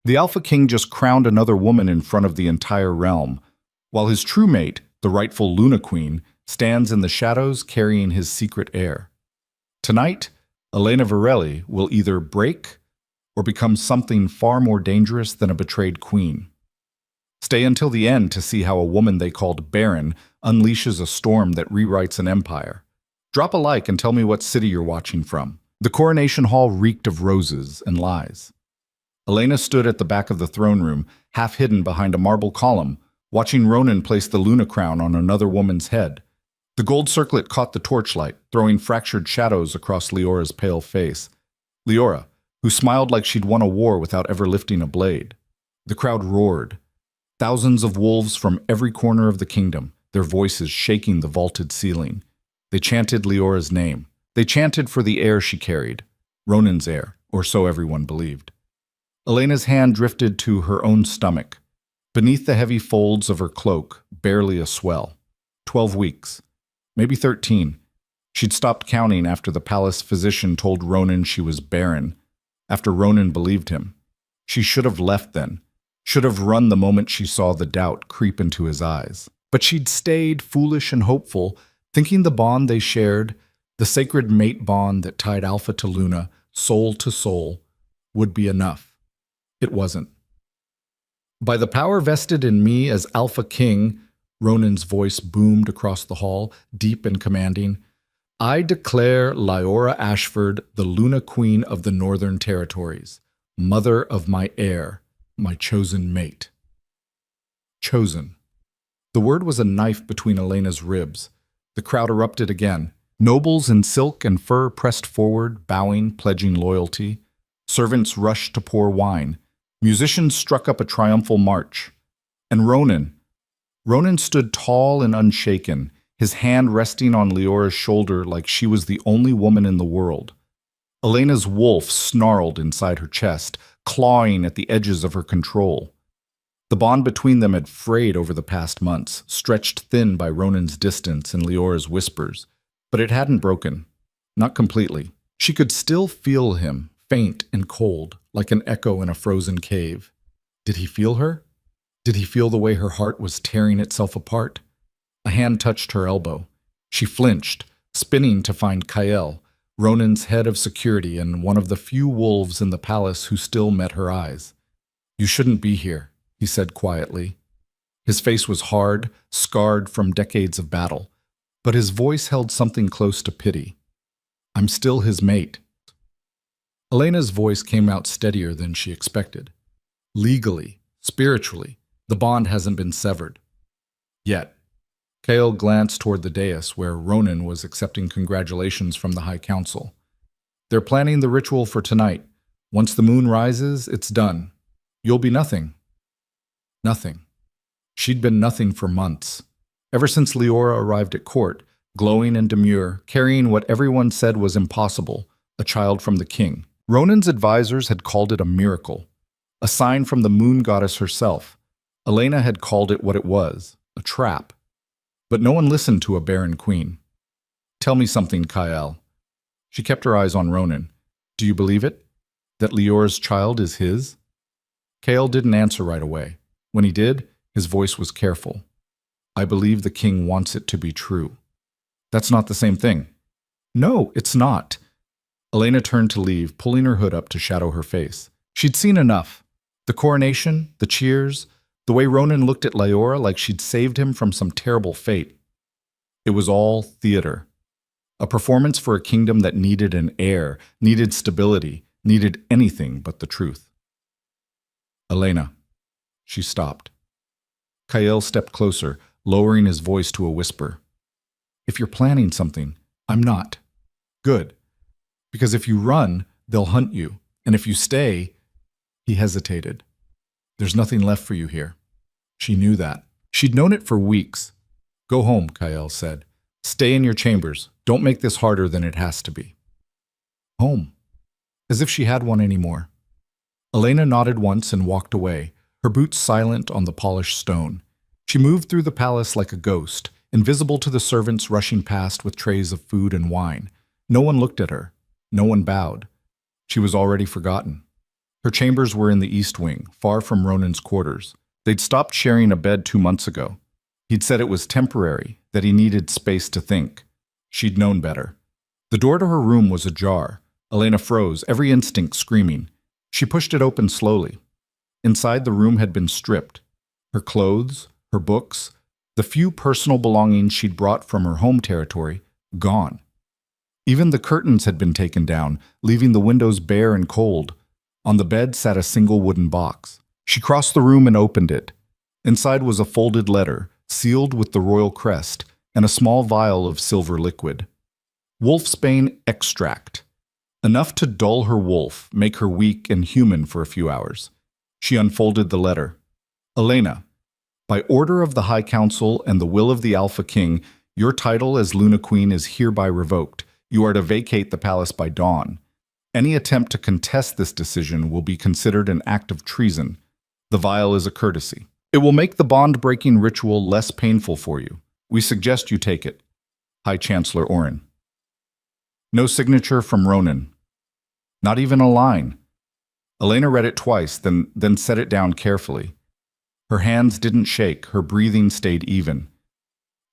The Alpha King just crowned another woman in front of the entire realm, while his true mate, the rightful Luna Queen, stands in the shadows carrying his secret heir. Tonight, Elena Varelli will either break or become something far more dangerous than a betrayed queen. Stay until the end to see how a woman they called Baron unleashes a storm that rewrites an empire. Drop a like and tell me what city you're watching from. The coronation hall reeked of roses and lies. Elena stood at the back of the throne room, half hidden behind a marble column, watching Ronan place the Luna crown on another woman's head. The gold circlet caught the torchlight, throwing fractured shadows across Leora's pale face. Leora, who smiled like she'd won a war without ever lifting a blade. The crowd roared. Thousands of wolves from every corner of the kingdom, their voices shaking the vaulted ceiling. They chanted Leora's name. They chanted for the heir she carried, Ronan's heir, or so everyone believed. Elena's hand drifted to her own stomach. Beneath the heavy folds of her cloak, barely a swell. 12 weeks. Maybe 13. She'd stopped counting after the palace physician told Ronan she was barren, after Ronan believed him. She should have left then, should have run the moment she saw the doubt creep into his eyes. But she'd stayed foolish and hopeful, thinking the bond they shared, the sacred mate bond that tied Alpha to Luna, soul to soul, would be enough. It wasn't. By the power vested in me as Alpha King, Ronan's voice boomed across the hall, deep and commanding, I declare Leora Ashford the Luna Queen of the Northern Territories, mother of my heir, my chosen mate. Chosen. The word was a knife between Elena's ribs. The crowd erupted again. Nobles in silk and fur pressed forward, bowing, pledging loyalty. Servants rushed to pour wine. Musicians struck up a triumphal march. And Ronan stood tall and unshaken, his hand resting on Leora's shoulder like she was the only woman in the world. Elena's wolf snarled inside her chest, clawing at the edges of her control. The bond between them had frayed over the past months, stretched thin by Ronan's distance and Leora's whispers. But it hadn't broken. Not completely. She could still feel him, faint and cold, like an echo in a frozen cave. Did he feel her? Did he feel the way her heart was tearing itself apart? A hand touched her elbow. She flinched, spinning to find Kael, Ronan's head of security and one of the few wolves in the palace who still met her eyes. You shouldn't be here, he said quietly. His face was hard, scarred from decades of battle, but his voice held something close to pity. I'm still his mate. Elena's voice came out steadier than she expected. Legally, spiritually, the bond hasn't been severed. Yet. Kael glanced toward the dais where Ronan was accepting congratulations from the High Council. They're planning the ritual for tonight. Once the moon rises, it's done. You'll be nothing. Nothing. She'd been nothing for months. Ever since Leora arrived at court, glowing and demure, carrying what everyone said was impossible, a child from the king. Ronan's advisors had called it a miracle, a sign from the moon goddess herself. Elena had called it what it was, a trap. But no one listened to a barren queen. Tell me something, Kael. She kept her eyes on Ronan. Do you believe it? That Leora's child is his? Kael didn't answer right away. When he did, his voice was careful. I believe the king wants it to be true. That's not the same thing. No, it's not. Elena turned to leave, pulling her hood up to shadow her face. She'd seen enough. The coronation, the cheers, the way Ronan looked at Leora like she'd saved him from some terrible fate. It was all theater. A performance for a kingdom that needed an heir, needed stability, needed anything but the truth. Elena. She stopped. Kael stepped closer, lowering his voice to a whisper. If you're planning something, I'm not. Good. Because if you run, they'll hunt you. And if you stay... He hesitated. There's nothing left for you here. She knew that. She'd known it for weeks. Go home, Kael said. Stay in your chambers. Don't make this harder than it has to be. Home. As if she had one anymore. Elena nodded once and walked away, her boots silent on the polished stone. She moved through the palace like a ghost, invisible to the servants rushing past with trays of food and wine. No one looked at her. No one bowed. She was already forgotten. Her chambers were in the east wing, far from Ronan's quarters. They'd stopped sharing a bed 2 months ago. He'd said it was temporary, that he needed space to think. She'd known better. The door to her room was ajar. Elena froze, every instinct screaming. She pushed it open slowly. Inside, the room had been stripped. Her clothes, her books, the few personal belongings she'd brought from her home territory, gone. Even the curtains had been taken down, leaving the windows bare and cold. On the bed sat a single wooden box. She crossed the room and opened it. Inside was a folded letter, sealed with the royal crest, and a small vial of silver liquid. Wolfsbane extract. Enough to dull her wolf, make her weak and human for a few hours. She unfolded the letter. Elena, by order of the High Council and the will of the Alpha King, your title as Luna Queen is hereby revoked. You are to vacate the palace by dawn. Any attempt to contest this decision will be considered an act of treason. The vial is a courtesy. It will make the bond-breaking ritual less painful for you. We suggest you take it. High Chancellor Oren. No signature from Ronan. Not even a line. Elena read it twice, then set it down carefully. Her hands didn't shake, her breathing stayed even.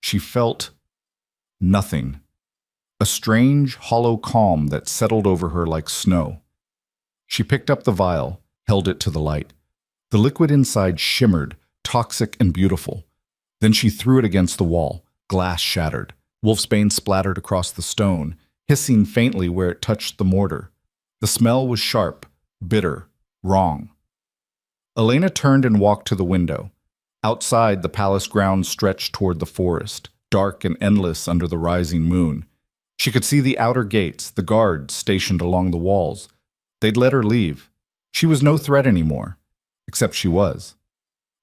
She felt nothing. A strange, hollow calm that settled over her like snow. She picked up the vial, held it to the light. The liquid inside shimmered, toxic and beautiful. Then she threw it against the wall. Glass shattered. Wolfsbane splattered across the stone, hissing faintly where it touched the mortar. The smell was sharp, bitter, wrong. Elena turned and walked to the window. Outside, the palace grounds stretched toward the forest, dark and endless under the rising moon. She could see the outer gates, the guards stationed along the walls. They'd let her leave. She was no threat anymore, except she was.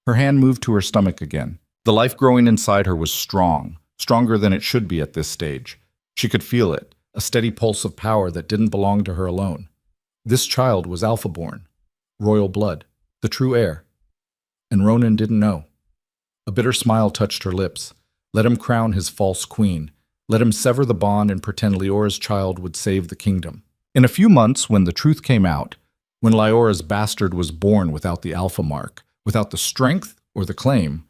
Her hand moved to her stomach again. The life growing inside her was strong, stronger than it should be at this stage. She could feel it, a steady pulse of power that didn't belong to her alone. This child was Alpha-born, royal blood, the true heir. And Ronan didn't know. A bitter smile touched her lips. Let him crown his false queen. Let him sever the bond and pretend Leora's child would save the kingdom. In a few months, when the truth came out, when Leora's bastard was born without the alpha mark, without the strength or the claim,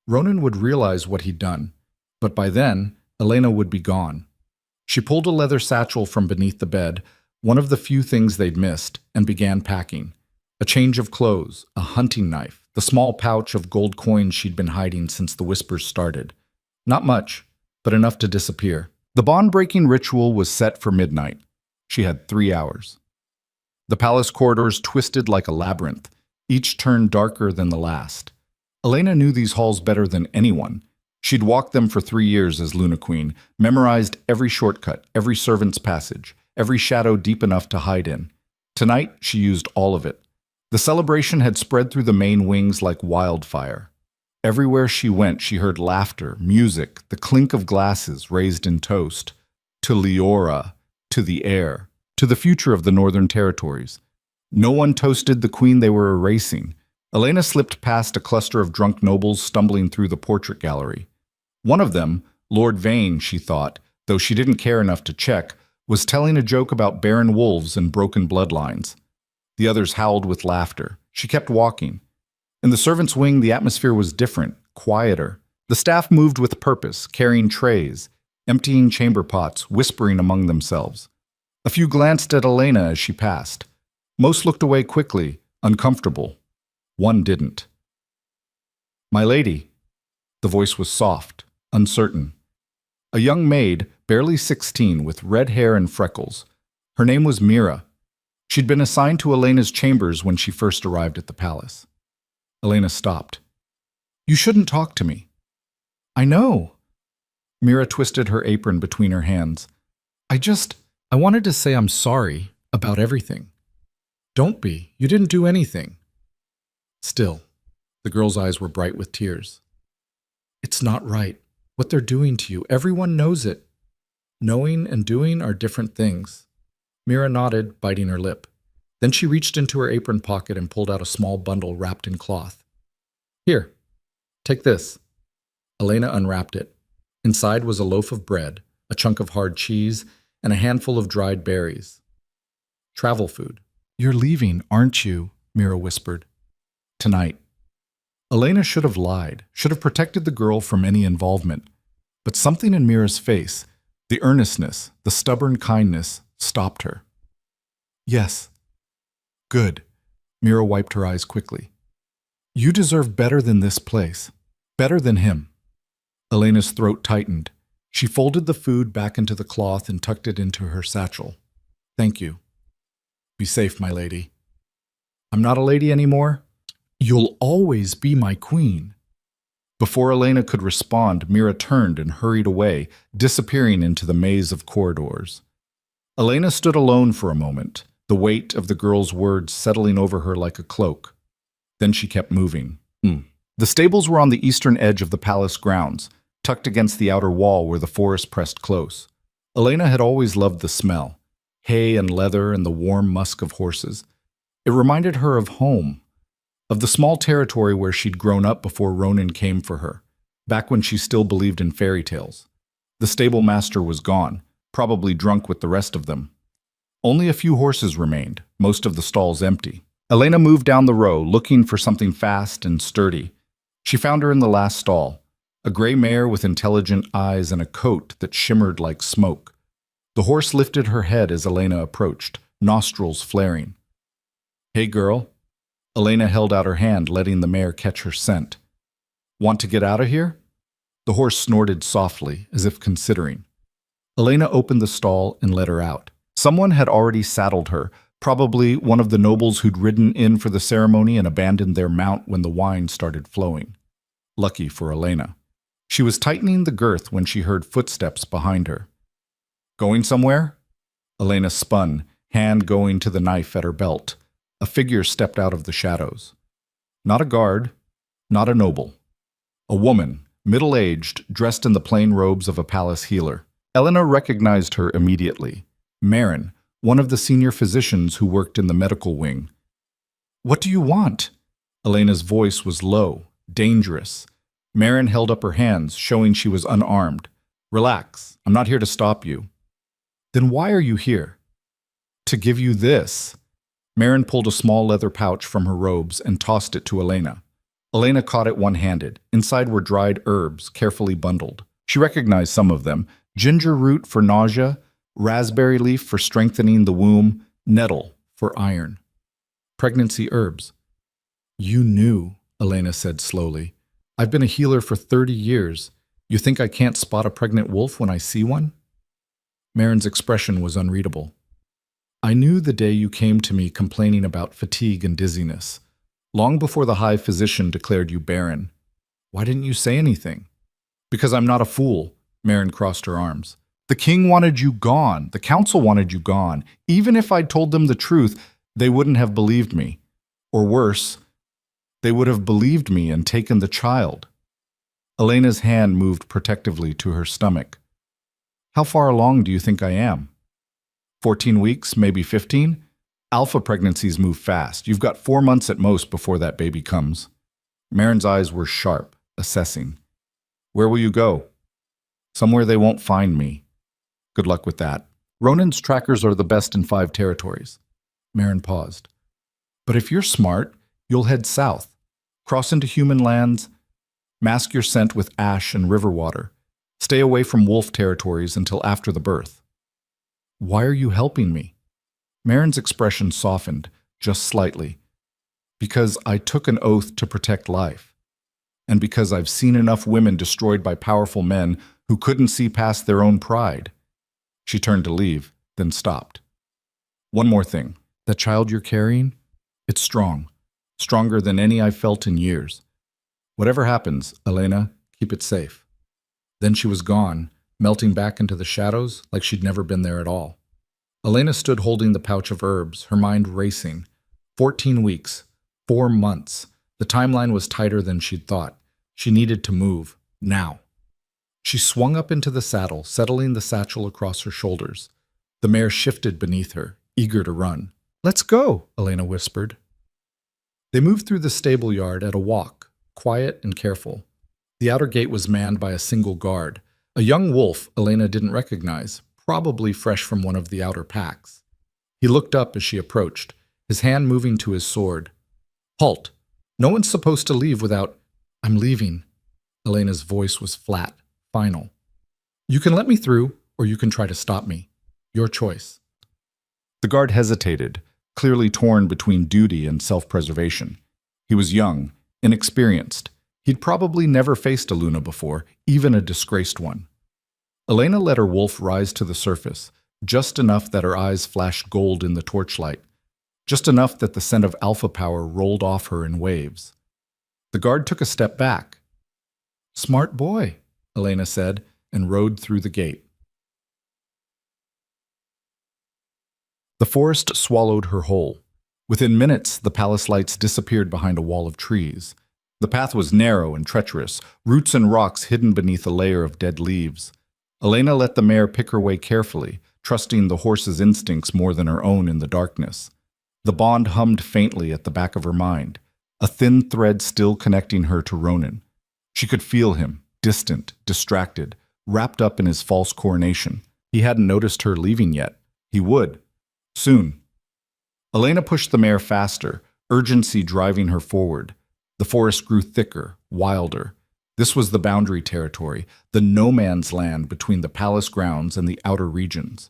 Ronan would realize what he'd done. But by then, Elena would be gone. She pulled a leather satchel from beneath the bed, one of the few things they'd missed, and began packing. A change of clothes, a hunting knife, the small pouch of gold coins she'd been hiding since the whispers started. Not much, but enough to disappear. The bond-breaking ritual was set for midnight. She had 3 hours. The palace corridors twisted like a labyrinth, each turn darker than the last. Elena knew these halls better than anyone. She'd walked them for 3 years as Luna Queen, memorized every shortcut, every servant's passage, every shadow deep enough to hide in. Tonight, she used all of it. The celebration had spread through the main wings like wildfire. Everywhere she went, she heard laughter, music, the clink of glasses raised in toast. To Leora, to the heir, to the future of the Northern Territories. No one toasted the queen they were erasing. Elena slipped past a cluster of drunk nobles stumbling through the portrait gallery. One of them, Lord Vane, she thought, though she didn't care enough to check, was telling a joke about barren wolves and broken bloodlines. The others howled with laughter. She kept walking. In the servants' wing, the atmosphere was different, quieter. The staff moved with purpose, carrying trays, emptying chamber pots, whispering among themselves. A few glanced at Elena as she passed. Most looked away quickly, uncomfortable. One didn't. "My lady." The voice was soft, uncertain. A young maid, barely 16, with red hair and freckles. Her name was Mira. She'd been assigned to Elena's chambers when she first arrived at the palace. Elena stopped. "You shouldn't talk to me." "I know." Mira twisted her apron between her hands. I wanted to say I'm sorry about everything." "Don't be. You didn't do anything." Still, the girl's eyes were bright with tears. "It's not right. What they're doing to you, everyone knows it. Knowing and doing are different things." Mira nodded, biting her lip. Then she reached into her apron pocket and pulled out a small bundle wrapped in cloth. "Here, take this." Elena unwrapped it. Inside was a loaf of bread, a chunk of hard cheese, and a handful of dried berries. "Travel food. You're leaving, aren't you? Mira whispered. Tonight. Elena should have lied, should have protected the girl from any involvement. But something in Mira's face, the earnestness, the stubborn kindness, stopped her. Yes. Good. Mira wiped her eyes quickly. You deserve better than this place. Better than him. Elena's throat tightened. She folded the food back into the cloth and tucked it into her satchel. Thank you. Be safe, my lady. I'm not a lady anymore. You'll always be my queen. Before Elena could respond, Mira turned and hurried away, disappearing into the maze of corridors. Elena stood alone for a moment, the weight of the girl's words settling over her like a cloak. Then she kept moving. The stables were on the eastern edge of the palace grounds, tucked against the outer wall where the forest pressed close. Elena had always loved the smell, hay and leather and the warm musk of horses. It reminded her of home, of the small territory where she'd grown up before Ronan came for her, back when she still believed in fairy tales. The stable master was gone, probably drunk with the rest of them. Only a few horses remained, most of the stalls empty. Elena moved down the row, looking for something fast and sturdy. She found her in the last stall, a gray mare with intelligent eyes and a coat that shimmered like smoke. The horse lifted her head as Elena approached, nostrils flaring. Hey, girl. Elena held out her hand, letting the mare catch her scent. Want to get out of here? The horse snorted softly, as if considering. Elena opened the stall and let her out. Someone had already saddled her, probably one of the nobles who'd ridden in for the ceremony and abandoned their mount when the wine started flowing. Lucky for Elena. She was tightening the girth when she heard footsteps behind her. Going somewhere? Elena spun, hand going to the knife at her belt. A figure stepped out of the shadows. Not a guard, not a noble. A woman, middle-aged, dressed in the plain robes of a palace healer. Elena recognized her immediately. Marin, one of the senior physicians who worked in the medical wing. What do you want? Elena's voice was low, dangerous. Marin held up her hands, showing she was unarmed. Relax, I'm not here to stop you. Then why are you here? To give you this. Marin pulled a small leather pouch from her robes and tossed it to Elena. Elena caught it one-handed. Inside were dried herbs, carefully bundled. She recognized some of them. Ginger root for nausea, raspberry leaf for strengthening the womb, nettle for iron. Pregnancy herbs. You knew, Elena said slowly. I've been a healer for 30 years. You think I can't spot a pregnant wolf when I see one? Marin's expression was unreadable. I knew the day you came to me complaining about fatigue and dizziness, long before the high physician declared you barren. Why didn't you say anything? Because I'm not a fool, Marin crossed her arms. The king wanted you gone. The council wanted you gone. Even if I'd told them the truth, they wouldn't have believed me. Or worse, they would have believed me and taken the child. Elena's hand moved protectively to her stomach. How far along do you think I am? 14 weeks, maybe 15? Alpha pregnancies move fast. You've got 4 months at most before that baby comes. Marin's eyes were sharp, assessing. Where will you go? Somewhere they won't find me. Good luck with that. Ronan's trackers are the best in 5 territories. Marin paused. But if you're smart, you'll head south, cross into human lands, mask your scent with ash and river water. Stay away from wolf territories until after the birth. Why are you helping me? Marin's expression softened, just slightly. Because I took an oath to protect life. And because I've seen enough women destroyed by powerful men who couldn't see past their own pride. She turned to leave, then stopped. One more thing. That child you're carrying? It's strong. Stronger than any I've felt in years. Whatever happens, Elena, keep it safe. Then she was gone, melting back into the shadows like she'd never been there at all. Elena stood holding the pouch of herbs, her mind racing. 14 weeks. 4 months. The timeline was tighter than she'd thought. She needed to move. Now. She swung up into the saddle, settling the satchel across her shoulders. The mare shifted beneath her, eager to run. Let's go, Elena whispered. They moved through the stable yard at a walk, quiet and careful. The outer gate was manned by a single guard, a young wolf Elena didn't recognize, probably fresh from one of the outer packs. He looked up as she approached, his hand moving to his sword. Halt! No one's supposed to leave without— I'm leaving. Elena's voice was flat, final. You can let me through, or you can try to stop me. Your choice. The guard hesitated, clearly torn between duty and self-preservation. He was young, inexperienced. He'd probably never faced a Luna before, even a disgraced one. Elena let her wolf rise to the surface, just enough that her eyes flashed gold in the torchlight, just enough that the scent of alpha power rolled off her in waves. The guard took a step back. Smart boy, Elena said, and rode through the gate. The forest swallowed her whole. Within minutes, the palace lights disappeared behind a wall of trees. The path was narrow and treacherous, roots and rocks hidden beneath a layer of dead leaves. Elena let the mare pick her way carefully, trusting the horse's instincts more than her own in the darkness. The bond hummed faintly at the back of her mind, a thin thread still connecting her to Ronan. She could feel him, distant, distracted, wrapped up in his false coronation. He hadn't noticed her leaving yet. He would. Soon. Elena pushed the mare faster, urgency driving her forward. The forest grew thicker, wilder. This was the boundary territory, the no-man's land between the palace grounds and the outer regions.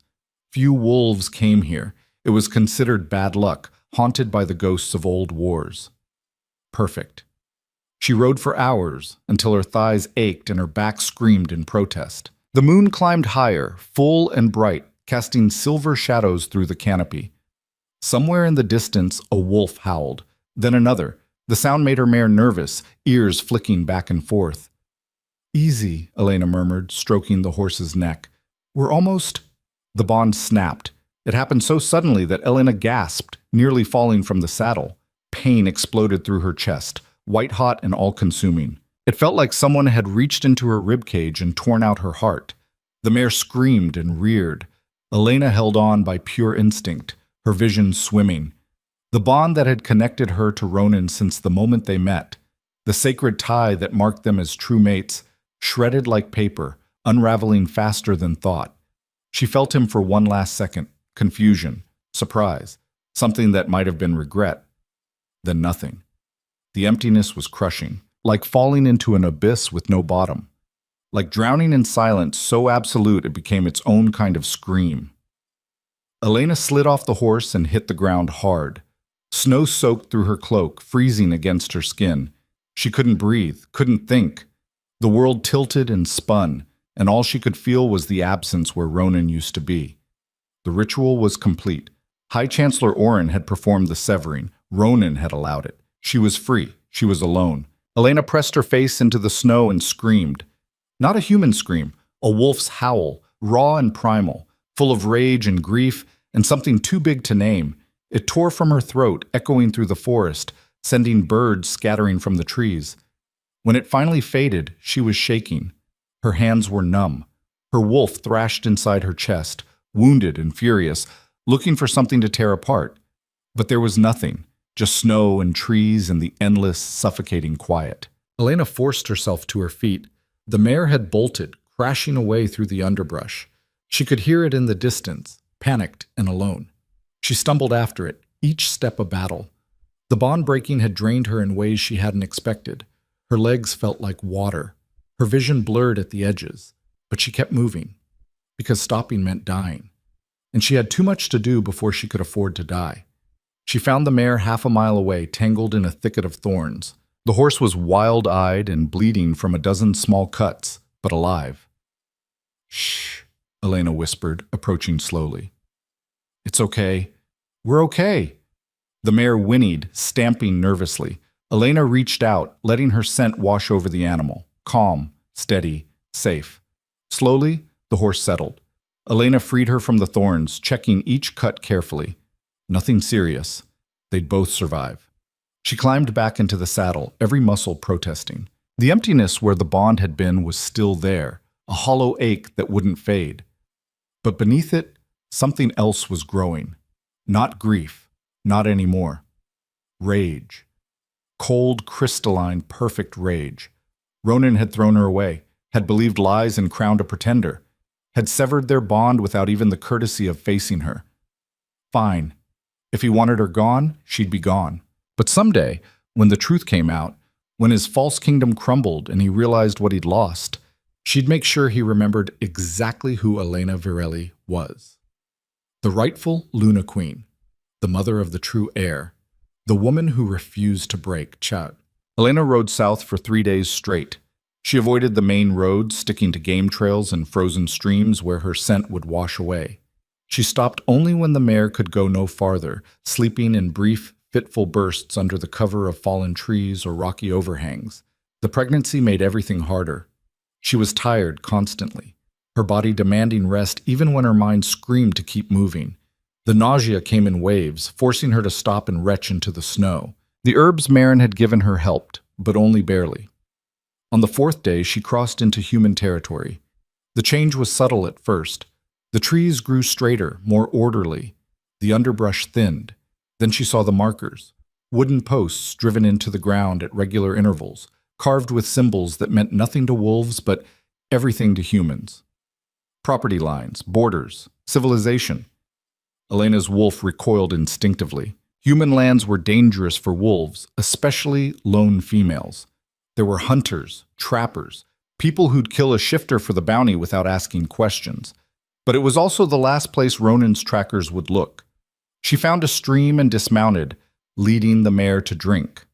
Few wolves came here. It was considered bad luck, haunted by the ghosts of old wars. Perfect. She rode for hours, until her thighs ached and her back screamed in protest. The moon climbed higher, full and bright, casting silver shadows through the canopy. Somewhere in the distance, a wolf howled, then another. The sound made her mare nervous, ears flicking back and forth. Easy, Elena murmured, stroking the horse's neck. We're almost— The bond snapped. It happened so suddenly that Elena gasped, nearly falling from the saddle. Pain exploded through her chest, white-hot and all-consuming. It felt like someone had reached into her ribcage and torn out her heart. The mare screamed and reared. Elena held on by pure instinct, her vision swimming. The bond that had connected her to Ronan since the moment they met, the sacred tie that marked them as true mates, shredded like paper, unraveling faster than thought. She felt him for one last second, confusion, surprise, something that might have been regret. Then nothing. The emptiness was crushing, like falling into an abyss with no bottom. Like drowning in silence so absolute it became its own kind of scream. Elena slid off the horse and hit the ground hard. Snow soaked through her cloak, freezing against her skin. She couldn't breathe, couldn't think. The world tilted and spun, and all she could feel was the absence where Ronan used to be. The ritual was complete. High Chancellor Oren had performed the severing. Ronan had allowed it. She was free. She was alone. Elena pressed her face into the snow and screamed. Not a human scream, a wolf's howl, raw and primal, full of rage and grief and something too big to name. It tore from her throat, echoing through the forest, sending birds scattering from the trees. When it finally faded, she was shaking. Her hands were numb. Her wolf thrashed inside her chest, wounded and furious, looking for something to tear apart. But there was nothing, just snow and trees and the endless, suffocating quiet. Elena forced herself to her feet. The mare had bolted, crashing away through the underbrush. She could hear it in the distance, panicked and alone. She stumbled after it, each step a battle. The bond breaking had drained her in ways she hadn't expected. Her legs felt like water. Her vision blurred at the edges. But she kept moving, because stopping meant dying. And she had too much to do before she could afford to die. She found the mare half a mile away, tangled in a thicket of thorns. The horse was wild-eyed and bleeding from a dozen small cuts, but alive. Shh, Elena whispered, approaching slowly. It's okay. We're okay. The mare whinnied, stamping nervously. Elena reached out, letting her scent wash over the animal. Calm, steady, safe. Slowly, the horse settled. Elena freed her from the thorns, checking each cut carefully. Nothing serious. They'd both survive. She climbed back into the saddle, every muscle protesting. The emptiness where the bond had been was still there, a hollow ache that wouldn't fade. But beneath it, something else was growing. Not grief, not anymore. Rage. Cold, crystalline, perfect rage. Ronan had thrown her away, had believed lies and crowned a pretender, had severed their bond without even the courtesy of facing her. Fine. If he wanted her gone, she'd be gone. But someday, when the truth came out, when his false kingdom crumbled and he realized what he'd lost, she'd make sure he remembered exactly who Elena Virelli was. The rightful Luna Queen, the mother of the true heir, the woman who refused to break Chout. Elena rode south for 3 days straight. She avoided the main roads, sticking to game trails and frozen streams where her scent would wash away. She stopped only when the mare could go no farther, sleeping in brief, fitful bursts under the cover of fallen trees or rocky overhangs. The pregnancy made everything harder. She was tired constantly, her body demanding rest even when her mind screamed to keep moving. The nausea came in waves, forcing her to stop and retch into the snow. The herbs Marin had given her helped, but only barely. On the 4th day, she crossed into human territory. The change was subtle at first. The trees grew straighter, more orderly. The underbrush thinned. Then she saw the markers, wooden posts driven into the ground at regular intervals, carved with symbols that meant nothing to wolves but everything to humans. Property lines, borders, civilization. Elena's wolf recoiled instinctively. Human lands were dangerous for wolves, especially lone females. There were hunters, trappers, people who'd kill a shifter for the bounty without asking questions. But it was also the last place Ronan's trackers would look. She found a stream and dismounted, leading the mare to drink.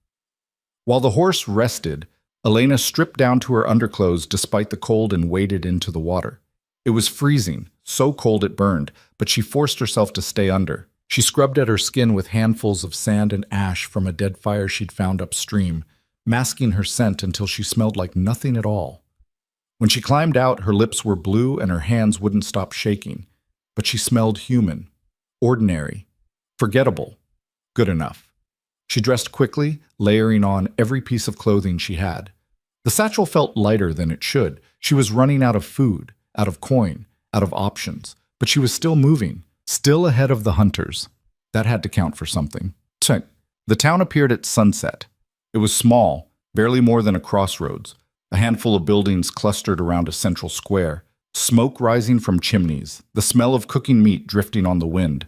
While the horse rested, Elena stripped down to her underclothes despite the cold and waded into the water. It was freezing, so cold it burned, but she forced herself to stay under. She scrubbed at her skin with handfuls of sand and ash from a dead fire she'd found upstream, masking her scent until she smelled like nothing at all. When she climbed out, her lips were blue and her hands wouldn't stop shaking, but she smelled human, ordinary, forgettable, good enough. She dressed quickly, layering on every piece of clothing she had. The satchel felt lighter than it should. She was running out of food, out of coin, out of options, but she was still moving, still ahead of the hunters. That had to count for something. The town appeared at sunset. It was small, barely more than a crossroads. A handful of buildings clustered around a central square, smoke rising from chimneys, the smell of cooking meat drifting on the wind.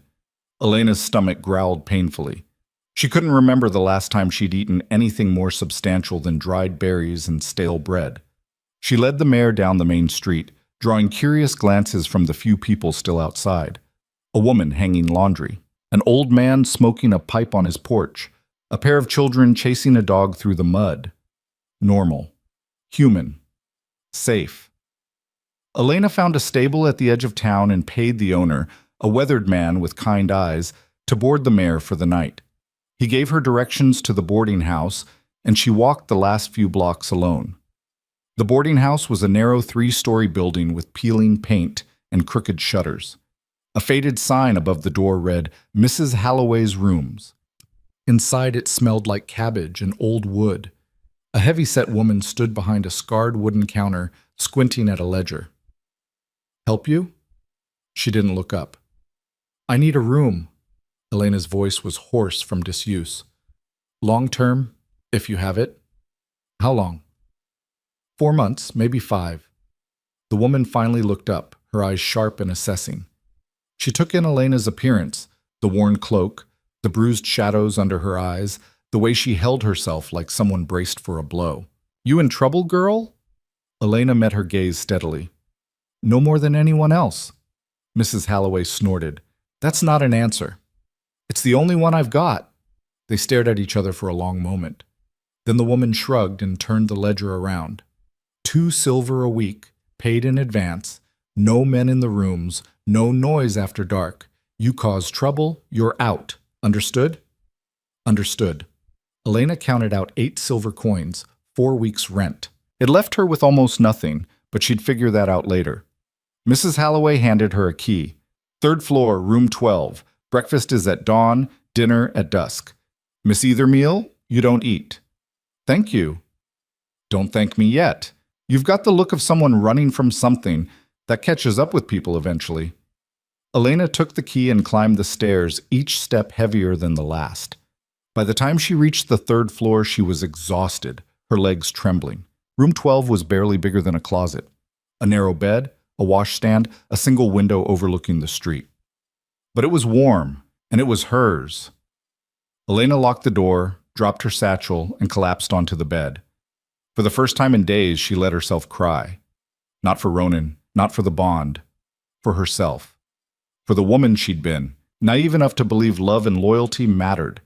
Elena's stomach growled painfully. She couldn't remember the last time she'd eaten anything more substantial than dried berries and stale bread. She led the mare down the main street, drawing curious glances from the few people still outside. A woman hanging laundry, an old man smoking a pipe on his porch, a pair of children chasing a dog through the mud. Normal. Human. Safe. Elena found a stable at the edge of town and paid the owner, a weathered man with kind eyes, to board the mare for the night. He gave her directions to the boarding house, and she walked the last few blocks alone. The boarding house was a narrow 3-story building with peeling paint and crooked shutters. A faded sign above the door read, "Mrs. Halloway's Rooms." Inside it smelled like cabbage and old wood. A heavy-set woman stood behind a scarred wooden counter, squinting at a ledger. "Help you?" She didn't look up. "I need a room." Elena's voice was hoarse from disuse. "Long-term, if you have it." "How long?" 4 months, maybe 5. The woman finally looked up, her eyes sharp and assessing. She took in Elena's appearance, the worn cloak, the bruised shadows under her eyes, the way she held herself like someone braced for a blow. "You in trouble, girl?" Elena met her gaze steadily. "No more than anyone else." Mrs. Halloway snorted. "That's not an answer." "It's the only one I've got." They stared at each other for a long moment. Then the woman shrugged and turned the ledger around. $2 silver a week, paid in advance, no men in the rooms, no noise after dark. You cause trouble, you're out. Understood? Understood. Elena counted out 8 silver coins, 4 weeks' rent. It left her with almost nothing, but she'd figure that out later. Mrs. Halloway handed her a key. "3rd floor, room 12. Breakfast is at dawn, dinner at dusk. Miss either meal? You don't eat." "Thank you." "Don't thank me yet. You've got the look of someone running from something that catches up with people eventually." Elena took the key and climbed the stairs, each step heavier than the last. By the time she reached the 3rd floor, she was exhausted, her legs trembling. Room 12 was barely bigger than a closet. A narrow bed, a washstand, a single window overlooking the street. But it was warm, and it was hers. Elena locked the door, dropped her satchel, and collapsed onto the bed. For the first time in days, she let herself cry. Not for Ronan, not for the bond, for herself. For the woman she'd been, naive enough to believe love and loyalty mattered,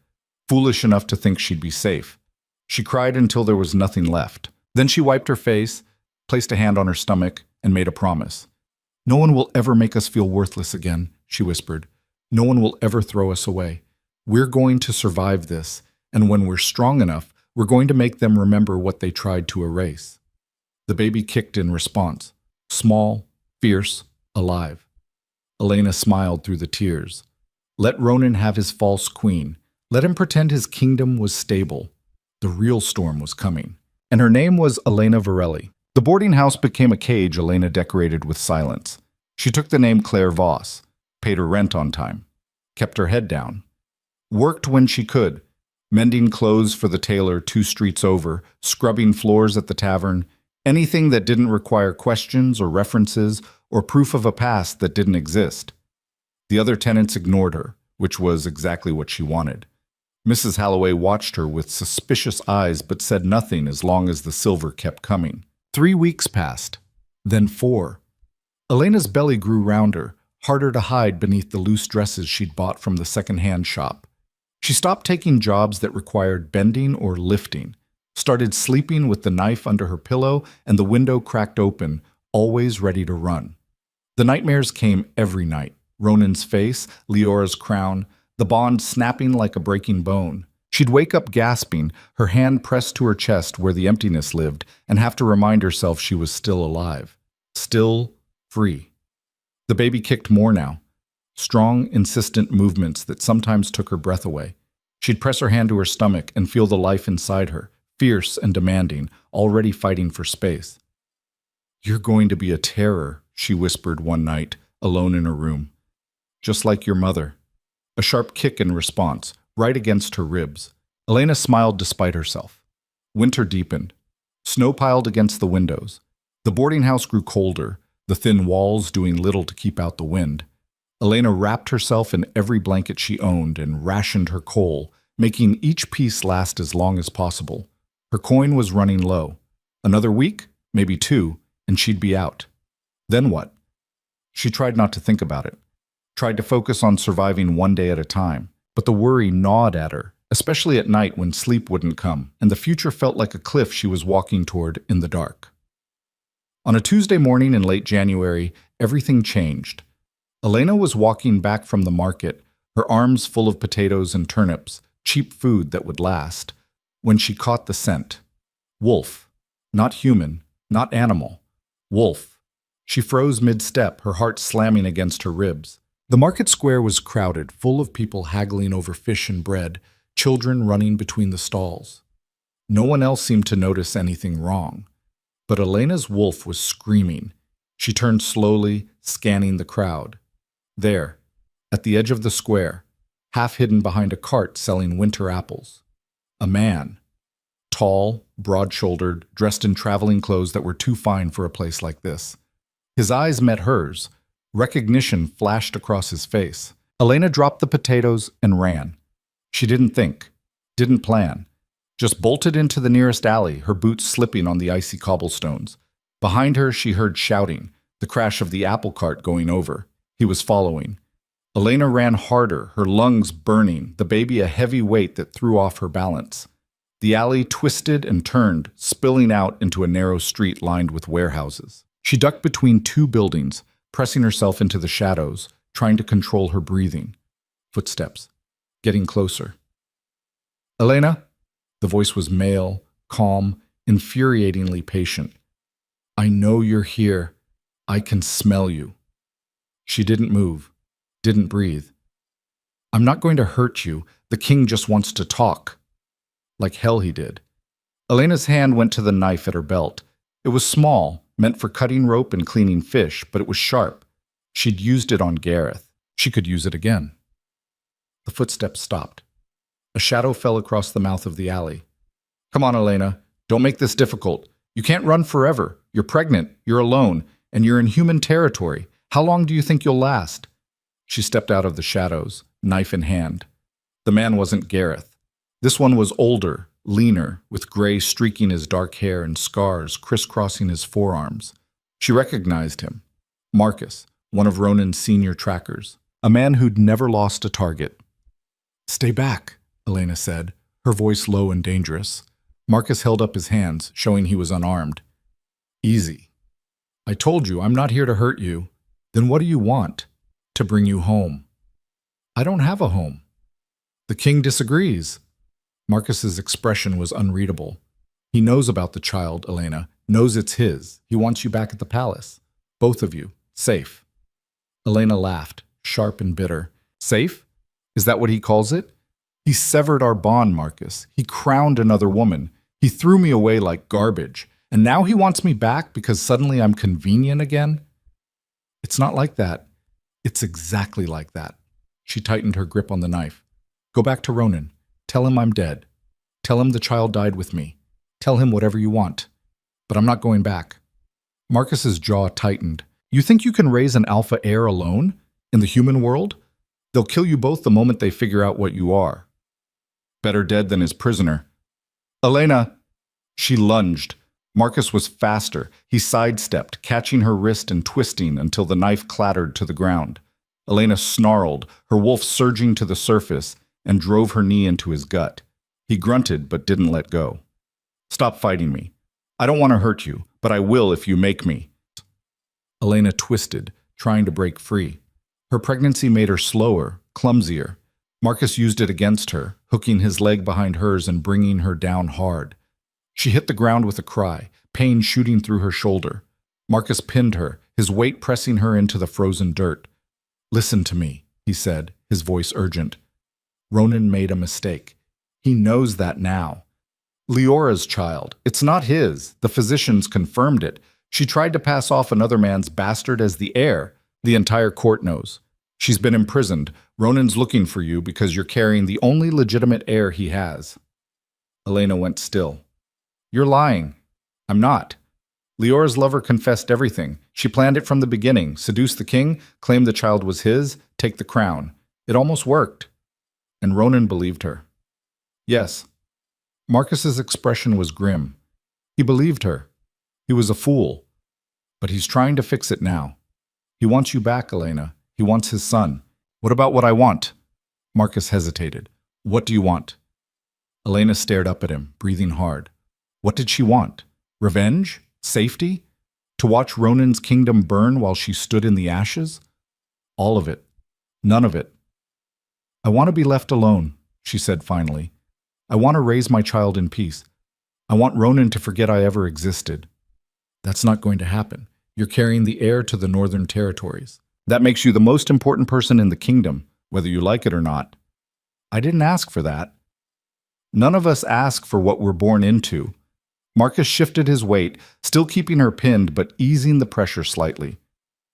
foolish enough to think she'd be safe. She cried until there was nothing left. Then she wiped her face, placed a hand on her stomach, and made a promise. "No one will ever make us feel worthless again," she whispered. "No one will ever throw us away. We're going to survive this, and when we're strong enough, we're going to make them remember what they tried to erase." The baby kicked in response, small, fierce, alive. Elena smiled through the tears. Let Ronan have his false queen. Let him pretend his kingdom was stable. The real storm was coming. And her name was Elena Varelli. The boarding house became a cage Elena decorated with silence. She took the name Claire Voss, paid her rent on time, kept her head down, worked when she could, mending clothes for the tailor 2 streets over, scrubbing floors at the tavern, anything that didn't require questions or references or proof of a past that didn't exist. The other tenants ignored her, which was exactly what she wanted. Mrs. Halloway watched her with suspicious eyes but said nothing as long as the silver kept coming. 3 weeks passed, then 4. Elena's belly grew rounder, harder to hide beneath the loose dresses she'd bought from the second-hand shop. She stopped taking jobs that required bending or lifting, started sleeping with the knife under her pillow and the window cracked open, always ready to run. The nightmares came every night. Ronan's face, Leora's crown, the bond snapping like a breaking bone. She'd wake up gasping, her hand pressed to her chest where the emptiness lived, and have to remind herself she was still alive. Still free. The baby kicked more now. Strong, insistent movements that sometimes took her breath away. She'd press her hand to her stomach and feel the life inside her, fierce and demanding, already fighting for space. "You're going to be a terror," she whispered one night, alone in her room. "Just like your mother." A sharp kick in response, right against her ribs. Elena smiled despite herself. Winter deepened. Snow piled against the windows. The boarding house grew colder, the thin walls doing little to keep out the wind. Elena wrapped herself in every blanket she owned and rationed her coal, making each piece last as long as possible. Her coin was running low. Another week, maybe 2, and she'd be out. Then what? She tried not to think about it. Tried to focus on surviving one day at a time. But the worry gnawed at her, especially at night when sleep wouldn't come, and the future felt like a cliff she was walking toward in the dark. On a Tuesday morning in late January, everything changed. Elena was walking back from the market, her arms full of potatoes and turnips, cheap food that would last, when she caught the scent. Wolf. Not human, not animal. Wolf. She froze mid-step, her heart slamming against her ribs. The market square was crowded, full of people haggling over fish and bread, children running between the stalls. No one else seemed to notice anything wrong. But Elena's wolf was screaming. She turned slowly, scanning the crowd. There, at the edge of the square, half hidden behind a cart selling winter apples. A man. Tall, broad-shouldered, dressed in traveling clothes that were too fine for a place like this. His eyes met hers. Recognition flashed across his face. Elena dropped the potatoes and ran. She didn't think, didn't plan. Just bolted into the nearest alley, her boots slipping on the icy cobblestones. Behind her, she heard shouting, the crash of the apple cart going over. He was following. Elena ran harder, her lungs burning, the baby a heavy weight that threw off her balance. The alley twisted and turned, spilling out into a narrow street lined with warehouses. She ducked between 2 buildings, pressing herself into the shadows, trying to control her breathing. Footsteps. Getting closer. "Elena?" The voice was male, calm, infuriatingly patient. "I know you're here. I can smell you." She didn't move, didn't breathe. "I'm not going to hurt you. The king just wants to talk." Like hell he did. Elena's hand went to the knife at her belt. It was small, meant for cutting rope and cleaning fish, but it was sharp. She'd used it on Gareth. She could use it again. The footsteps stopped. A shadow fell across the mouth of the alley. "Come on, Elena. Don't make this difficult. You can't run forever. You're pregnant, you're alone, and you're in human territory. How long do you think you'll last?" She stepped out of the shadows, knife in hand. The man wasn't Gareth. This one was older, leaner, with gray streaking his dark hair and scars crisscrossing his forearms. She recognized him. Marcus, one of Ronan's senior trackers, a man who'd never lost a target. "Stay back," Elena said, her voice low and dangerous. Marcus held up his hands, showing he was unarmed. "Easy. I told you, I'm not here to hurt you. Then what do you want? To bring you home." "I don't have a home." "The king disagrees." Marcus's expression was unreadable. "He knows about the child, Elena, knows it's his. He wants you back at the palace. Both of you, safe." Elena laughed, sharp and bitter. "Safe? Is that what he calls it? He severed our bond, Marcus. He crowned another woman. He threw me away like garbage. And now he wants me back because suddenly I'm convenient again? It's not like that. It's exactly like that." She tightened her grip on the knife. "Go back to Ronan. Tell him I'm dead. Tell him the child died with me. Tell him whatever you want. But I'm not going back." Marcus's jaw tightened. "You think you can raise an alpha heir alone? In the human world? They'll kill you both the moment they figure out what you are. Better dead than his prisoner." "Elena!" She lunged. Marcus was faster. He sidestepped, catching her wrist and twisting until the knife clattered to the ground. Elena snarled, her wolf surging to the surface, and drove her knee into his gut. He grunted but didn't let go. "Stop fighting me. I don't want to hurt you, but I will if you make me." Elena twisted, trying to break free. Her pregnancy made her slower, clumsier. Marcus used it against her, hooking his leg behind hers and bringing her down hard. She hit the ground with a cry, pain shooting through her shoulder. Marcus pinned her, his weight pressing her into the frozen dirt. "Listen to me," he said, his voice urgent. "Ronan made a mistake. He knows that now. Leora's child. It's not his. The physicians confirmed it. She tried to pass off another man's bastard as the heir. The entire court knows. She's been imprisoned. Ronan's looking for you because you're carrying the only legitimate heir he has." Elena went still. "You're lying." "I'm not. Leora's lover confessed everything. She planned it from the beginning. Seduce the king, claim the child was his, take the crown. It almost worked." And Ronan believed her. "Yes." Marcus's expression was grim. He believed her. He was a fool. But he's trying to fix it now. He wants you back, Elena. He wants his son. "What about what I want?" Marcus hesitated. "What do you want?" Elena stared up at him, breathing hard. What did she want? Revenge? Safety? To watch Ronan's kingdom burn while she stood in the ashes? All of it. None of it. "I want to be left alone," she said finally. "I want to raise my child in peace. I want Ronan to forget I ever existed." "That's not going to happen. You're carrying the heir to the Northern Territories. That makes you the most important person in the kingdom, whether you like it or not." "I didn't ask for that." "None of us ask for what we're born into." Marcus shifted his weight, still keeping her pinned but easing the pressure slightly.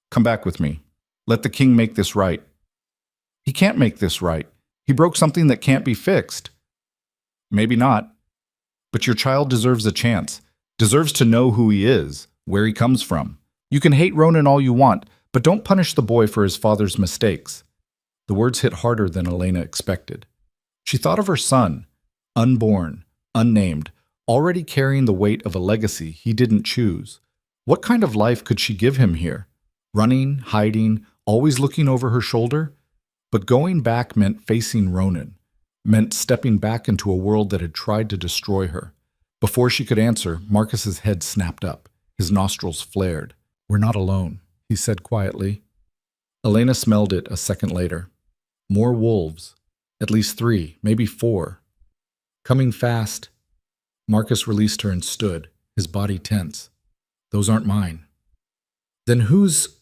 "Come back with me. Let the king make this right." "He can't make this right. He broke something that can't be fixed." "Maybe not. But your child deserves a chance, deserves to know who he is, where he comes from. You can hate Ronan all you want, but don't punish the boy for his father's mistakes." The words hit harder than Elena expected. She thought of her son, unborn, unnamed, already carrying the weight of a legacy he didn't choose. What kind of life could she give him here? Running, hiding, always looking over her shoulder? But going back meant facing Ronan, meant stepping back into a world that had tried to destroy her. Before she could answer, Marcus's head snapped up. His nostrils flared. "We're not alone," he said quietly. Elena smelled it a second later. More wolves. At least 3, maybe 4. Coming fast. Marcus released her and stood, his body tense. "Those aren't mine." "Then whose?"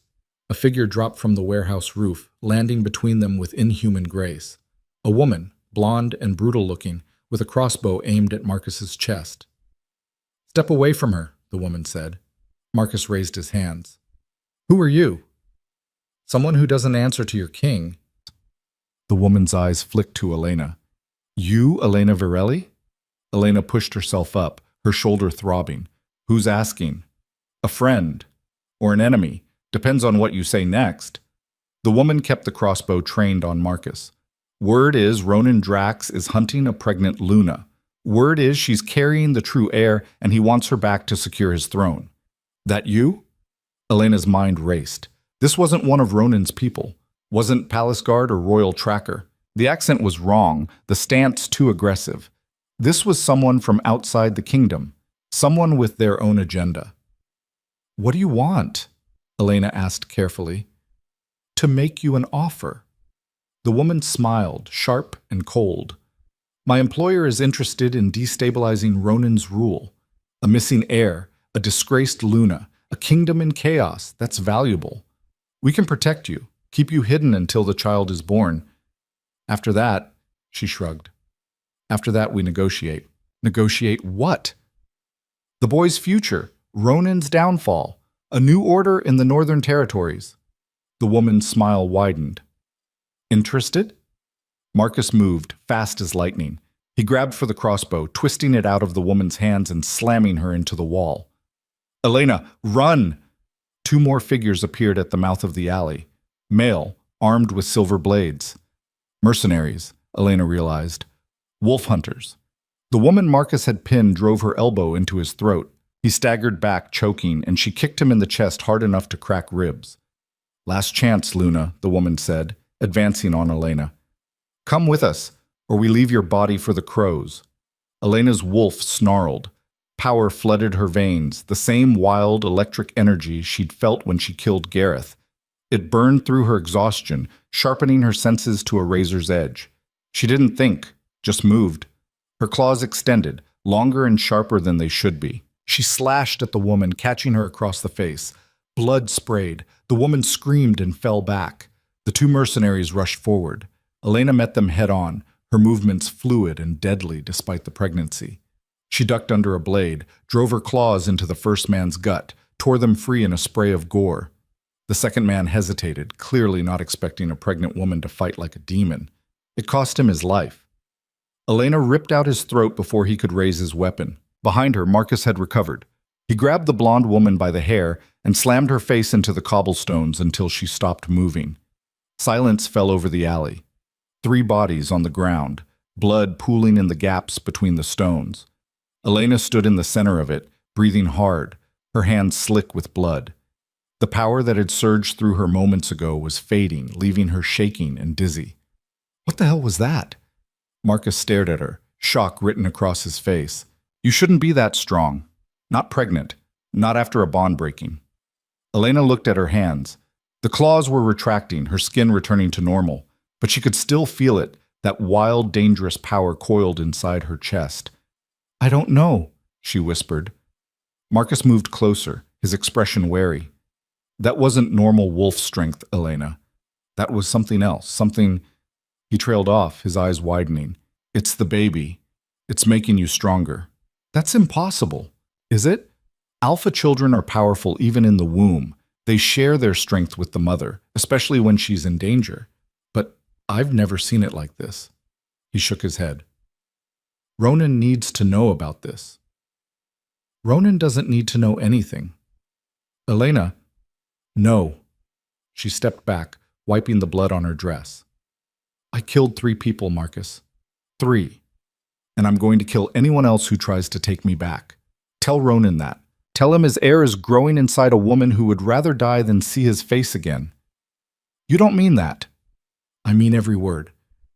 A figure dropped from the warehouse roof, landing between them with inhuman grace. A woman, blonde and brutal-looking, with a crossbow aimed at Marcus's chest. "Step away from her," the woman said. Marcus raised his hands. "Who are you?" "Someone who doesn't answer to your king." The woman's eyes flicked to Elena. "You, Elena Virelli?" Elena pushed herself up, her shoulder throbbing. "Who's asking?" "A friend. Or an enemy. Depends on what you say next." The woman kept the crossbow trained on Marcus. Word is Ronan Drax is hunting a pregnant Luna. Word is she's carrying the true heir and he wants her back to secure his throne. That you? Elena's mind raced. This wasn't one of Ronan's people. Wasn't palace guard or royal tracker. The accent was wrong, the stance too aggressive. This was someone from outside the kingdom, someone with their own agenda. What do you want? Elena asked carefully. To make you an offer. The woman smiled, sharp and cold. My employer is interested in destabilizing Ronan's rule. A missing heir, a disgraced Luna, a kingdom in chaos, that's valuable. We can protect you, keep you hidden until the child is born. After that, she shrugged. After that, we negotiate. Negotiate what? The boy's future, Ronan's downfall, a new order in the Northern Territories. The woman's smile widened. Interested? Marcus moved, fast as lightning. He grabbed for the crossbow, twisting it out of the woman's hands and slamming her into the wall. Elena, run! 2 more figures appeared at the mouth of the alley. Male, armed with silver blades. Mercenaries, Elena realized. Wolf hunters. The woman Marcus had pinned drove her elbow into his throat. He staggered back, choking, and she kicked him in the chest hard enough to crack ribs. Last chance, Luna, the woman said, advancing on Elena. Come with us, or we leave your body for the crows. Elena's wolf snarled. Power flooded her veins, the same wild electric energy she'd felt when she killed Gareth. It burned through her exhaustion, sharpening her senses to a razor's edge. She didn't think, just moved. Her claws extended, longer and sharper than they should be. She slashed at the woman, catching her across the face. Blood sprayed. The woman screamed and fell back. The 2 mercenaries rushed forward. Elena met them head-on, her movements fluid and deadly despite the pregnancy. She ducked under a blade, drove her claws into the first man's gut, tore them free in a spray of gore. The second man hesitated, clearly not expecting a pregnant woman to fight like a demon. It cost him his life. Elena ripped out his throat before he could raise his weapon. Behind her, Marcus had recovered. He grabbed the blonde woman by the hair and slammed her face into the cobblestones until she stopped moving. Silence fell over the alley. 3 bodies on the ground, blood pooling in the gaps between the stones. Elena stood in the center of it, breathing hard, her hands slick with blood. The power that had surged through her moments ago was fading, leaving her shaking and dizzy. What the hell was that? Marcus stared at her, shock written across his face. You shouldn't be that strong. Not pregnant. Not after a bond breaking. Elena looked at her hands. The claws were retracting, her skin returning to normal, but she could still feel it, that wild, dangerous power coiled inside her chest. I don't know, she whispered. Marcus moved closer, his expression wary. That wasn't normal wolf strength, Elena. That was something else, something... He trailed off, his eyes widening. It's the baby. It's making you stronger. That's impossible. Is it? Alpha children are powerful even in the womb. They share their strength with the mother, especially when she's in danger. But I've never seen it like this. He shook his head. Ronan needs to know about this. Ronan doesn't need to know anything. Elena, no. She stepped back, wiping the blood on her dress. I killed 3 people, Marcus. 3. And I'm going to kill anyone else who tries to take me back. Tell Ronan that. Tell him his heir is growing inside a woman who would rather die than see his face again. You don't mean that. I mean every word.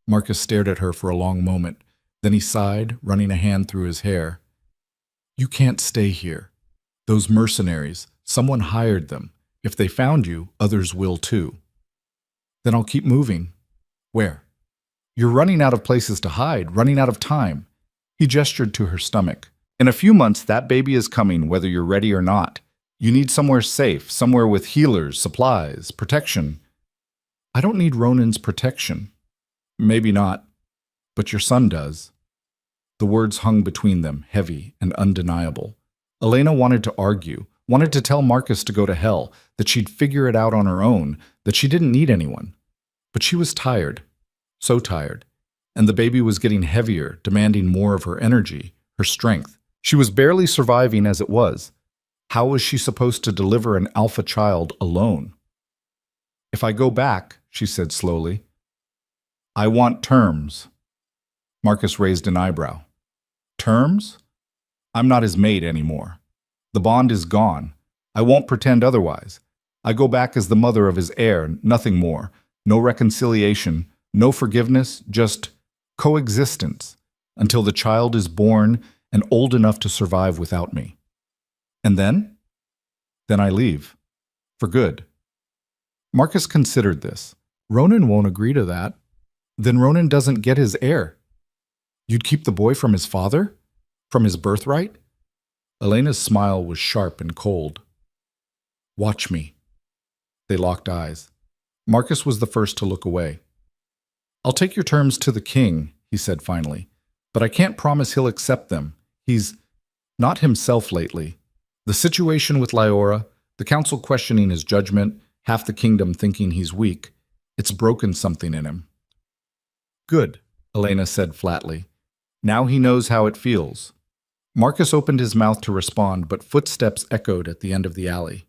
Marcus stared at her for a long moment. Then he sighed, running a hand through his hair. You can't stay here. Those mercenaries, someone hired them. If they found you, others will too. Then I'll keep moving. Where? You're running out of places to hide, running out of time. He gestured to her stomach. In a few months, that baby is coming, whether you're ready or not. You need somewhere safe, somewhere with healers, supplies, protection. I don't need Ronan's protection. Maybe not, but your son does. The words hung between them, heavy and undeniable. Elena wanted to argue, wanted to tell Marcus to go to hell, that she'd figure it out on her own, that she didn't need anyone. But she was tired, so tired, and the baby was getting heavier, demanding more of her energy, her strength. She was barely surviving as it was. How was she supposed to deliver an alpha child alone? If I go back, she said slowly, I want terms. Marcus raised an eyebrow. Terms? I'm not his mate anymore. The bond is gone. I won't pretend otherwise. I go back as the mother of his heir, nothing more. No reconciliation, no forgiveness, just coexistence until the child is born and old enough to survive without me. And then? Then I leave. For good. Marcus considered this. Ronan won't agree to that. Then Ronan doesn't get his heir. You'd keep the boy from his father? From his birthright? Elena's smile was sharp and cold. Watch me. They locked eyes. Marcus was the first to look away. I'll take your terms to the king, he said finally, but I can't promise he'll accept them. He's not himself lately. The situation with Lyora, the council questioning his judgment, half the kingdom thinking he's weak, it's broken something in him. Good, Elena said flatly. Now he knows how it feels. Marcus opened his mouth to respond, but footsteps echoed at the end of the alley.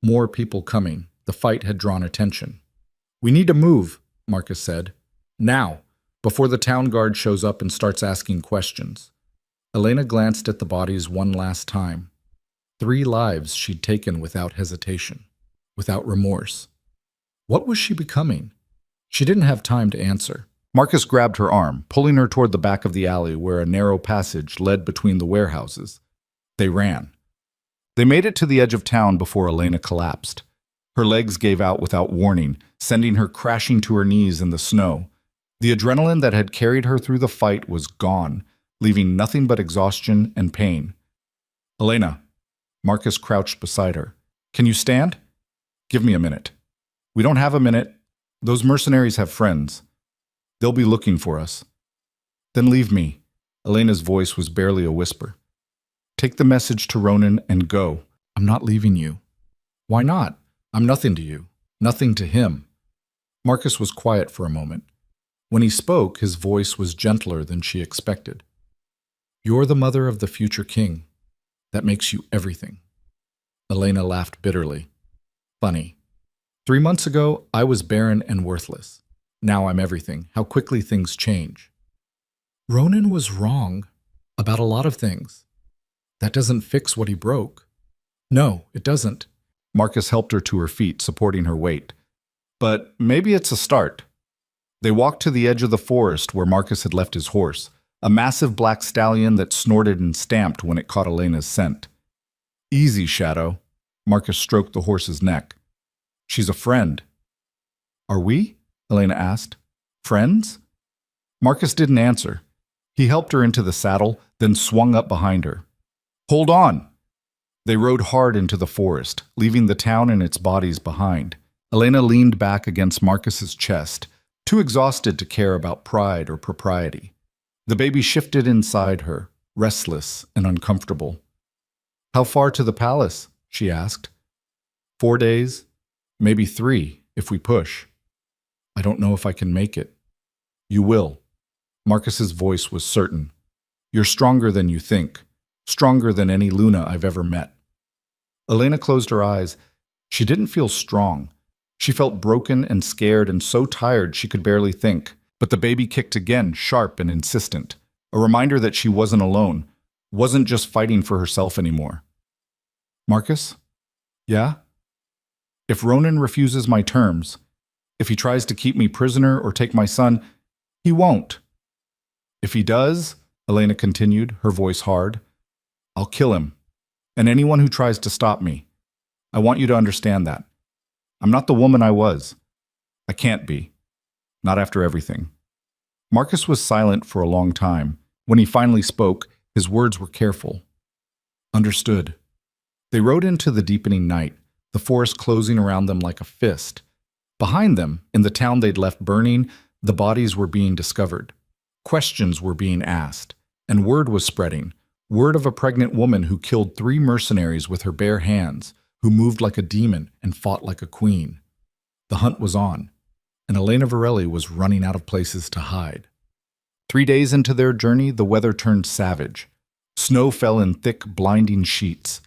More people coming. The fight had drawn attention. We need to move, Marcus said. Now, before the town guard shows up and starts asking questions. Elena glanced at the bodies one last time. 3 lives she'd taken without hesitation, without remorse. What was she becoming? She didn't have time to answer. Marcus grabbed her arm, pulling her toward the back of the alley where a narrow passage led between the warehouses. They ran. They made it to the edge of town before Elena collapsed. Her legs gave out without warning, sending her crashing to her knees in the snow. The adrenaline that had carried her through the fight was gone, leaving nothing but exhaustion and pain. Elena. Marcus crouched beside her. Can you stand? Give me a minute. We don't have a minute. Those mercenaries have friends. They'll be looking for us. Then leave me. Elena's voice was barely a whisper. Take the message to Ronan and go. I'm not leaving you. Why not? I'm nothing to you. Nothing to him. Marcus was quiet for a moment. When he spoke, his voice was gentler than she expected. You're the mother of the future king. That makes you everything. Elena laughed bitterly. Funny. 3 months ago, I was barren and worthless. Now I'm everything. How quickly things change. Ronan was wrong about a lot of things. That doesn't fix what he broke. No, it doesn't. Marcus helped her to her feet, supporting her weight. But maybe it's a start. They walked to the edge of the forest where Marcus had left his horse, a massive black stallion that snorted and stamped when it caught Elena's scent. Easy, Shadow. Marcus stroked the horse's neck. She's a friend. Are we? Elena asked. Friends? Marcus didn't answer. He helped her into the saddle, then swung up behind her. Hold on! They rode hard into the forest, leaving the town and its bodies behind. Elena leaned back against Marcus's chest, too exhausted to care about pride or propriety. The baby shifted inside her, restless and uncomfortable. How far to the palace? She asked. 4 days, maybe 3, if we push. I don't know if I can make it. You will. Marcus's voice was certain. You're stronger than you think. Stronger than any Luna I've ever met. Elena closed her eyes. She didn't feel strong. She felt broken and scared and so tired she could barely think. But the baby kicked again, sharp and insistent. A reminder that she wasn't alone, wasn't just fighting for herself anymore. Marcus? Yeah? If Ronan refuses my terms, if he tries to keep me prisoner or take my son, he won't. If he does, Elena continued, her voice hard, I'll kill him, and anyone who tries to stop me. I want you to understand that. I'm not the woman I was. I can't be. Not after everything. Marcus was silent for a long time. When he finally spoke, his words were careful. Understood. They rode into the deepening night, the forest closing around them like a fist. Behind them, in the town they'd left burning, the bodies were being discovered. Questions were being asked, and word was spreading. Word of a pregnant woman who killed 3 mercenaries with her bare hands, who moved like a demon and fought like a queen. The hunt was on, and Elena Varelli was running out of places to hide. 3 days into their journey, the weather turned savage. Snow fell in thick, blinding sheets.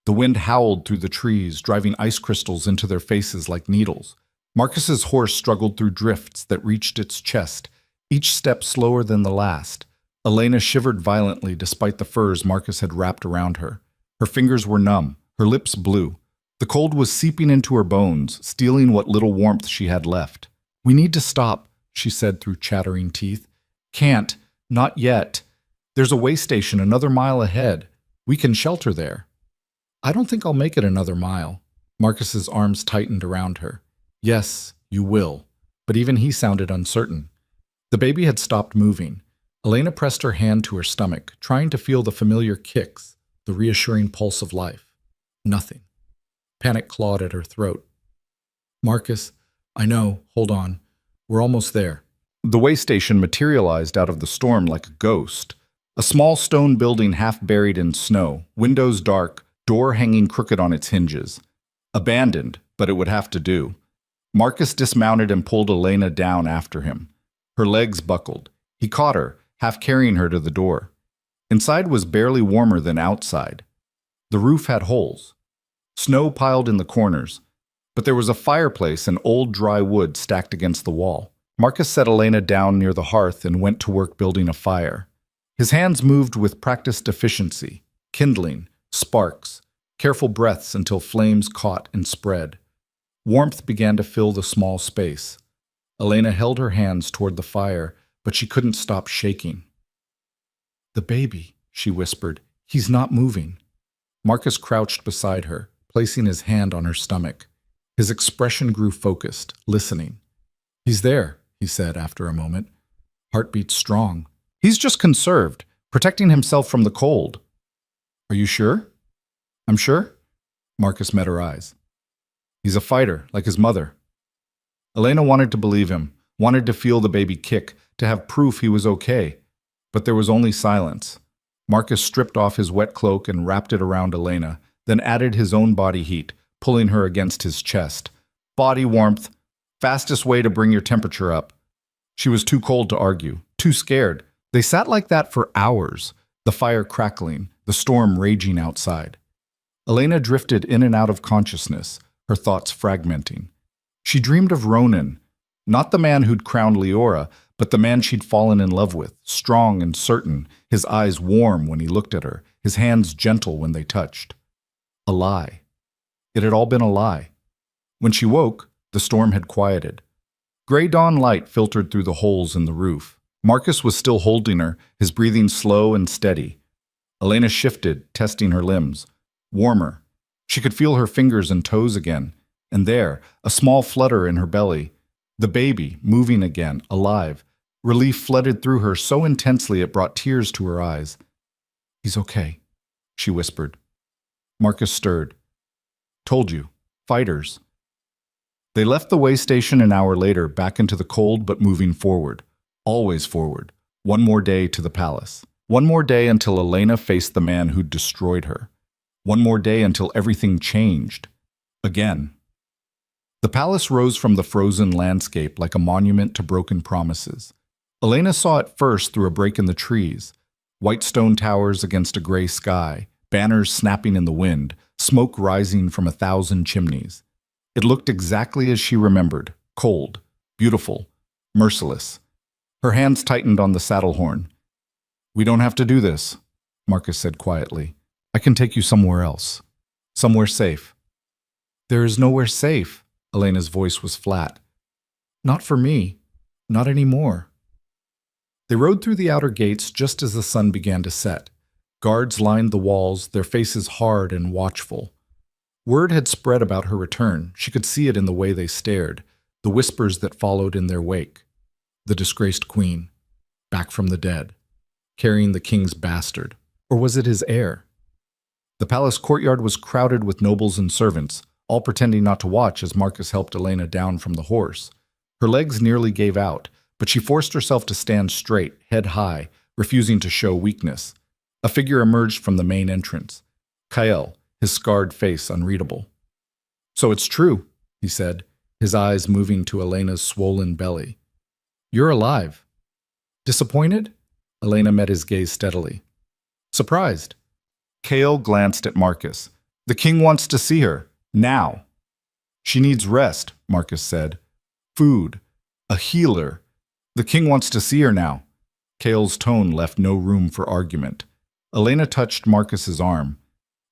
The wind howled through the trees, driving ice crystals into their faces like needles. Marcus's horse struggled through drifts that reached its chest, each step slower than the last. Elena shivered violently despite the furs Marcus had wrapped around her. Her fingers were numb, her lips blue. The cold was seeping into her bones, stealing what little warmth she had left. "We need to stop," she said through chattering teeth. "Can't. Not yet. There's a way station another mile ahead. We can shelter there." "I don't think I'll make it another mile." Marcus's arms tightened around her. "Yes, you will." But even he sounded uncertain. The baby had stopped moving. Elena pressed her hand to her stomach, trying to feel the familiar kicks, the reassuring pulse of life. Nothing. Panic clawed at her throat. "Marcus, I know. Hold on. We're almost there." The way station materialized out of the storm like a ghost. A small stone building half buried in snow, windows dark, door hanging crooked on its hinges. Abandoned, but it would have to do. Marcus dismounted and pulled Elena down after him. Her legs buckled. He caught her, half carrying her to the door. Inside was barely warmer than outside. The roof had holes. Snow piled in the corners, but there was a fireplace and old dry wood stacked against the wall. Marcus set Elena down near the hearth and went to work building a fire. His hands moved with practiced efficiency, kindling, sparks, careful breaths until flames caught and spread. Warmth began to fill the small space. Elena held her hands toward the fire, but she couldn't stop shaking. "The baby," she whispered. "He's not moving." Marcus crouched beside her, placing his hand on her stomach. His expression grew focused, listening. "He's there," he said after a moment. "Heartbeat strong. He's just conserved, protecting himself from the cold." "Are you sure?" "I'm sure." Marcus met her eyes. "He's a fighter, like his mother." Elena wanted to believe him, wanted to feel the baby kick, to have proof he was okay. But there was only silence. Marcus stripped off his wet cloak and wrapped it around Elena, then added his own body heat, pulling her against his chest. Body warmth, fastest way to bring your temperature up. She was too cold to argue, too scared. They sat like that for hours, the fire crackling, the storm raging outside. Elena drifted in and out of consciousness, her thoughts fragmenting. She dreamed of Ronan, not the man who'd crowned Leora, but the man she'd fallen in love with, strong and certain, his eyes warm when he looked at her, his hands gentle when they touched. A lie. It had all been a lie. When she woke, the storm had quieted. Gray dawn light filtered through the holes in the roof. Marcus was still holding her, his breathing slow and steady. Elena shifted, testing her limbs. Warmer. She could feel her fingers and toes again. And there, a small flutter in her belly. The baby, moving again, alive. Relief flooded through her so intensely it brought tears to her eyes. "He's okay," she whispered. Marcus stirred. "Told you. Fighters." They left the way station an hour later, back into the cold but moving forward. Always forward. One more day to the palace. One more day until Elena faced the man who'd destroyed her. One more day until everything changed. Again. The palace rose from the frozen landscape like a monument to broken promises. Elena saw it first through a break in the trees. White stone towers against a gray sky, banners snapping in the wind, smoke rising from 1,000 chimneys. It looked exactly as she remembered, cold, beautiful, merciless. Her hands tightened on the saddle horn. "We don't have to do this," Marcus said quietly. "I can take you somewhere else. Somewhere safe." "There is nowhere safe." Elena's voice was flat. "Not for me. Not anymore." They rode through the outer gates just as the sun began to set. Guards lined the walls, their faces hard and watchful. Word had spread about her return. She could see it in the way they stared, the whispers that followed in their wake. The disgraced queen, back from the dead, carrying the king's bastard. Or was it his heir? The palace courtyard was crowded with nobles and servants, all pretending not to watch as Marcus helped Elena down from the horse. Her legs nearly gave out, but she forced herself to stand straight, head high, refusing to show weakness. A figure emerged from the main entrance. Kael, his scarred face unreadable. "So it's true," he said, his eyes moving to Elena's swollen belly. "You're alive." "Disappointed?" Elena met his gaze steadily. "Surprised." Kael glanced at Marcus. "The king wants to see her. Now." "She needs rest," Marcus said. "Food. A healer. The king wants to see her now. Kale's tone left no room for argument. Elena touched Marcus's arm.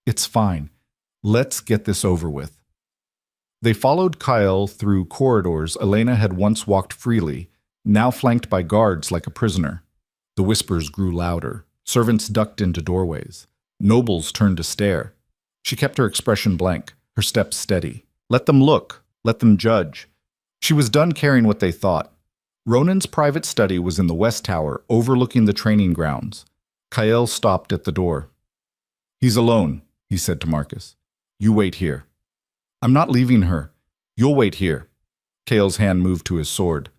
It's fine. Let's get this over with. They followed Kyle through corridors Elena had once walked freely, now flanked by guards like a prisoner. The whispers grew louder. Servants ducked into doorways. Nobles turned to stare. She kept her expression blank, her steps steady. Let them look. Let them judge. She was done caring what they thought. Ronan's private study was in the West Tower, overlooking the training grounds. Kyle stopped at the door. He's alone, he said to Marcus. You wait here. I'm not leaving her. You'll wait here. Kale's hand moved to his sword.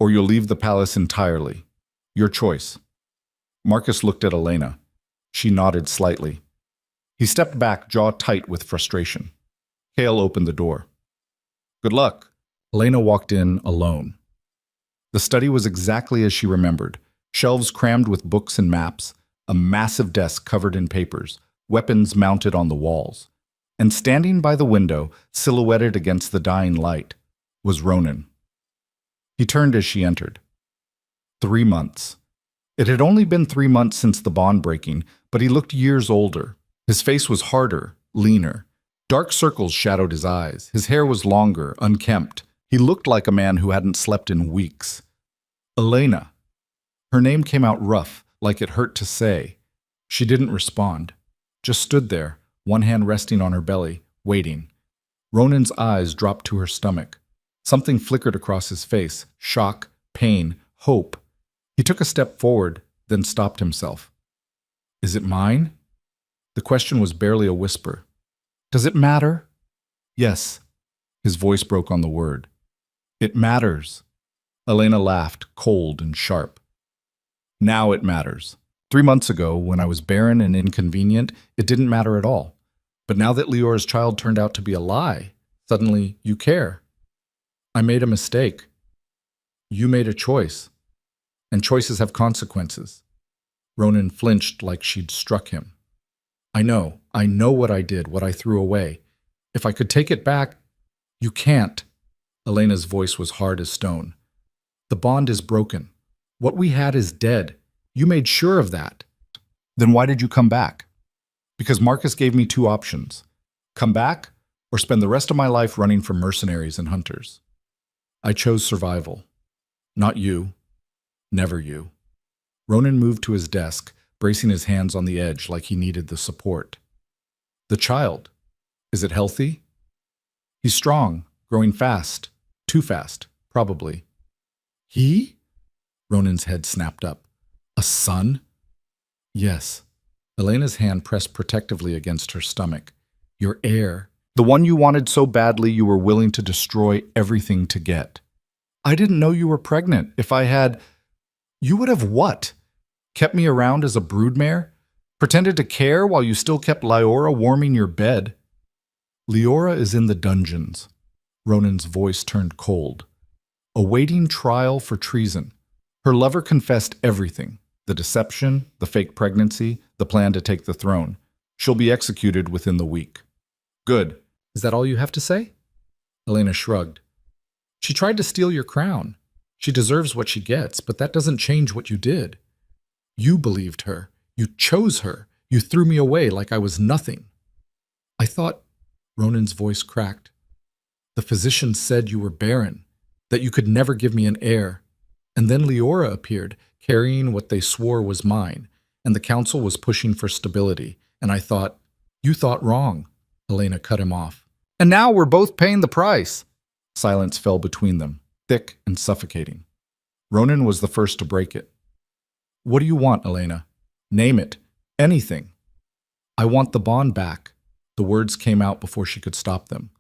Or you'll leave the palace entirely. Your choice. Marcus looked at Elena. She nodded slightly. He stepped back, jaw tight with frustration. Kale opened the door. Good luck. Elena walked in alone. The study was exactly as she remembered. Shelves crammed with books and maps, a massive desk covered in papers, weapons mounted on the walls. And standing by the window, silhouetted against the dying light, was Ronan. He turned as she entered. 3 months. It had only been 3 months since the bond breaking, but he looked years older. His face was harder, leaner. Dark circles shadowed his eyes. His hair was longer, unkempt. He looked like a man who hadn't slept in weeks. Elena. Her name came out rough, like it hurt to say. She didn't respond, just stood there, one hand resting on her belly, waiting. Ronan's eyes dropped to her stomach. Something flickered across his face, shock, pain, hope. He took a step forward, then stopped himself. Is it mine? The question was barely a whisper. Does it matter? Yes. His voice broke on the word. It matters. Elena laughed, cold and sharp. Now it matters. 3 months ago, when I was barren and inconvenient, it didn't matter at all. But now that Leora's child turned out to be a lie, suddenly you care. I made a mistake. You made a choice. And choices have consequences. Ronan flinched like she'd struck him. I know what I did, what I threw away. If I could take it back, you can't. Elena's voice was hard as stone. The bond is broken. What we had is dead. You made sure of that. Then why did you come back? Because Marcus gave me 2 options. Come back, or spend the rest of my life running from mercenaries and hunters. I chose survival. Not you. Never you. Ronan moved to his desk, bracing his hands on the edge like he needed the support. The child. Is it healthy? He's strong, growing fast. Too fast, probably. He? Ronan's head snapped up. A son? Yes. Elena's hand pressed protectively against her stomach. Your heir. The one you wanted so badly you were willing to destroy everything to get. I didn't know you were pregnant. If I had... You would have what? Kept me around as a broodmare? Pretended to care while you still kept Leora warming your bed? Leora is in the dungeons. Ronan's voice turned cold. Awaiting trial for treason. Her lover confessed everything. The deception, the fake pregnancy, the plan to take the throne. She'll be executed within the week. Good. Is that all you have to say? Elena shrugged. She tried to steal your crown. She deserves what she gets, but that doesn't change what you did. You believed her. You chose her. You threw me away like I was nothing. I thought... Ronan's voice cracked. The physician said you were barren, that you could never give me an heir. And then Leora appeared, carrying what they swore was mine, and the council was pushing for stability. And I thought, you thought wrong. Elena cut him off. And now we're both paying the price. Silence fell between them, thick and suffocating. Ronan was the first to break it. What do you want, Elena? Name it. Anything. I want the bond back. The words came out before she could stop them.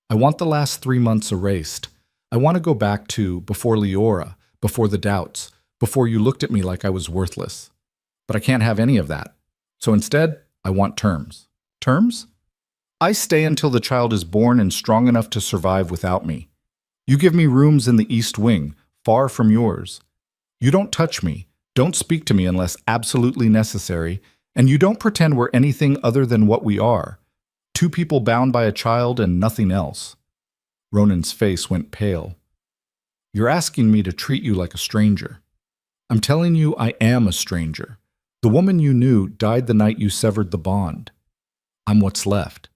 I want the last 3 months erased. I want to go back to before Leora, before the doubts, before you looked at me like I was worthless. But I can't have any of that. So instead, I want terms. Terms? I stay until the child is born and strong enough to survive without me. You give me rooms in the East Wing, far from yours. You don't touch me, don't speak to me unless absolutely necessary, and you don't pretend we're anything other than what we are. 2 people bound by a child and nothing else. Ronan's face went pale. You're asking me to treat you like a stranger. I'm telling you I am a stranger. The woman you knew died the night you severed the bond. I'm what's left.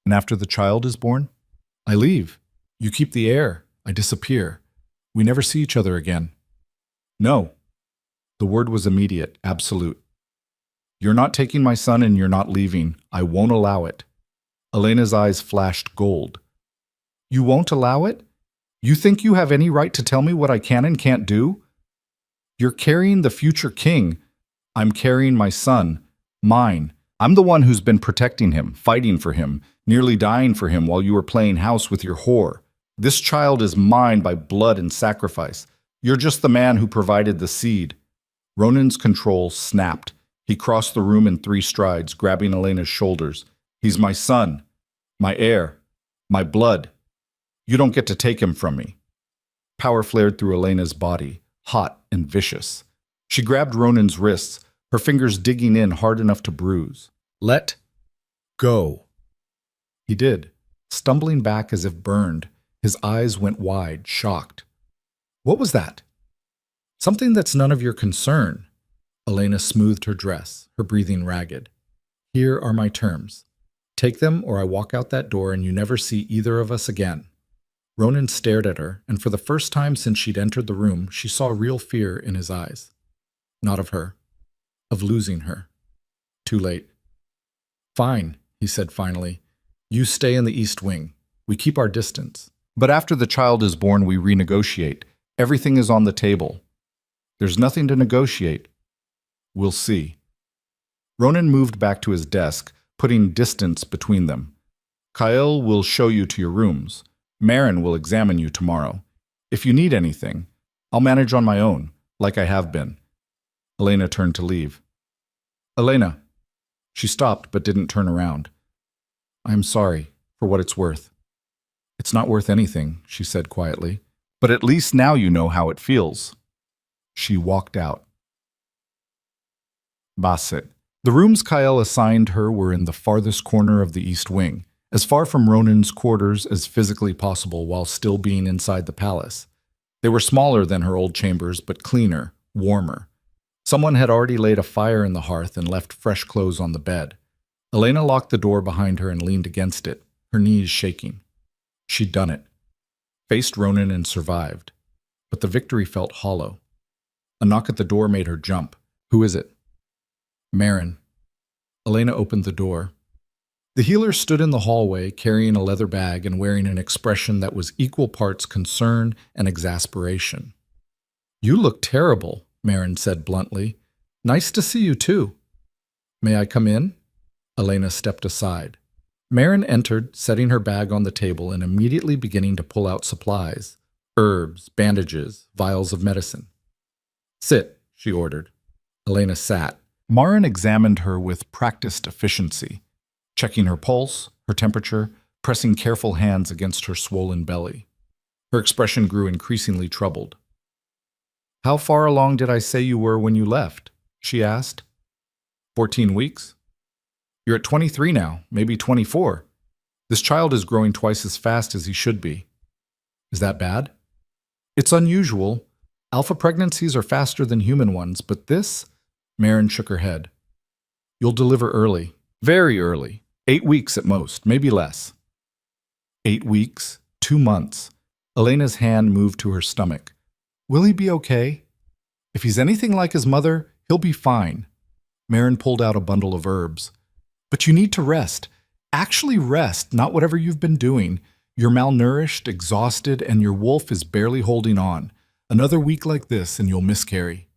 And after the child is born, I leave. You keep the air. I disappear. We never see each other again. No. The word was immediate, absolute. You're not taking my son and you're not leaving. I won't allow it. Elena's eyes flashed gold. You won't allow it? You think you have any right to tell me what I can and can't do? You're carrying the future king. I'm carrying my son. Mine. I'm the one who's been protecting him, fighting for him, nearly dying for him while you were playing house with your whore. This child is mine by blood and sacrifice. You're just the man who provided the seed. Ronan's control snapped. He crossed the room in 3 strides, grabbing Elena's shoulders. He's my son, my heir, my blood. You don't get to take him from me. Power flared through Elena's body, hot and vicious. She grabbed Ronan's wrists, her fingers digging in hard enough to bruise. Let go. He did, stumbling back as if burned. His eyes went wide, shocked. What was that? Something that's none of your concern. Elena smoothed her dress, her breathing ragged. Here are my terms. Take them or I walk out that door and you never see either of us again. Ronan stared at her, and for the first time since she'd entered the room, she saw real fear in his eyes. Not of her. Of losing her. Too late. Fine, he said finally. You stay in the East Wing. We keep our distance. But after the child is born, we renegotiate. Everything is on the table. There's nothing to negotiate. We'll see. Ronan moved back to his desk, putting distance between them. Kyle will show you to your rooms. Marin will examine you tomorrow. If you need anything, I'll manage on my own, like I have been. Elena turned to leave. Elena. She stopped but didn't turn around. I'm sorry, for what it's worth. It's not worth anything, she said quietly. But at least now you know how it feels. She walked out. Basset. The rooms Kyle assigned her were in the farthest corner of the East Wing, as far from Ronan's quarters as physically possible while still being inside the palace. They were smaller than her old chambers, but cleaner, warmer. Someone had already laid a fire in the hearth and left fresh clothes on the bed. Elena locked the door behind her and leaned against it, her knees shaking. She'd done it. Faced Ronan and survived. But the victory felt hollow. A knock at the door made her jump. Who is it? Marin. Elena opened the door. The healer stood in the hallway, carrying a leather bag and wearing an expression that was equal parts concern and exasperation. You look terrible, Marin said bluntly. Nice to see you too. May I come in? Elena stepped aside. Marin entered, setting her bag on the table and immediately beginning to pull out supplies. Herbs, bandages, vials of medicine. Sit, she ordered. Elena sat. Marin examined her with practiced efficiency, checking her pulse, her temperature, pressing careful hands against her swollen belly. Her expression grew increasingly troubled. How far along did I say you were when you left? She asked. 14 weeks. You're at 23 now, maybe 24. This child is growing twice as fast as he should be. Is that bad? It's unusual. Alpha pregnancies are faster than human ones, but this? Marin shook her head. You'll deliver early. Very early. 8 weeks at most, maybe less. 8 weeks, 2 months. Elena's hand moved to her stomach. Will he be okay? If he's anything like his mother, he'll be fine. Marin pulled out a bundle of herbs. But you need to rest. Actually rest, not whatever you've been doing. You're malnourished, exhausted, and your wolf is barely holding on. Another week like this and you'll miscarry.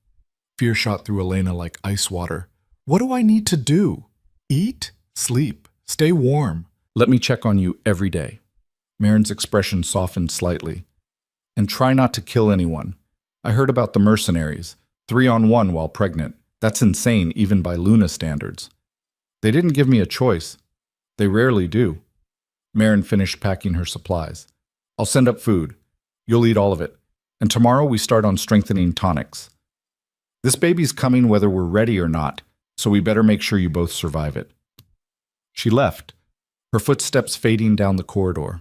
Fear shot through Elena like ice water. What do I need to do? Eat? Sleep? Stay warm? Let me check on you every day. Marin's expression softened slightly. And try not to kill anyone. I heard about the mercenaries. 3-on-1 while pregnant. That's insane even by Luna standards. They didn't give me a choice. They rarely do. Marin finished packing her supplies. I'll send up food. You'll eat all of it. And tomorrow we start on strengthening tonics. This baby's coming whether we're ready or not, so we better make sure you both survive it. She left, her footsteps fading down the corridor.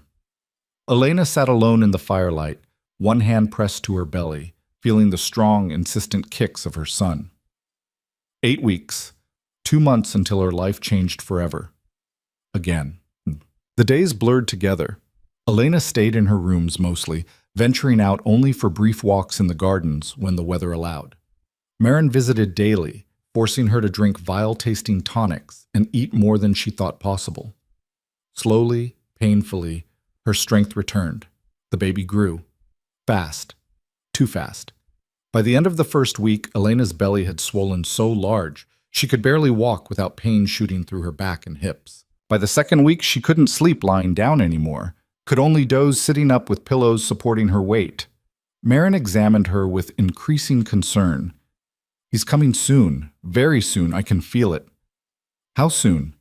Elena sat alone in the firelight, one hand pressed to her belly, feeling the strong, insistent kicks of her son. 8 weeks, 2 months until her life changed forever. Again. The days blurred together. Elena stayed in her rooms mostly, venturing out only for brief walks in the gardens when the weather allowed. Marin visited daily, forcing her to drink vile-tasting tonics and eat more than she thought possible. Slowly, painfully, her strength returned. The baby grew. Fast. Too fast. By the end of the first week, Elena's belly had swollen so large she could barely walk without pain shooting through her back and hips. By the second week, she couldn't sleep lying down anymore, could only doze sitting up with pillows supporting her weight. Marin examined her with increasing concern. "He's coming soon, very soon, I can feel it." "How soon?"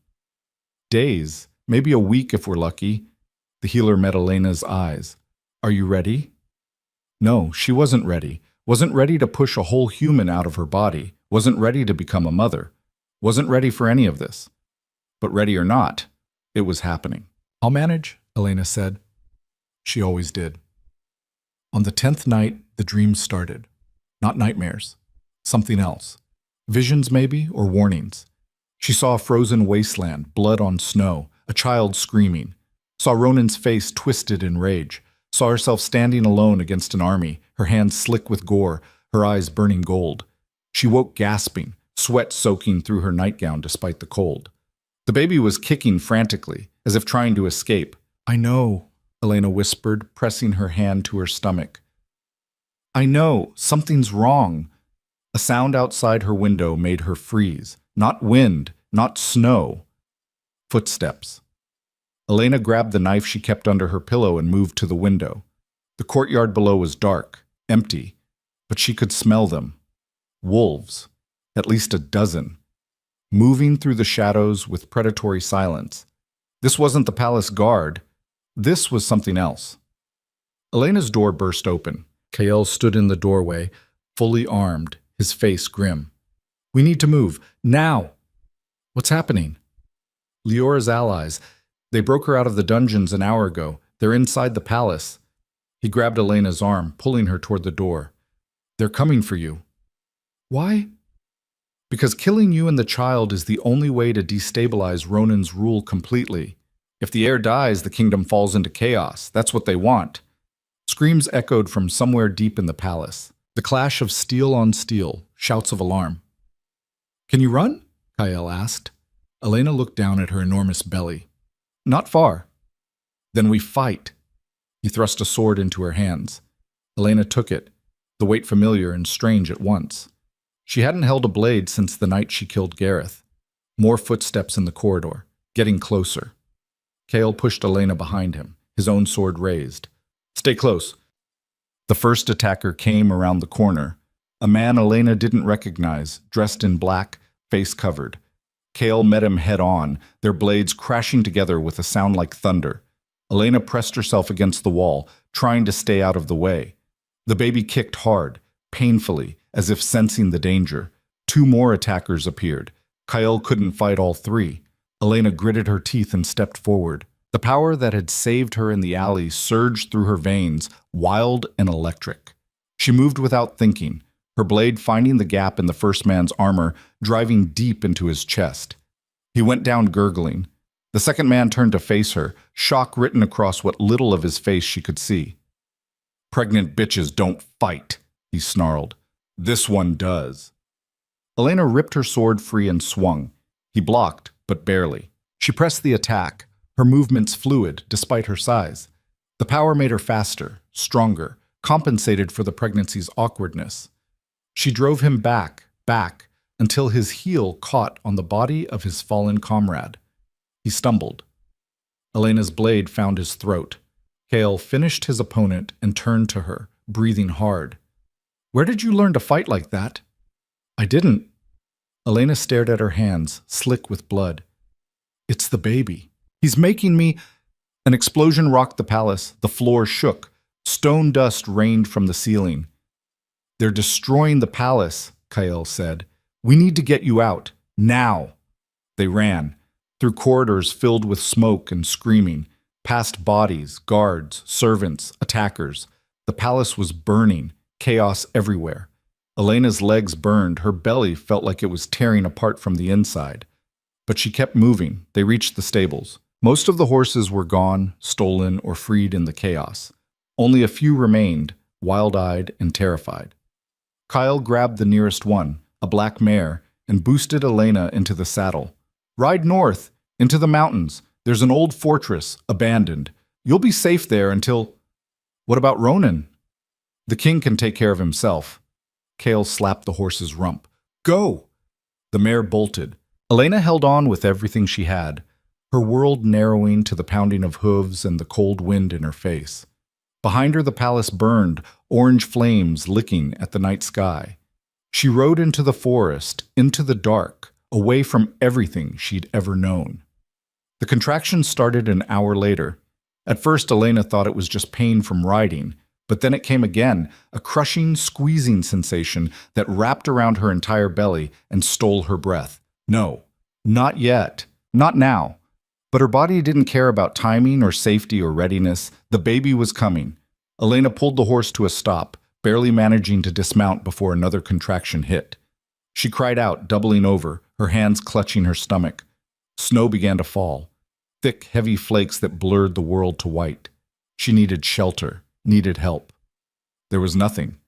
"Days, maybe a week if we're lucky." The healer met Elena's eyes. "Are you ready?" No, she wasn't ready. Wasn't ready to push a whole human out of her body. Wasn't ready to become a mother. Wasn't ready for any of this. But ready or not, it was happening. "I'll manage," Elena said. She always did. On the 10th night, the dreams started. Not nightmares. Something else. Visions maybe, or warnings. She saw a frozen wasteland, blood on snow, a child screaming. Saw Ronan's face twisted in rage. Saw herself standing alone against an army, her hands slick with gore, her eyes burning gold. She woke gasping, sweat soaking through her nightgown despite the cold. The baby was kicking frantically, as if trying to escape. "I know," Elena whispered, pressing her hand to her stomach. "I know, something's wrong." A sound outside her window made her freeze. Not wind, not snow. Footsteps. Elena grabbed the knife she kept under her pillow and moved to the window. The courtyard below was dark, empty, but she could smell them. Wolves, at least a dozen, moving through the shadows with predatory silence. This wasn't the palace guard. This was something else. Elena's door burst open. Kael stood in the doorway, fully armed, his face grim. "We need to move, now!" "What's happening?" "Leora's allies. They broke her out of the dungeons an hour ago. They're inside the palace." He grabbed Elena's arm, pulling her toward the door. "They're coming for you." "Why?" "Because killing you and the child is the only way to destabilize Ronan's rule completely. If the heir dies, the kingdom falls into chaos. That's what they want." Screams echoed from somewhere deep in the palace. The clash of steel on steel, shouts of alarm. "Can you run?" Kael asked. Elena looked down at her enormous belly. "Not far." "Then we fight." He thrust a sword into her hands. Elena took it, the weight familiar and strange at once. She hadn't held a blade since the night she killed Gareth. More footsteps in the corridor, getting closer. Kael pushed Elena behind him, his own sword raised. "Stay close." The first attacker came around the corner. A man Elena didn't recognize, dressed in black, face covered. Kael met him head-on, their blades crashing together with a sound like thunder. Elena pressed herself against the wall, trying to stay out of the way. The baby kicked hard, painfully, as if sensing the danger. 2 more attackers appeared. Kael couldn't fight all 3. Elena gritted her teeth and stepped forward. The power that had saved her in the alley surged through her veins, wild and electric. She moved without thinking, her blade finding the gap in the first man's armor, driving deep into his chest. He went down gurgling. The second man turned to face her, shock written across what little of his face she could see. "Pregnant bitches don't fight," he snarled. "This one does." Elena ripped her sword free and swung. He blocked, but barely. She pressed the attack, her movements fluid despite her size. The power made her faster, stronger, compensated for the pregnancy's awkwardness. She drove him back, until his heel caught on the body of his fallen comrade. He stumbled. Elena's blade found his throat. Kael finished his opponent and turned to her, breathing hard. "Where did you learn to fight like that?" "I didn't." Elena stared at her hands, slick with blood. "It's the baby. He's making me—" An explosion rocked the palace. The floor shook. Stone dust rained from the ceiling. "They're destroying the palace," Kael said. "We need to get you out. Now." They ran, through corridors filled with smoke and screaming, past bodies, guards, servants, attackers. The palace was burning, chaos everywhere. Elena's legs burned, her belly felt like it was tearing apart from the inside. But she kept moving. They reached the stables. Most of the horses were gone, stolen, or freed in the chaos. Only a few remained, wild-eyed and terrified. Kyle grabbed the nearest one, a black mare, and boosted Elena into the saddle. "Ride north, into the mountains. There's an old fortress, abandoned. You'll be safe there until—" "What about Ronan?" "The king can take care of himself." Kale slapped the horse's rump. "Go!" The mare bolted. Elena held on with everything she had, her world narrowing to the pounding of hooves and the cold wind in her face. Behind her the palace burned, orange flames licking at the night sky. She rode into the forest, into the dark, away from everything she'd ever known. The contraction started an hour later. At first Elena thought it was just pain from riding, but then it came again, a crushing, squeezing sensation that wrapped around her entire belly and stole her breath. No, not yet, not now. But her body didn't care about timing or safety or readiness. The baby was coming. Elena pulled the horse to a stop, barely managing to dismount before another contraction hit. She cried out, doubling over, her hands clutching her stomach. Snow began to fall, thick, heavy flakes that blurred the world to white. She needed shelter, needed help. There was nothing.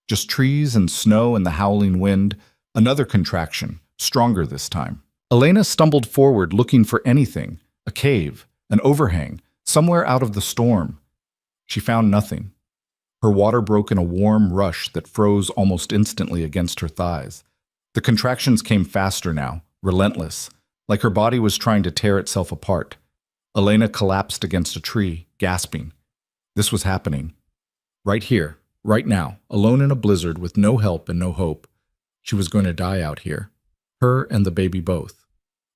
Just trees and snow and the howling wind. Another contraction, stronger this time. Elena stumbled forward looking for anything, a cave, an overhang, somewhere out of the storm. She found nothing. Her water broke in a warm rush that froze almost instantly against her thighs. The contractions came faster now, relentless, like her body was trying to tear itself apart. Elena collapsed against a tree, gasping. This was happening. Right here, right now, alone in a blizzard with no help and no hope. She was going to die out here. Her and the baby both.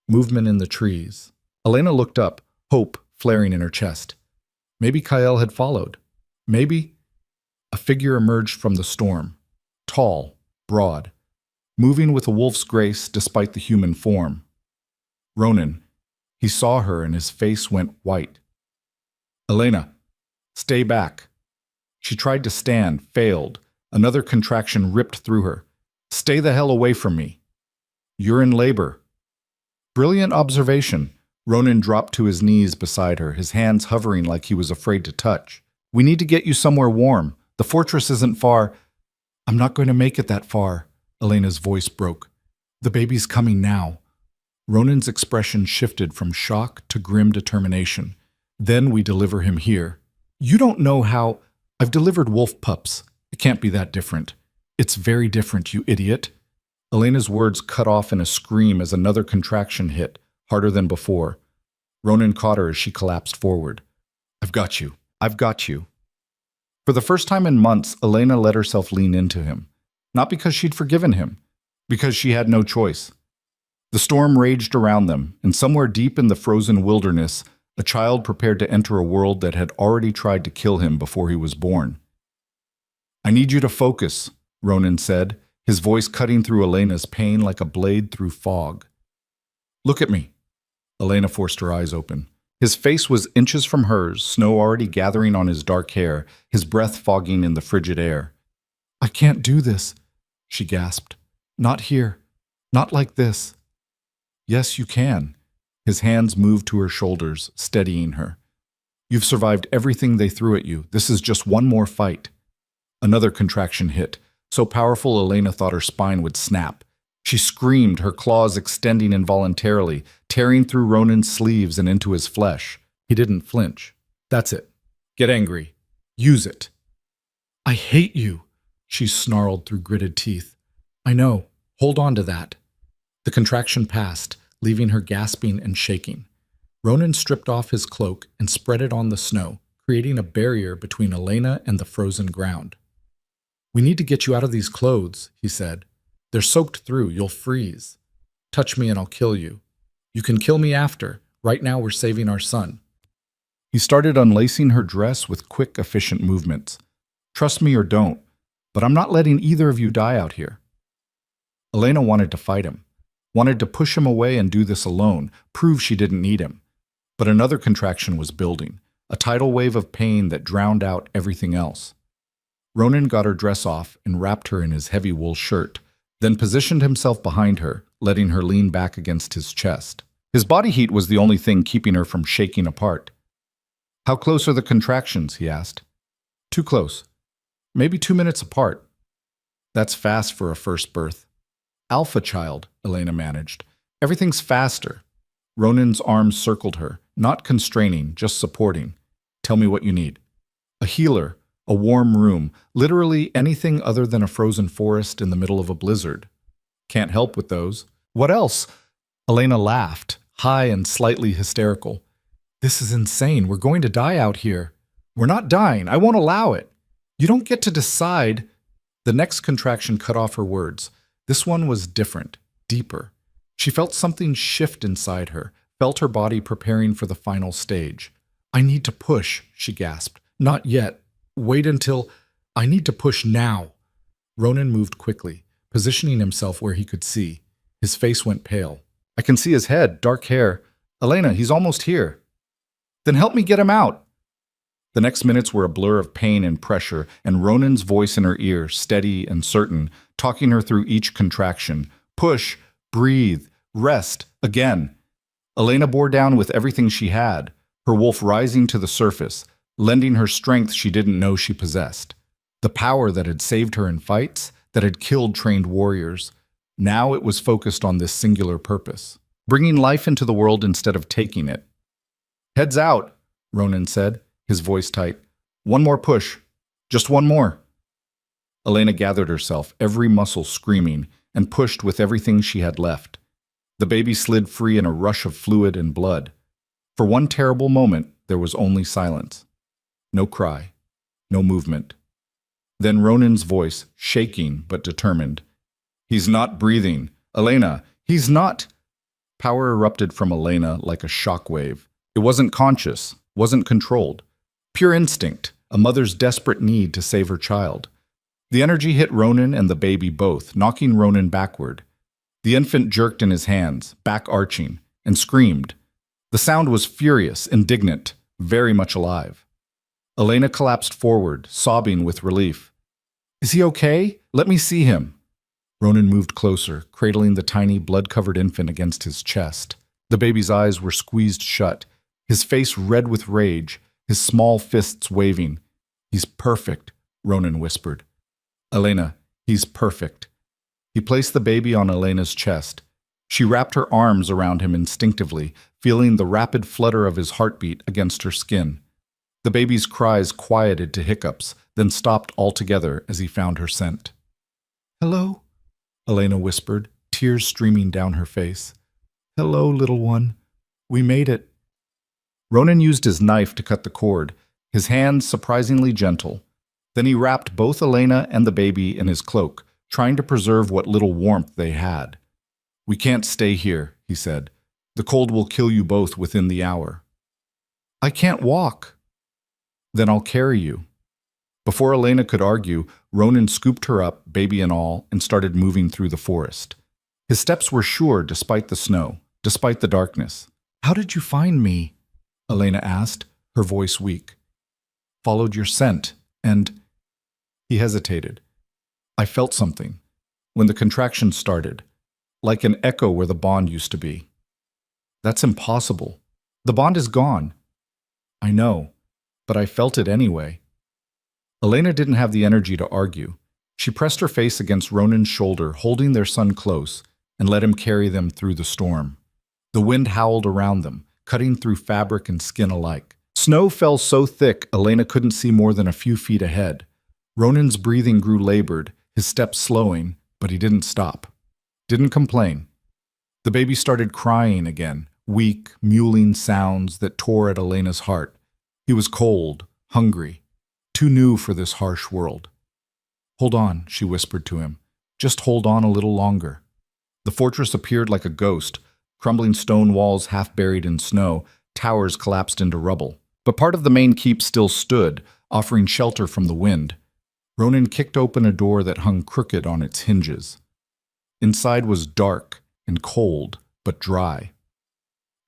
Movement in the trees. Elena looked up, hope flaring in her chest. Maybe Kyle had followed. Maybe. A figure emerged from the storm. Tall, broad, moving with a wolf's grace despite the human form. Ronan. He saw her and his face went white. "Elena, stay back." She tried to stand, failed. Another contraction ripped through her. "Stay the hell away from me." "You're in labor." Brilliant observation. Ronan dropped to his knees beside her, his hands hovering like he was afraid to touch. "We need to get you somewhere warm. The fortress isn't far." "I'm not going to make it that far." Elena's voice broke. "The baby's coming now." Ronan's expression shifted from shock to grim determination. "Then we deliver him here." "You don't know how—" "I've delivered wolf pups. It can't be that different." "It's very different, you idiot." Elena's words cut off in a scream as another contraction hit, harder than before. Ronan caught her as she collapsed forward. "I've got you. I've got you." For the first time in months, Elena let herself lean into him. Not because she'd forgiven him, because she had no choice. The storm raged around them, and somewhere deep in the frozen wilderness, a child prepared to enter a world that had already tried to kill him before he was born. "I need you to focus," Ronan said, his voice cutting through Elena's pain like a blade through fog. "Look at me." Elena forced her eyes open. His face was inches from hers, snow already gathering on his dark hair, his breath fogging in the frigid air. "I can't do this," she gasped. "Not here. Not like this." "Yes, you can." His hands moved to her shoulders, steadying her. "You've survived everything they threw at you. This is just one more fight." Another contraction hit, so powerful Elena thought her spine would snap. She screamed, her claws extending involuntarily, tearing through Ronan's sleeves and into his flesh. He didn't flinch. "That's it. Get angry. Use it." "I hate you," she snarled through gritted teeth. "I know. Hold on to that." The contraction passed, leaving her gasping and shaking. Ronan stripped off his cloak and spread it on the snow, creating a barrier between Elena and the frozen ground. "We need to get you out of these clothes," he said. "They're soaked through. You'll freeze. Touch me and I'll kill you. You can kill me after. Right now we're saving our son." He started unlacing her dress with quick, efficient movements. "Trust me or don't, but I'm not letting either of you die out here." Elena wanted to fight him, wanted to push him away and do this alone, prove she didn't need him. But another contraction was building, a tidal wave of pain that drowned out everything else. Ronan got her dress off and wrapped her in his heavy wool shirt, then positioned himself behind her, letting her lean back against his chest. His body heat was the only thing keeping her from shaking apart. "How close are the contractions?" he asked. "Too close. Maybe 2 minutes apart." "That's fast for a first birth." "Alpha child," Elena managed. "Everything's faster." Ronan's arms circled her, not constraining, just supporting. "Tell me what you need." "A healer, a warm room, literally anything other than a frozen forest in the middle of a blizzard." "Can't help with those." "What else?" Elena laughed, high and slightly hysterical. "This is insane. We're going to die out here." "We're not dying. I won't allow it." "You don't get to decide." The next contraction cut off her words. This one was different, deeper. She felt something shift inside her, felt her body preparing for the final stage. "I need to push," she gasped. "Not yet. Wait until... I need to push now." Ronan moved quickly, positioning himself where he could see. His face went pale. "I can see his head, dark hair. Elena, he's almost here." "Then help me get him out." The next minutes were a blur of pain and pressure, and Ronan's voice in her ear, steady and certain, talking her through each contraction. "Push, breathe, rest, again." Elena bore down with everything she had, her wolf rising to the surface, lending her strength she didn't know she possessed. The power that had saved her in fights, that had killed trained warriors. Now it was focused on this singular purpose, bringing life into the world instead of taking it. "Heads out," Ronan said, his voice tight. "One more push. Just one more." Elena gathered herself, every muscle screaming, and pushed with everything she had left. The baby slid free in a rush of fluid and blood. For one terrible moment, there was only silence. No cry. No movement. Then Ronan's voice, shaking but determined. "He's not breathing. Elena, he's not..." Power erupted from Elena like a shockwave. It wasn't conscious, wasn't controlled. Pure instinct, a mother's desperate need to save her child. The energy hit Ronan and the baby both, knocking Ronan backward. The infant jerked in his hands, back arching, and screamed. The sound was furious, indignant, very much alive. Elena collapsed forward, sobbing with relief. "Is he okay? Let me see him." Ronan moved closer, cradling the tiny, blood-covered infant against his chest. The baby's eyes were squeezed shut, his face red with rage, his small fists waving. "He's perfect," Ronan whispered. "Elena, he's perfect." He placed the baby on Elena's chest. She wrapped her arms around him instinctively, feeling the rapid flutter of his heartbeat against her skin. The baby's cries quieted to hiccups, then stopped altogether as he found her scent. "Hello?" Elena whispered, tears streaming down her face. "Hello, little one. We made it." Ronan used his knife to cut the cord, his hands surprisingly gentle. Then he wrapped both Elena and the baby in his cloak, trying to preserve what little warmth they had. "We can't stay here," he said. "The cold will kill you both within the hour." "I can't walk." "Then I'll carry you." Before Elena could argue, Ronan scooped her up, baby and all, and started moving through the forest. His steps were sure despite the snow, despite the darkness. "How did you find me?" Elena asked, her voice weak. "Followed your scent, and..." He hesitated. "I felt something, when the contraction started, like an echo where the bond used to be." "That's impossible. The bond is gone." "I know, but I felt it anyway." Elena didn't have the energy to argue. She pressed her face against Ronan's shoulder, holding their son close, and let him carry them through the storm. The wind howled around them, cutting through fabric and skin alike. Snow fell so thick Elena couldn't see more than a few feet ahead. Ronan's breathing grew labored, his steps slowing, but he didn't stop. Didn't complain. The baby started crying again, weak, mewling sounds that tore at Elena's heart. He was cold, hungry, too new for this harsh world. "Hold on," she whispered to him. "Just hold on a little longer." The fortress appeared like a ghost, crumbling stone walls half buried in snow, towers collapsed into rubble. But part of the main keep still stood, offering shelter from the wind. Ronan kicked open a door that hung crooked on its hinges. Inside was dark and cold, but dry.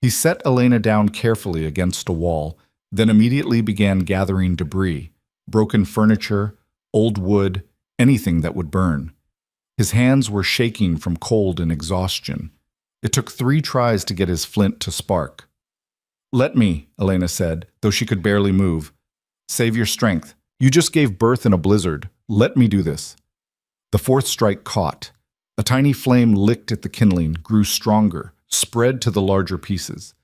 He set Elena down carefully against a wall, then immediately began gathering debris, broken furniture, old wood, anything that would burn. His hands were shaking from cold and exhaustion. It took 3 tries to get his flint to spark. "Let me," Elena said, though she could barely move. "Save your strength. You just gave birth in a blizzard. Let me do this." The 4th strike caught. A tiny flame licked at the kindling, grew stronger, spread to the larger pieces.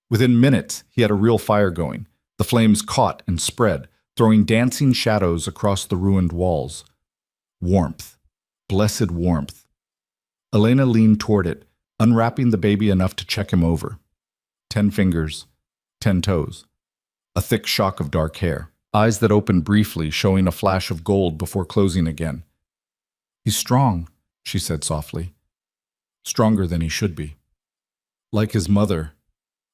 Within minutes, he had a real fire going. The flames caught and spread, throwing dancing shadows across the ruined walls. Warmth. Blessed warmth. Elena leaned toward it, unwrapping the baby enough to check him over. 10 fingers, 10 toes. A thick shock of dark hair. Eyes that opened briefly, showing a flash of gold before closing again. "He's strong," she said softly. "Stronger than he should be." Like his mother,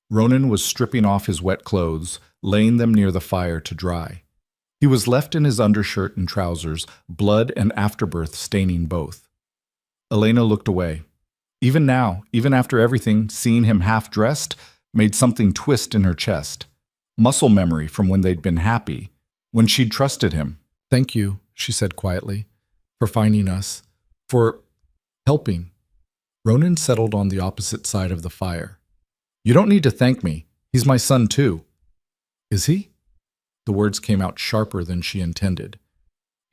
Ronan was stripping off his wet clothes, laying them near the fire to dry. He was left in his undershirt and trousers, blood and afterbirth staining both. Elena looked away. Even now, even after everything, seeing him half-dressed made something twist in her chest. Muscle memory from when they'd been happy, when she'd trusted him. "Thank you," she said quietly, "for finding us, for helping." Ronan settled on the opposite side of the fire. "You don't need to thank me. He's my son too." "Is he?" The words came out sharper than she intended.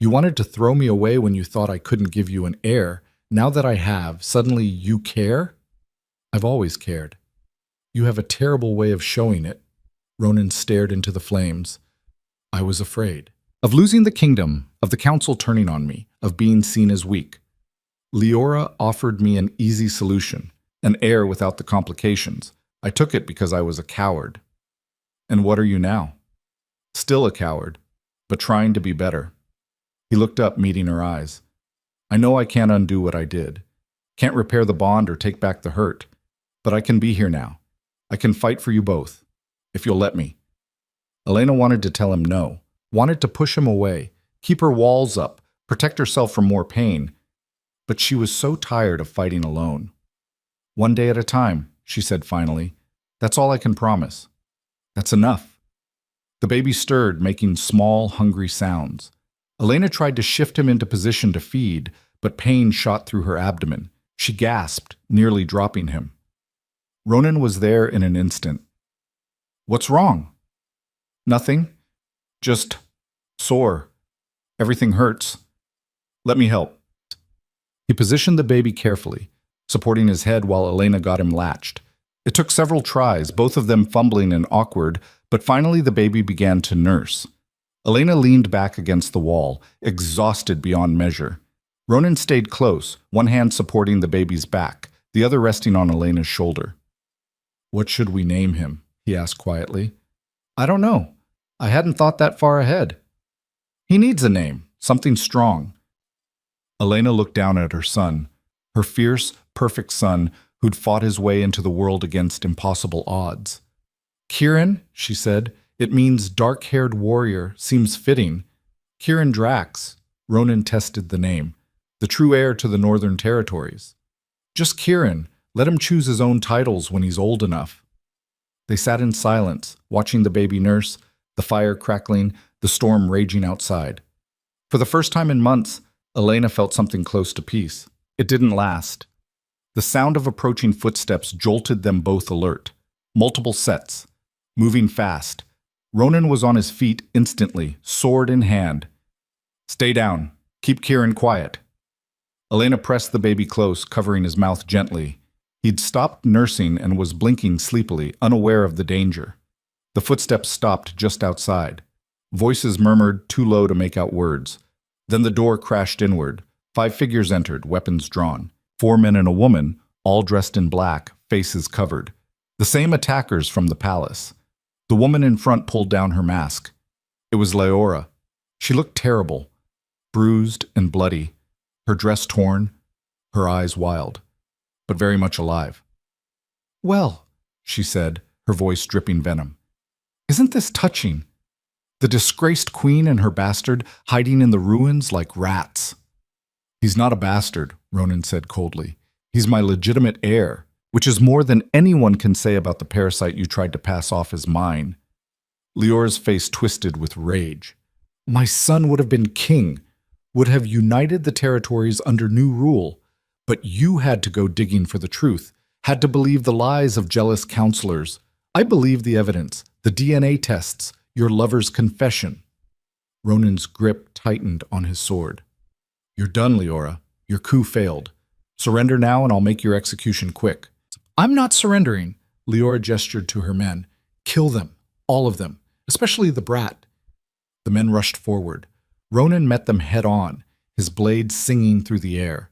"You wanted to throw me away when you thought I couldn't give you an heir. Now that I have, suddenly you care?" "I've always cared." "You have a terrible way of showing it." Ronan stared into the flames. "I was afraid. Of losing the kingdom, of the council turning on me, of being seen as weak. Leora offered me an easy solution, an heir without the complications. I took it because I was a coward." "And what are you now?" "Still a coward, but trying to be better." He looked up, meeting her eyes. "I know I can't undo what I did. Can't repair the bond or take back the hurt. But I can be here now. I can fight for you both, if you'll let me." Elena wanted to tell him no, wanted to push him away, keep her walls up, protect herself from more pain. But she was so tired of fighting alone. "One day at a time," she said finally. "That's all I can promise. That's enough." The baby stirred, making small, hungry sounds. Elena tried to shift him into position to feed, but pain shot through her abdomen. She gasped, nearly dropping him. Ronan was there in an instant. "What's wrong?" "Nothing. Just sore. Everything hurts. Let me help." He positioned the baby carefully, supporting his head while Elena got him latched. It took several tries, both of them fumbling and awkward, but finally the baby began to nurse. Elena leaned back against the wall, exhausted beyond measure. Ronan stayed close, one hand supporting the baby's back, the other resting on Elena's shoulder. "What should we name him?" he asked quietly. "I don't know. I hadn't thought that far ahead." "He needs a name, something strong." Elena looked down at her son, her fierce, perfect son who'd fought his way into the world against impossible odds. "Kieran," she said, "it means dark-haired warrior, seems fitting. Kieran Drax." Ronan tested the name, the true heir to the Northern Territories. "Just Kieran. Let him choose his own titles when he's old enough." They sat in silence, watching the baby nurse, the fire crackling, the storm raging outside. For the first time in months, Elena felt something close to peace. It didn't last. The sound of approaching footsteps jolted them both alert. Multiple sets. Moving fast. Ronan was on his feet instantly, sword in hand. "Stay down. Keep Kieran quiet." Elena pressed the baby close, covering his mouth gently. He'd stopped nursing and was blinking sleepily, unaware of the danger. The footsteps stopped just outside. Voices murmured, too low to make out words. Then the door crashed inward. 5 figures entered, weapons drawn. 4 men and a woman, all dressed in black, faces covered. The same attackers from the palace. The woman in front pulled down her mask. It was Leora. She looked terrible, bruised and bloody, her dress torn, her eyes wild, but very much alive. "Well," she said, her voice dripping venom. "Isn't this touching? The disgraced queen and her bastard hiding in the ruins like rats." "He's not a bastard," Ronan said coldly. "He's my legitimate heir, which is more than anyone can say about the parasite you tried to pass off as mine." Leora's face twisted with rage. "My son would have been king. would have united the territories under new rule, but you had to go digging for the truth, had to believe the lies of jealous counselors. I believe the evidence, the DNA tests, your lover's confession. Ronan's grip tightened on his sword. You're done, Leora. Your coup failed. Surrender now and I'll make your execution quick. I'm not surrendering, Leora gestured to her men. Kill them, all of them, especially the brat. The men rushed forward. Ronan met them head on, his blade singing through the air.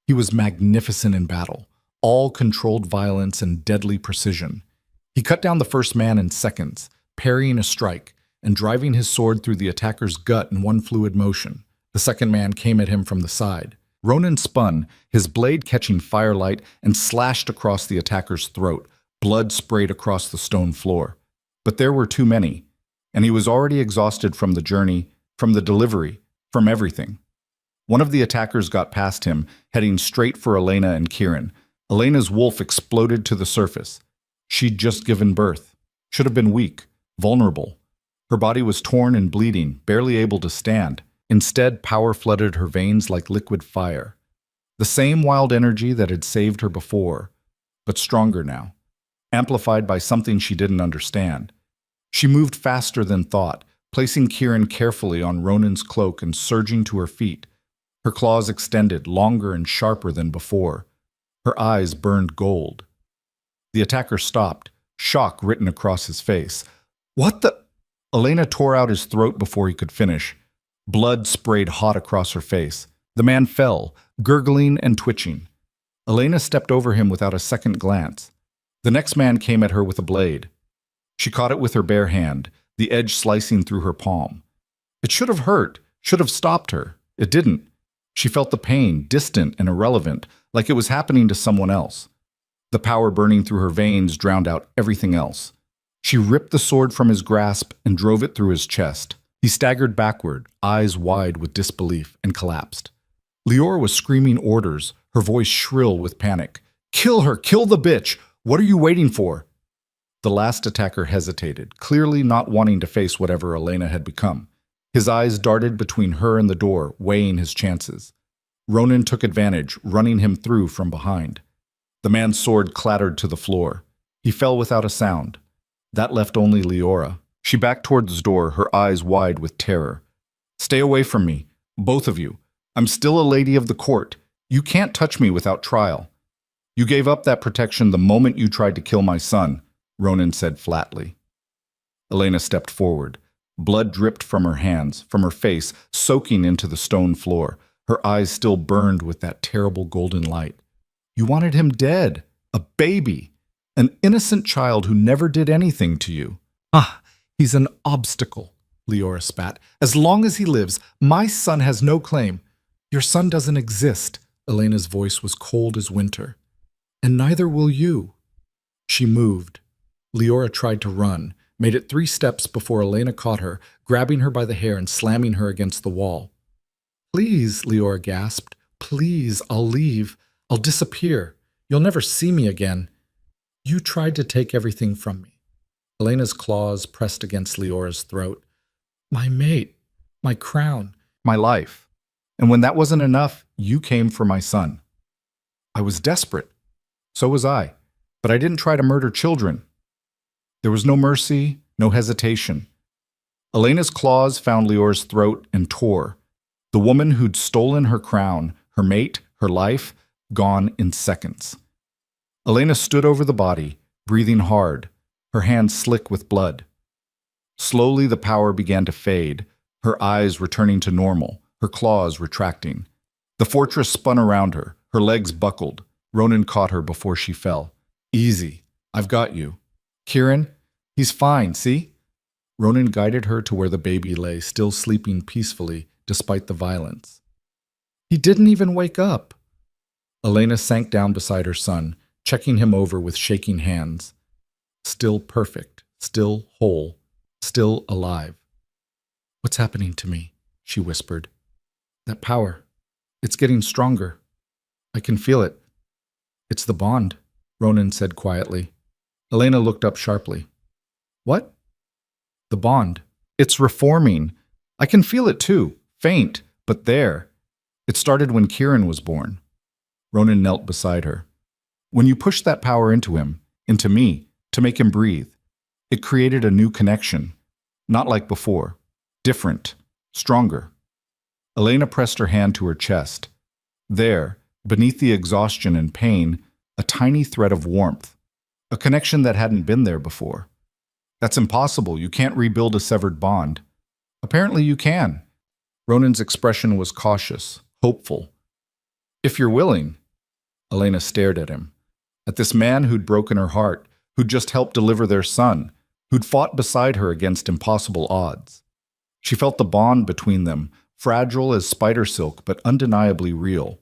He was magnificent in battle, all controlled violence and deadly precision. He cut down the first man in seconds, parrying a strike and driving his sword through the attacker's gut in one fluid motion. The second man came at him from the side. Ronan spun, his blade catching firelight, and slashed across the attacker's throat. Blood sprayed across the stone floor. But there were too many, and he was already exhausted from the journey, from the delivery, from everything. One of the attackers got past him, heading straight for Elena and Kieran. Elena's wolf exploded to the surface. She'd just given birth. Should have been weak, vulnerable. Her body was torn and bleeding, barely able to stand. Instead, power flooded her veins like liquid fire. The same wild energy that had saved her before, but stronger now, amplified by something she didn't understand. She moved faster than thought, placing Kieran carefully on Ronan's cloak and surging to her feet. Her claws extended, longer and sharper than before. Her eyes burned gold. The attacker stopped, shock written across his face. What the? Elena tore out his throat before he could finish. Blood sprayed hot across her face. The man fell, gurgling and twitching. Elena stepped over him without a second glance. The next man came at her with a blade. She caught it with her bare hand, the edge slicing through her palm. It should have hurt, should have stopped her. It didn't. She felt the pain, distant and irrelevant, like it was happening to someone else. The power burning through her veins drowned out everything else. She ripped the sword from his grasp and drove it through his chest. He staggered backward, eyes wide with disbelief, and collapsed. Leora was screaming orders, her voice shrill with panic. Kill her! Kill the bitch! What are you waiting for? The last attacker hesitated, clearly not wanting to face whatever Elena had become. His eyes darted between her and the door, weighing his chances. Ronan took advantage, running him through from behind. The man's sword clattered to the floor. He fell without a sound. That left only Leora. She backed towards the door, her eyes wide with terror. Stay away from me, both of you. I'm still a lady of the court. You can't touch me without trial. You gave up that protection the moment you tried to kill my son, Ronan said flatly. Elena stepped forward. Blood dripped from her hands, from her face, soaking into the stone floor. Her eyes still burned with that terrible golden light. You wanted him dead, a baby, an innocent child who never did anything to you. Ah, he's an obstacle, Leora spat. As long as he lives, my son has no claim. Your son doesn't exist. Elena's voice was cold as winter. And neither will you. She moved. Leora tried to run, made it 3 steps before Elena caught her, grabbing her by the hair and slamming her against the wall. Please, Leora gasped. Please, I'll leave. I'll disappear. You'll never see me again. You tried to take everything from me. Elena's claws pressed against Leora's throat. My mate, my crown, my life. And when that wasn't enough, you came for my son. I was desperate. So was I. But I didn't try to murder children. There was no mercy, no hesitation. Elena's claws found Leora's throat and tore. The woman who'd stolen her crown, her mate, her life, gone in seconds. Elena stood over the body, breathing hard, her hands slick with blood. Slowly the power began to fade, her eyes returning to normal, her claws retracting. The fortress spun around her, her legs buckled. Ronan caught her before she fell. Easy, I've got you. Kieran, he's fine, see? Ronan guided her to where the baby lay, still sleeping peacefully despite the violence. He didn't even wake up. Elena sank down beside her son, checking him over with shaking hands. Still perfect, still whole, still alive. What's happening to me? She whispered. That power. It's getting stronger. I can feel it. It's the bond, Ronan said quietly. Elena looked up sharply. What? The bond. It's reforming. I can feel it too. Faint, But there, it started when Kieran was born. Ronan knelt beside her. When you pushed that power into him, into me, to make him breathe, it created a new connection. Not like before. Different. Stronger. Elena pressed her hand to her chest. There, beneath the exhaustion and pain, a tiny thread of warmth. A connection that hadn't been there before. That's impossible. You can't rebuild a severed bond. Apparently you can. Ronan's expression was cautious, hopeful. If you're willing. Elena stared at him. At this man who'd broken her heart, who'd just helped deliver their son, who'd fought beside her against impossible odds. She felt the bond between them, fragile as spider silk but undeniably real.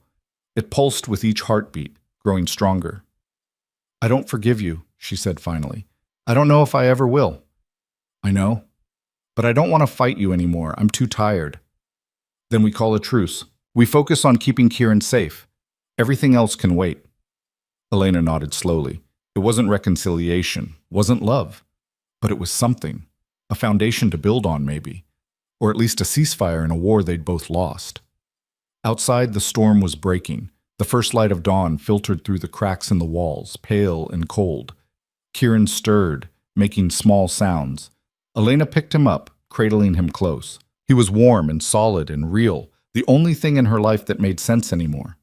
It pulsed with each heartbeat, growing stronger. I don't forgive you, she said finally. I don't know if I ever will. I know. But I don't want to fight you anymore. I'm too tired. Then we call a truce. We focus on keeping Kieran safe. Everything else can wait. Elena nodded slowly. It wasn't reconciliation, wasn't love. But it was something. A foundation to build on, maybe. Or at least a ceasefire in a war they'd both lost. Outside, the storm was breaking. The first light of dawn filtered through the cracks in the walls, pale and cold. Kieran stirred, making small sounds. Elena picked him up, cradling him close. He was warm and solid and real, the only thing in her life that made sense anymore.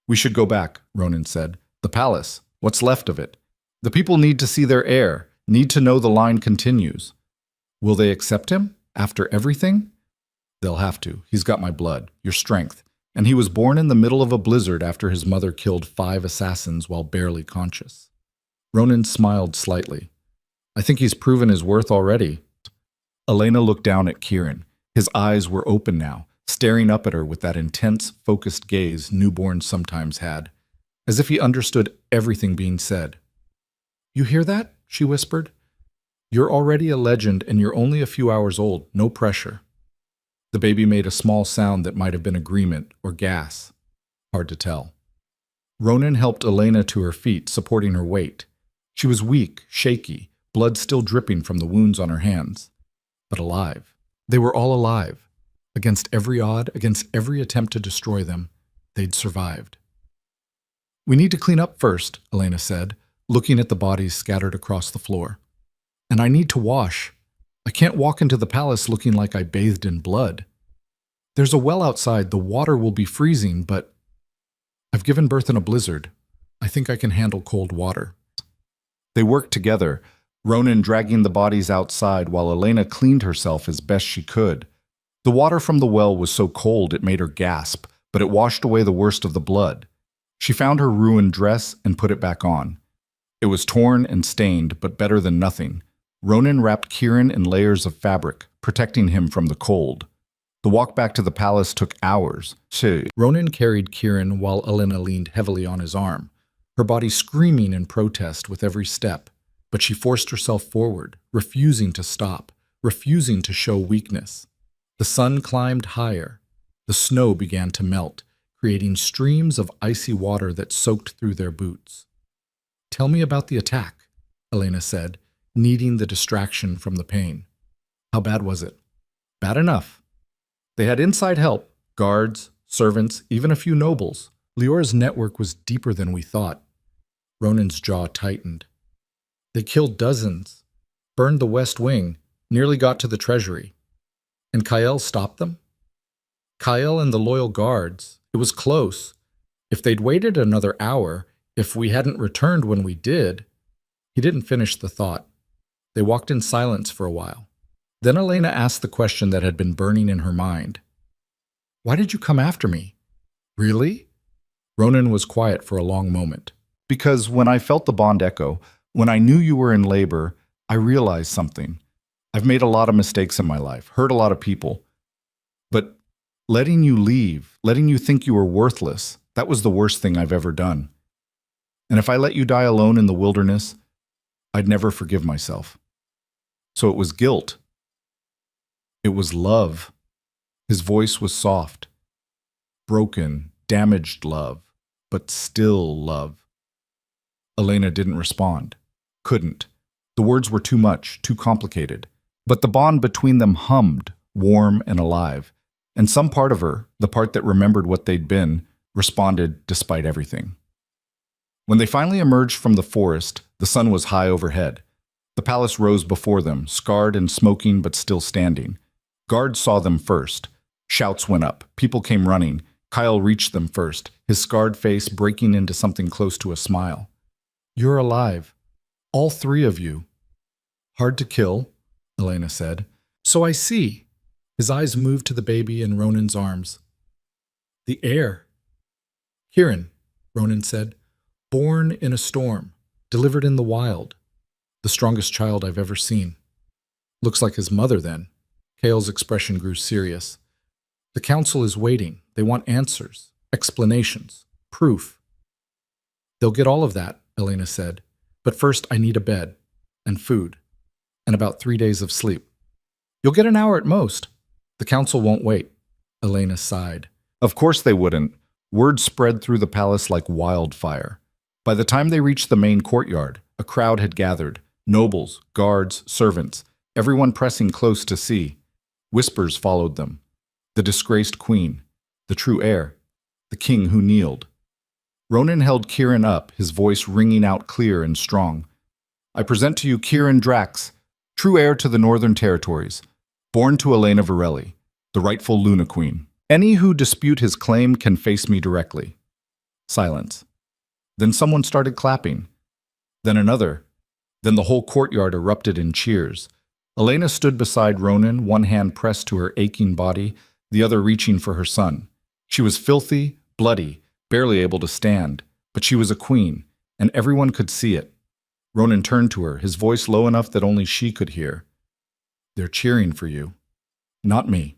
We should go back, Ronan said. The palace, what's left of it. The people need to see their heir, need to know the line continues. Will they accept him, after everything? They'll have to. He's got my blood, your strength. And he was born in the middle of a blizzard after his mother killed 5 assassins while barely conscious. Ronan smiled slightly. I think he's proven his worth already. Elena looked down at Kieran. His eyes were open now, staring up at her with that intense, focused gaze newborns sometimes had, as if he understood everything being said. You hear that? She whispered. You're already a legend and you're only a few hours old, no pressure. The baby made a small sound that might have been agreement or gas. Hard to tell. Ronan helped Elena to her feet, supporting her weight. She was weak, shaky, blood still dripping from the wounds on her hands. But alive. They were all alive. Against every odd, against every attempt to destroy them, they'd survived. We need to clean up first, Elena said, looking at the bodies scattered across the floor. And I need to wash. I can't walk into the palace looking like I bathed in blood. There's a well outside. The water will be freezing, but I've given birth in a blizzard. I think I can handle cold water. They worked together, Ronan dragging the bodies outside while Elena cleaned herself as best she could. The water from the well was so cold it made her gasp, but it washed away the worst of the blood. She found her ruined dress and put it back on. It was torn and stained, but better than nothing. Ronan wrapped Kieran in layers of fabric, protecting him from the cold. The walk back to the palace took hours. Ronan carried Kieran while Elena leaned heavily on his arm, her body screaming in protest with every step. But she forced herself forward, refusing to stop, refusing to show weakness. The sun climbed higher. The snow began to melt, creating streams of icy water that soaked through their boots. Tell me about the attack, Elena said, needing the distraction from the pain. How bad was it? Bad enough. They had inside help, guards, servants, even a few nobles. Leora's network was deeper than we thought. Ronan's jaw tightened. They killed dozens, burned the West Wing, nearly got to the treasury. And Kyle stopped them? Kyle and the loyal guards. It was close. If they'd waited another hour, if we hadn't returned when we did. He didn't finish the thought. They walked in silence for a while. Then Elena asked the question that had been burning in her mind. Why did you come after me? Really? Ronan was quiet for a long moment. Because when I felt the bond echo, when I knew you were in labor, I realized something. I've made a lot of mistakes in my life, hurt a lot of people. But letting you leave, letting you think you were worthless, that was the worst thing I've ever done. And if I let you die alone in the wilderness, I'd never forgive myself. So it was guilt. It was love. His voice was soft. Broken, damaged love, but still love. Elena didn't respond. Couldn't. The words were too much, too complicated. But the bond between them hummed, warm and alive. And some part of her, the part that remembered what they'd been, responded despite everything. When they finally emerged from the forest, the sun was high overhead. The palace rose before them, scarred and smoking but still standing. Guards saw them first. Shouts went up. People came running. Kyle reached them first, his scarred face breaking into something close to a smile. "You're alive. All three of you." "Hard to kill," Elena said. "So I see." His eyes moved to the baby in Ronan's arms. "The heir." "Kieran," Ronan said. "Born in a storm, delivered in the wild. The strongest child I've ever seen." "Looks like his mother, then." Kale's expression grew serious. "The council is waiting. They want answers, explanations, proof." "They'll get all of that," Elena said. "But first I need a bed, and food, and about 3 days of sleep." "You'll get an hour at most." "The council won't wait," Elena sighed. Of course they wouldn't. Word spread through the palace like wildfire. By the time they reached the main courtyard, a crowd had gathered. Nobles, guards, servants, everyone pressing close to see. Whispers followed them. The disgraced queen, the true heir, the king who kneeled. Ronan held Kieran up, his voice ringing out clear and strong. "I present to you Kieran Drax, true heir to the Northern Territories, born to Elena Varelli, the rightful Luna Queen. Any who dispute his claim can face me directly." Silence. Then someone started clapping. Then another. Then the whole courtyard erupted in cheers. Elena stood beside Ronan, one hand pressed to her aching body, the other reaching for her son. She was filthy, bloody, barely able to stand, but she was a queen, and everyone could see it. Ronan turned to her, his voice low enough that only she could hear. "They're cheering for you. Not me.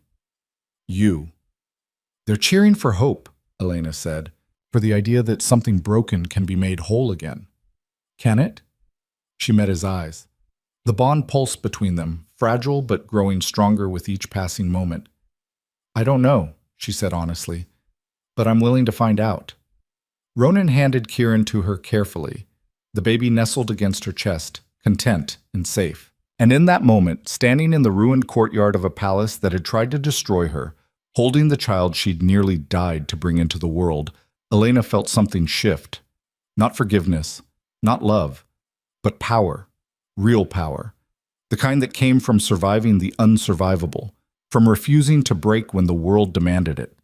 You." "They're cheering for hope," Elena said, "for the idea that something broken can be made whole again." "Can it?" She met his eyes. The bond pulsed between them, fragile but growing stronger with each passing moment. "I don't know," she said honestly, "but I'm willing to find out." Ronan handed Kieran to her carefully. The baby nestled against her chest, content and safe. And in that moment, standing in the ruined courtyard of a palace that had tried to destroy her, holding the child she'd nearly died to bring into the world, Elena felt something shift. Not forgiveness, not love, but power, real power. The kind that came from surviving the unsurvivable, from refusing to break when the world demanded it,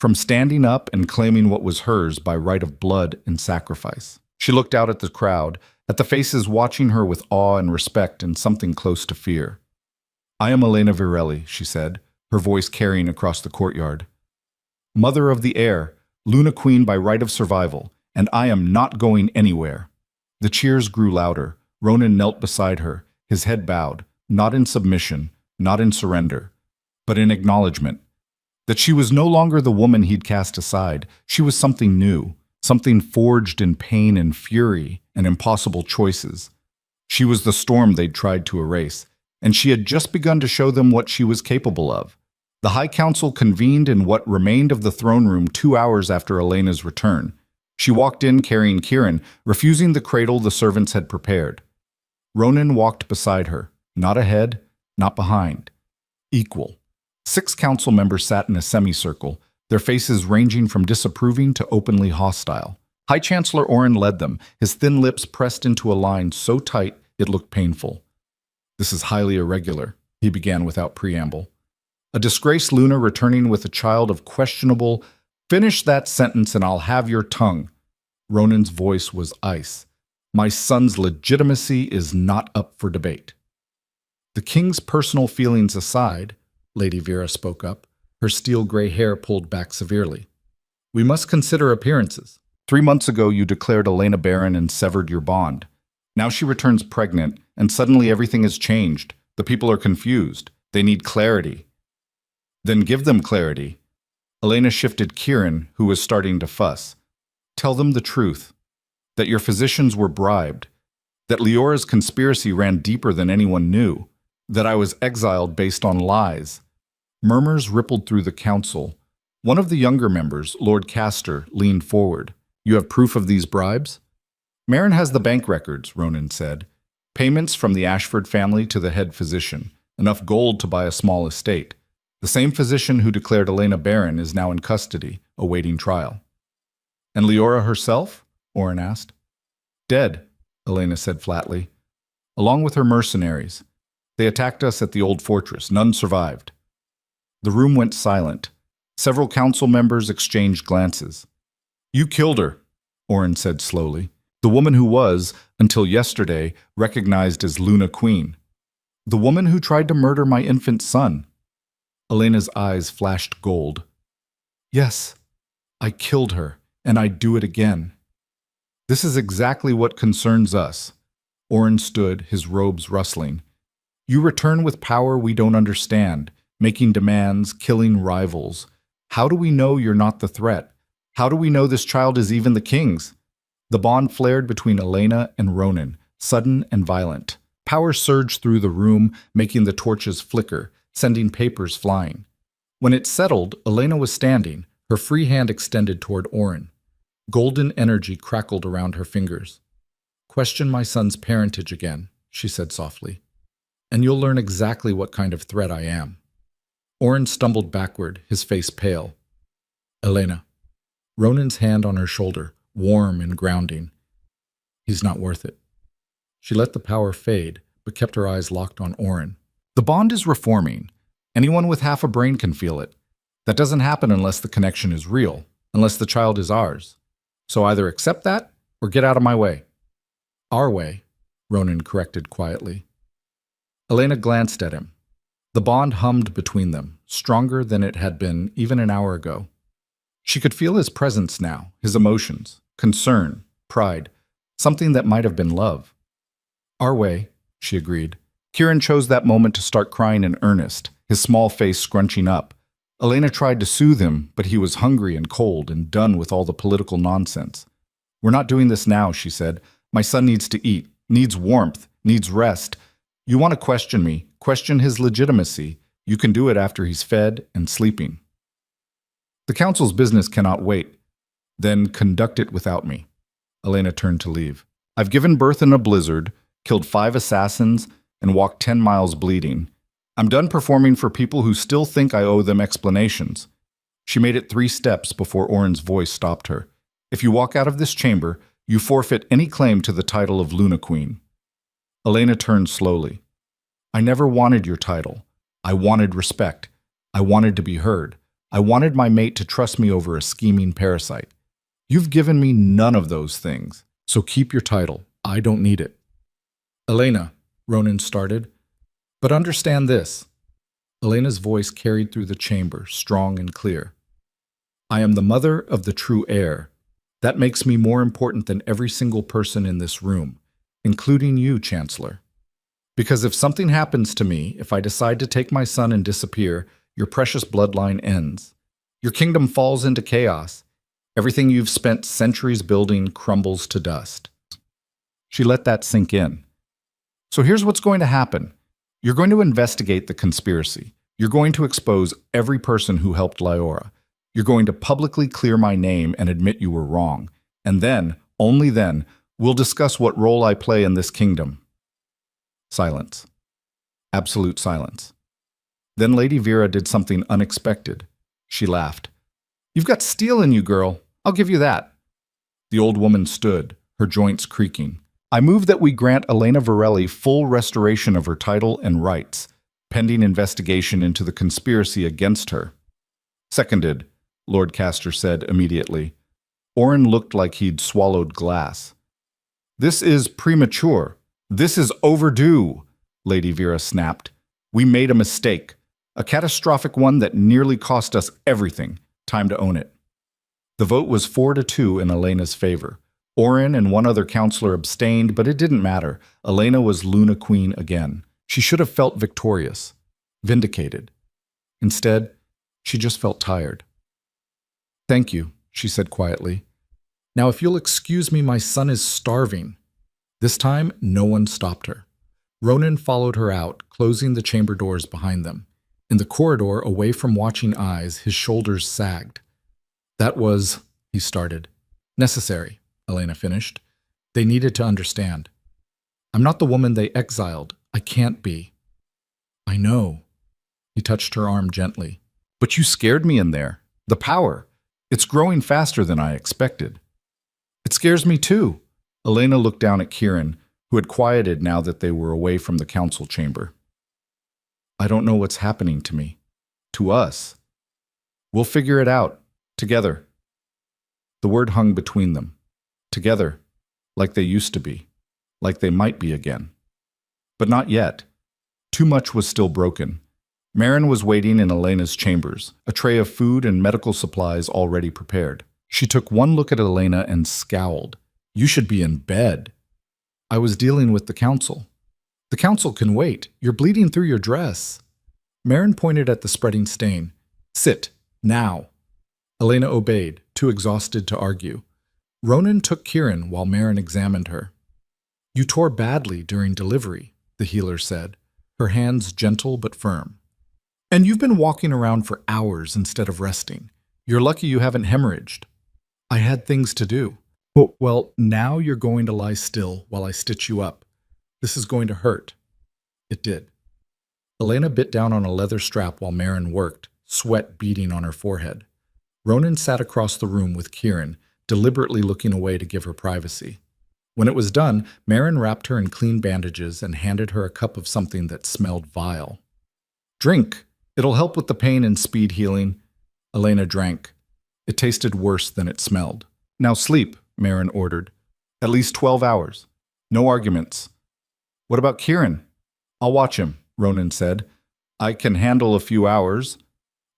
from standing up and claiming what was hers by right of blood and sacrifice. She looked out at the crowd, at the faces watching her with awe and respect and something close to fear. "I am Elena Varelli," she said, her voice carrying across the courtyard. "Mother of the heir, Luna Queen by right of survival, and I am not going anywhere." The cheers grew louder. Ronan knelt beside her, his head bowed, not in submission, not in surrender, but in acknowledgement. That she was no longer the woman he'd cast aside. She was something new, something forged in pain and fury and impossible choices. She was the storm they'd tried to erase, and she had just begun to show them what she was capable of. The High Council convened in what remained of the throne room 2 hours after Elena's return. She walked in carrying Kieran, refusing the cradle the servants had prepared. Ronan walked beside her, not ahead, not behind. Equal. 6 council members sat in a semicircle, their faces ranging from disapproving to openly hostile. High Chancellor Oren led them, his thin lips pressed into a line so tight it looked painful. "This is highly irregular," he began without preamble. "A disgraced Luna returning with a child of questionable—" "Finish that sentence and I'll have your tongue." Ronan's voice was ice. "My son's legitimacy is not up for debate." "The king's personal feelings aside," Lady Vera spoke up, her steel-gray hair pulled back severely, "we must consider appearances. 3 months ago you declared Elena barren and severed your bond. Now she returns pregnant, and suddenly everything has changed. The people are confused. They need clarity." "Then give them clarity." Elena shifted Kieran, who was starting to fuss. "Tell them the truth. That your physicians were bribed. That Leora's conspiracy ran deeper than anyone knew. That I was exiled based on lies." Murmurs rippled through the council. One of the younger members, Lord Castor, leaned forward. "You have proof of these bribes?" "Marin has the bank records," Ronan said. "Payments from the Ashford family to the head physician. Enough gold to buy a small estate. The same physician who declared Elena barren is now in custody, awaiting trial. And Leora herself? Orin asked. Dead, Elena said flatly. Along with her mercenaries. They attacked us at the old fortress. None survived. The room went silent. Several council members exchanged glances. You killed her, Orin said slowly. The woman who was, until yesterday, recognized as Luna Queen. The woman who tried to murder my infant son. Elena's eyes flashed gold. Yes, I killed her, and I'd do it again. This is exactly what concerns us. Orin stood, his robes rustling. You return with power we don't understand, making demands, killing rivals. How do we know you're not the threat? How do we know this child is even the king's? The bond flared between Elena and Ronan, sudden and violent. Power surged through the room, making the torches flicker, sending papers flying. When it settled, Elena was standing, her free hand extended toward Orin. Golden energy crackled around her fingers. Question my son's parentage again, she said softly, and you'll learn exactly what kind of threat I am. Orin stumbled backward, his face pale. Elena. Ronan's hand on her shoulder, warm and grounding. He's not worth it. She let the power fade, but kept her eyes locked on Orin. The bond is reforming. Anyone with half a brain can feel it. That doesn't happen unless the connection is real, unless the child is ours. So either accept that, or get out of my way. Our way, Ronan corrected quietly. Elena glanced at him. The bond hummed between them, stronger than it had been even an hour ago. She could feel his presence now, his emotions, concern, pride, something that might have been love. Our way, she agreed. Kieran chose that moment to start crying in earnest, his small face scrunching up. Elena tried to soothe him, but he was hungry and cold and done with all the political nonsense. We're not doing this now, she said. My son needs to eat, needs warmth, needs rest. You want to question me, question his legitimacy. You can do it after he's fed and sleeping. The council's business cannot wait. Then conduct it without me. Elena turned to leave. I've given birth in a blizzard, killed 5 assassins, and walked 10 miles bleeding. I'm done performing for people who still think I owe them explanations. She made it 3 steps before Orin's voice stopped her. If you walk out of this chamber, you forfeit any claim to the title of Luna Queen. Elena turned slowly. I never wanted your title. I wanted respect. I wanted to be heard. I wanted my mate to trust me over a scheming parasite. You've given me none of those things, so keep your title. I don't need it. Elena, Ronan started, but understand this. Elena's voice carried through the chamber, strong and clear. I am the mother of the true heir. That makes me more important than every single person in this room, including you, Chancellor. Because if something happens to me, if I decide to take my son and disappear, your precious bloodline ends. Your kingdom falls into chaos. Everything you've spent centuries building crumbles to dust. She let that sink in. So here's what's going to happen. You're going to investigate the conspiracy. You're going to expose every person who helped Leora. You're going to publicly clear my name and admit you were wrong. And then, only then, we'll discuss what role I play in this kingdom. Silence. Absolute silence. Then Lady Vera did something unexpected. She laughed. You've got steel in you, girl. I'll give you that. The old woman stood, her joints creaking. I move that we grant Elena Varelli full restoration of her title and rights, pending investigation into the conspiracy against her. Seconded, Lord Castor said immediately. Orin looked like he'd swallowed glass. This is premature. This is overdue, Lady Vera snapped. We made a mistake. A catastrophic one that nearly cost us everything. Time to own it. The vote was 4-2 in Elena's favor. Orin and one other counselor abstained, but it didn't matter. Elena was Luna Queen again. She should have felt victorious, vindicated. Instead, she just felt tired. Thank you, she said quietly. Now if you'll excuse me, my son is starving. This time, no one stopped her. Ronan followed her out, closing the chamber doors behind them. In the corridor, away from watching eyes, his shoulders sagged. That was, he started. Necessary, Elena finished. They needed to understand. I'm not the woman they exiled. I can't be. I know. He touched her arm gently. But you scared me in there. The power. It's growing faster than I expected. It scares me too. Elena looked down at Kieran, who had quieted now that they were away from the council chamber. I don't know what's happening to me. To us. We'll figure it out. Together. The word hung between them. Together. Like they used to be. Like they might be again. But not yet. Too much was still broken. Marin was waiting in Elena's chambers, a tray of food and medical supplies already prepared. She took one look at Elena and scowled. You should be in bed. I was dealing with the council. The council can wait. You're bleeding through your dress. Marin pointed at the spreading stain. Sit. Now. Elena obeyed, too exhausted to argue. Ronan took Kieran while Marin examined her. You tore badly during delivery, the healer said, her hands gentle but firm. And you've been walking around for hours instead of resting. You're lucky you haven't hemorrhaged. I had things to do. Well, now you're going to lie still while I stitch you up. This is going to hurt. It did. Elena bit down on a leather strap while Marin worked, sweat beading on her forehead. Ronan sat across the room with Kieran, deliberately looking away to give her privacy. When it was done, Marin wrapped her in clean bandages and handed her a cup of something that smelled vile. Drink. It'll help with the pain and speed healing. Elena drank. It tasted worse than it smelled. Now sleep, Marin ordered. At least 12 hours. No arguments. What about Kieran? I'll watch him, Ronan said. I can handle a few hours.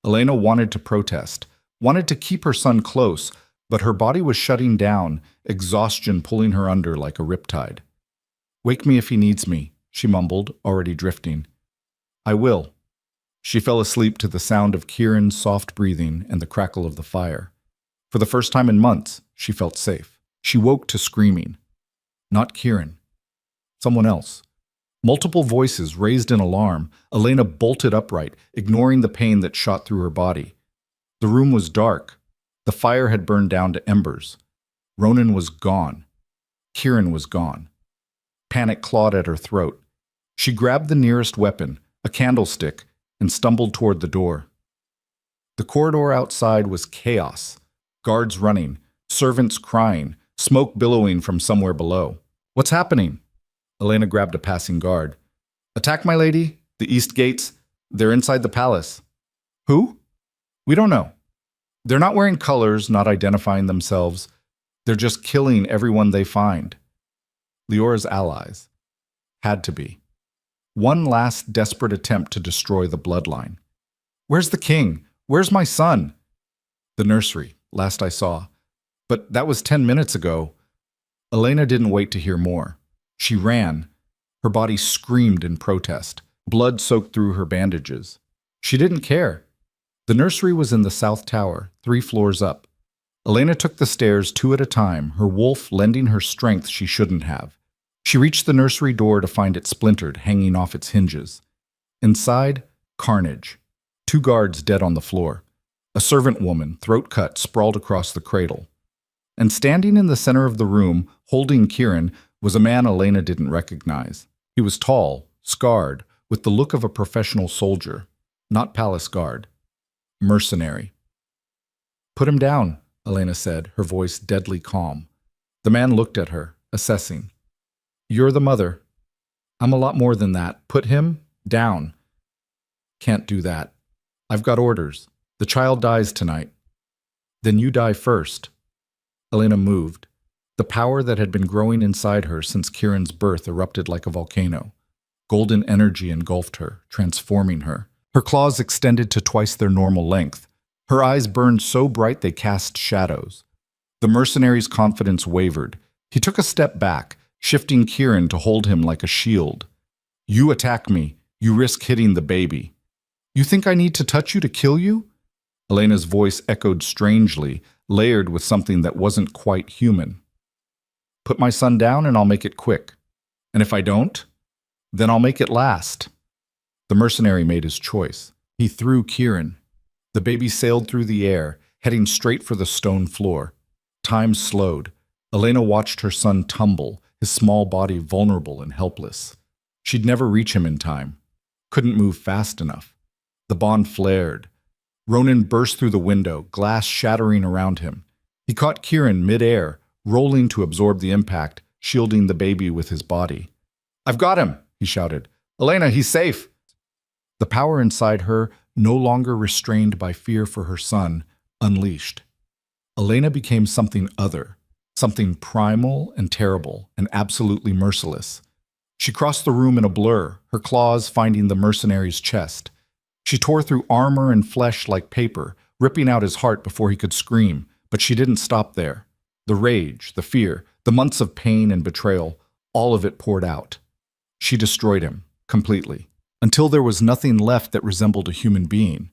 Elena wanted to protest, wanted to keep her son close, but her body was shutting down, exhaustion pulling her under like a riptide. Wake me if he needs me, she mumbled, already drifting. I will. She fell asleep to the sound of Kieran's soft breathing and the crackle of the fire. For the first time in months, she felt safe. She woke to screaming. Not Kieran. Someone else. Multiple voices raised in alarm. Elena bolted upright, ignoring the pain that shot through her body. The room was dark. The fire had burned down to embers. Ronan was gone. Kieran was gone. Panic clawed at her throat. She grabbed the nearest weapon, a candlestick, and stumbled toward the door. The corridor outside was chaos. Guards running, servants crying, smoke billowing from somewhere below. What's happening? Elena grabbed a passing guard. Attack, my lady. The east gates. They're inside the palace. Who? We don't know. They're not wearing colors, not identifying themselves. They're just killing everyone they find. Leora's allies. Had to be. One last desperate attempt to destroy the bloodline. Where's the king? Where's my son? The nursery, last I saw. But that was 10 minutes ago. Elena didn't wait to hear more. She ran. Her body screamed in protest. Blood soaked through her bandages. She didn't care. The nursery was in the south tower, 3 floors up. Elena took the stairs 2 at a time, her wolf lending her strength she shouldn't have. She reached the nursery door to find it splintered, hanging off its hinges. Inside, carnage. 2 guards dead on the floor. A servant woman, throat cut, sprawled across the cradle. And standing in the center of the room, holding Kieran, was a man Elena didn't recognize. He was tall, scarred, with the look of a professional soldier, not palace guard. Mercenary. Put him down, Elena said, her voice deadly calm. The man looked at her, assessing. You're the mother. I'm a lot more than that. Put him down. Can't do that. I've got orders. The child dies tonight. Then you die first. Elena moved. The power that had been growing inside her since Kieran's birth erupted like a volcano. Golden energy engulfed her, transforming her. Her claws extended to twice their normal length. Her eyes burned so bright they cast shadows. The mercenary's confidence wavered. He took a step back, shifting Kieran to hold him like a shield. You attack me. You risk hitting the baby. You think I need to touch you to kill you? Elena's voice echoed strangely, layered with something that wasn't quite human. Put my son down and I'll make it quick. And if I don't, then I'll make it last. The mercenary made his choice. He threw Kieran. The baby sailed through the air, heading straight for the stone floor. Time slowed. Elena watched her son tumble, his small body vulnerable and helpless. She'd never reach him in time. Couldn't move fast enough. The bond flared. Ronan burst through the window, glass shattering around him. He caught Kieran mid-air, rolling to absorb the impact, shielding the baby with his body. "I've got him!" he shouted. "Elena, he's safe!" The power inside her, no longer restrained by fear for her son, unleashed. Elena became something other, something primal and terrible and absolutely merciless. She crossed the room in a blur, her claws finding the mercenary's chest. She tore through armor and flesh like paper, ripping out his heart before he could scream, but she didn't stop there. The rage, the fear, the months of pain and betrayal, all of it poured out. She destroyed him, completely, until there was nothing left that resembled a human being.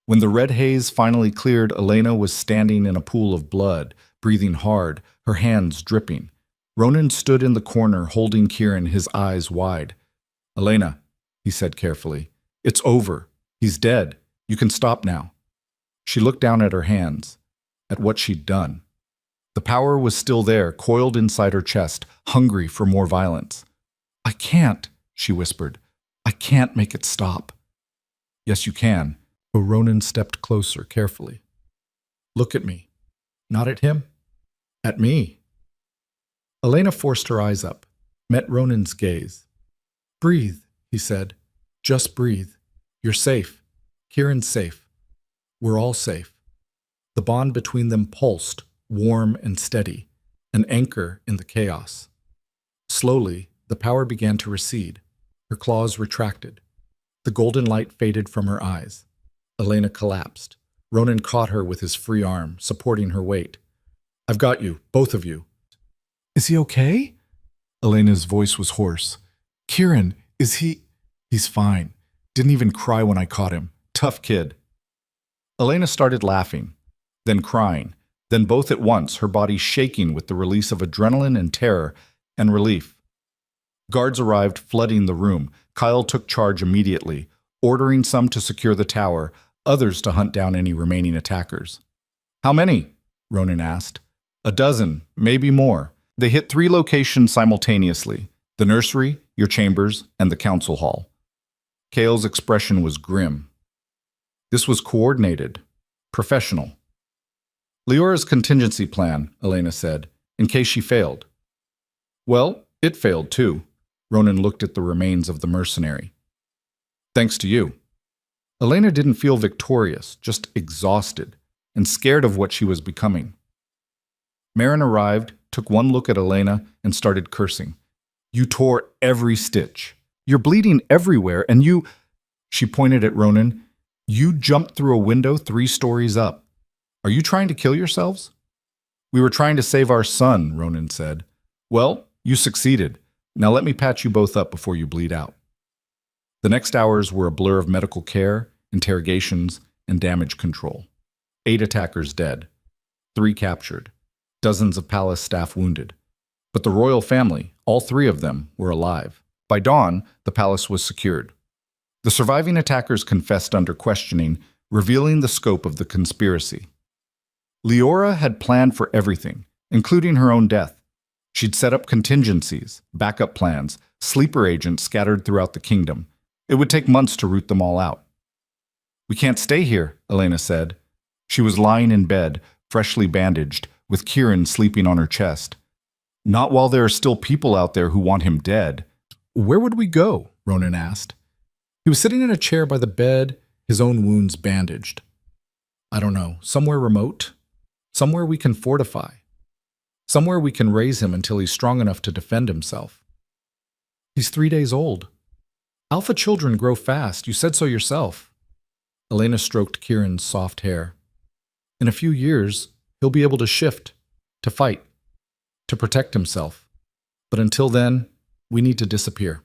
When the red haze finally cleared, Elena was standing in a pool of blood, breathing hard, her hands dripping. Ronan stood in the corner, holding Kieran, his eyes wide. "Elena," he said carefully, "it's over. He's dead. You can stop now." She looked down at her hands, at what she'd done. The power was still there, coiled inside her chest, hungry for more violence. "I can't," she whispered. "I can't make it stop." "Yes, you can." But Ronan stepped closer, carefully. "Look at me." "Not at him." "At me." Elena forced her eyes up, met Ronan's gaze. "Breathe," he said. "Just breathe. You're safe. Kieran's safe. We're all safe." The bond between them pulsed, warm and steady, an anchor in the chaos. Slowly, the power began to recede. Her claws retracted. The golden light faded from her eyes. Elena collapsed. Ronan caught her with his free arm, supporting her weight. "I've got you, both of you." "Is he okay?" Elena's voice was hoarse. "Kieran, is he—" "He's fine. Didn't even cry when I caught him. Tough kid." Elena started laughing, then crying, then both at once, her body shaking with the release of adrenaline and terror and relief. Guards arrived, flooding the room. Kyle took charge immediately, ordering some to secure the tower, others to hunt down any remaining attackers. "How many?" Ronan asked. "A dozen, maybe more." They hit 3 locations simultaneously: the nursery, your chambers, and the council hall. Kale's expression was grim. This was coordinated, professional. "Leora's contingency plan," Elena said, "in case she failed." "Well, it failed too." Ronan looked at the remains of the mercenary. "Thanks to you." Elena didn't feel victorious, just exhausted, and scared of what she was becoming. Marin arrived, took one look at Elena, and started cursing. "You tore every stitch. You're bleeding everywhere, and you—" She pointed at Ronan. "You jumped through a window 3 stories up. Are you trying to kill yourselves?" "We were trying to save our son," Ronan said. "Well, you succeeded. Now let me patch you both up before you bleed out." The next hours were a blur of medical care, interrogations, and damage control. 8 attackers dead, 3 captured, dozens of palace staff wounded. But the royal family, all 3 of them, were alive. By dawn, the palace was secured. The surviving attackers confessed under questioning, revealing the scope of the conspiracy. Leora had planned for everything, including her own death. She'd set up contingencies, backup plans, sleeper agents scattered throughout the kingdom. It would take months to root them all out. "We can't stay here," Elena said. She was lying in bed, freshly bandaged, with Kieran sleeping on her chest. "Not while there are still people out there who want him dead." "Where would we go?" Ronan asked. He was sitting in a chair by the bed, his own wounds bandaged. "I don't know, somewhere remote. Somewhere we can fortify. Somewhere we can raise him until he's strong enough to defend himself." "He's 3 days old. Alpha children grow fast, you said so yourself." Elena stroked Kieran's soft hair. "In a few years, he'll be able to shift, to fight, to protect himself. But until then, we need to disappear."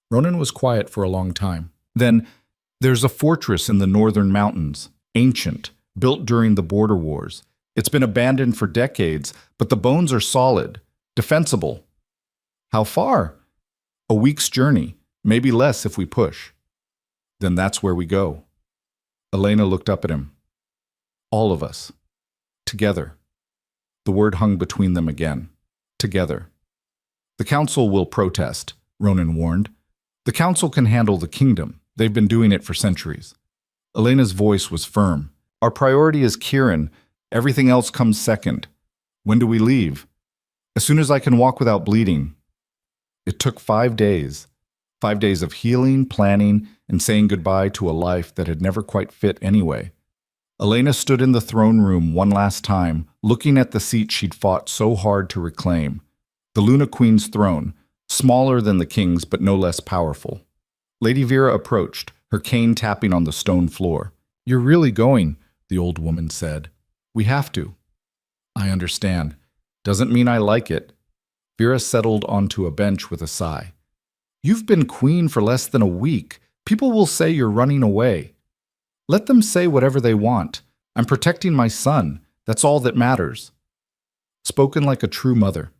Ronan was quiet for a long time. Then, "There's a fortress in the northern mountains, ancient, built during the border wars. It's been abandoned for decades, but the bones are solid, defensible." "How far?" "A week's journey, maybe less if we push." "Then that's where we go." Elena looked up at him. "All of us. Together." The word hung between them again. Together. "The council will protest," Ronan warned. "The council can handle the kingdom. They've been doing it for centuries. Elena's voice was firm. Our priority is Kieran. Everything else comes second. When do we leave? As soon as I can walk without bleeding. It took 5 days. 5 days of healing, planning, and saying goodbye to a life that had never quite fit anyway. Elena stood in the throne room one last time, looking at the seat she'd fought so hard to reclaim. The Luna Queen's throne, smaller than the king's but no less powerful. Lady Vera approached, her cane tapping on the stone floor. "You're really going," the old woman said. "We have to." "I understand. Doesn't mean I like it." Vera settled onto a bench with a sigh. "You've been queen for less than a week. People will say you're running away. Let them say whatever they want. I'm protecting my son. That's all that matters." Spoken like a true mother.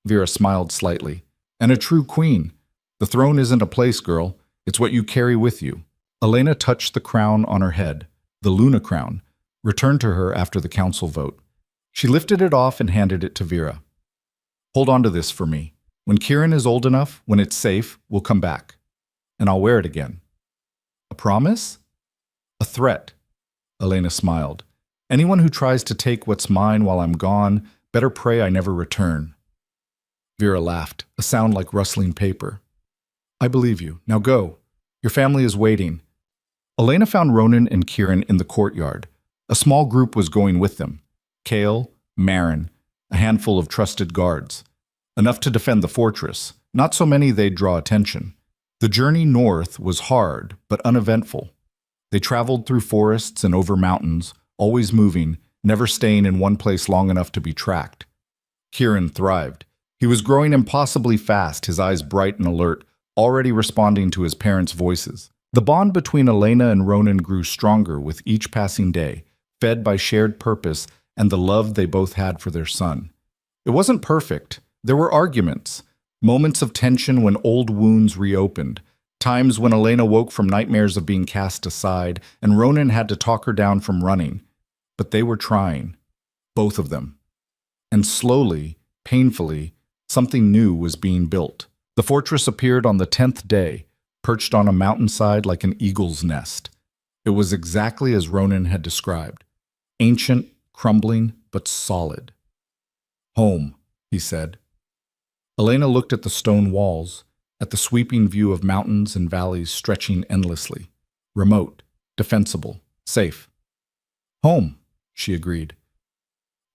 Vera smiled slightly. "And a true queen. The throne isn't a place, girl. It's what you carry with you." Elena touched the crown on her head, the Luna crown, returned to her after the council vote. She lifted it off and handed it to Vera. "Hold on to this for me. When Kieran is old enough, when it's safe, we'll come back. And I'll wear it again." "A promise?" "A threat." Elena smiled. "Anyone who tries to take what's mine while I'm gone, better pray I never return." Vera laughed, a sound like rustling paper. "I believe you. Now go. Your family is waiting." Elena found Ronan and Kieran in the courtyard. A small group was going with them. Kale, Marin, a handful of trusted guards. Enough to defend the fortress, not so many they'd draw attention. The journey north was hard, but uneventful. They traveled through forests and over mountains, always moving, never staying in one place long enough to be tracked. Kieran thrived. He was growing impossibly fast, his eyes bright and alert, already responding to his parents' voices. The bond between Elena and Ronan grew stronger with each passing day, fed by shared purpose and the love they both had for their son. It wasn't perfect. There were arguments, moments of tension when old wounds reopened, times when Elena woke from nightmares of being cast aside, and Ronan had to talk her down from running. But they were trying, both of them. And slowly, painfully, something new was being built. The fortress appeared on the 10th day, perched on a mountainside like an eagle's nest. It was exactly as Ronan had described. Ancient, crumbling, but solid. "Home," he said. Elena looked at the stone walls, at the sweeping view of mountains and valleys stretching endlessly. Remote, defensible, safe. "Home," she agreed.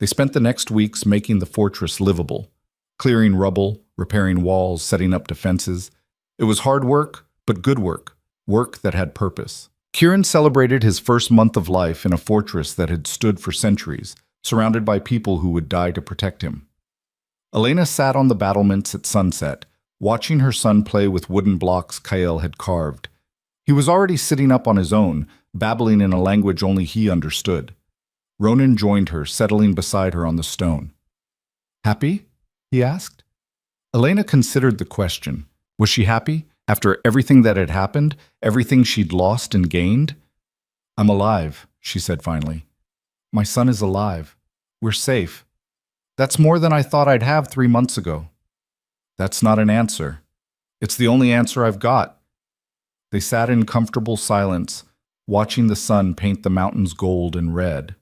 They spent the next weeks making the fortress livable, clearing rubble, repairing walls, setting up defenses. It was hard work, but good work, work that had purpose. Kieran celebrated his first month of life in a fortress that had stood for centuries, surrounded by people who would die to protect him. Elena sat on the battlements at sunset, watching her son play with wooden blocks Kael had carved. He was already sitting up on his own, babbling in a language only he understood. Ronan joined her, settling beside her on the stone. "Happy?" he asked. Elena considered the question. Was she happy, after everything that had happened, everything she'd lost and gained? "I'm alive," she said finally. "My son is alive. We're safe. That's more than I thought I'd have 3 months ago." "That's not an answer. It's the only answer I've got." They sat in comfortable silence, watching the sun paint the mountains gold and red.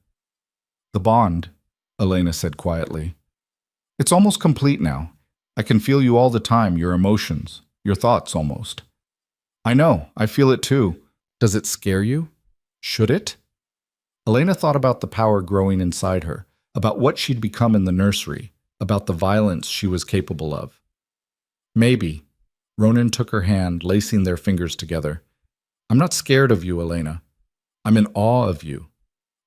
"The bond," Elena said quietly. "It's almost complete now. I can feel you all the time, your emotions, your thoughts almost." "I know, I feel it too. Does it scare you? Should it?" Elena thought about the power growing inside her, about what she'd become in the nursery, about the violence she was capable of. "Maybe." Ronan took her hand, lacing their fingers together. "I'm not scared of you, Elena. I'm in awe of you.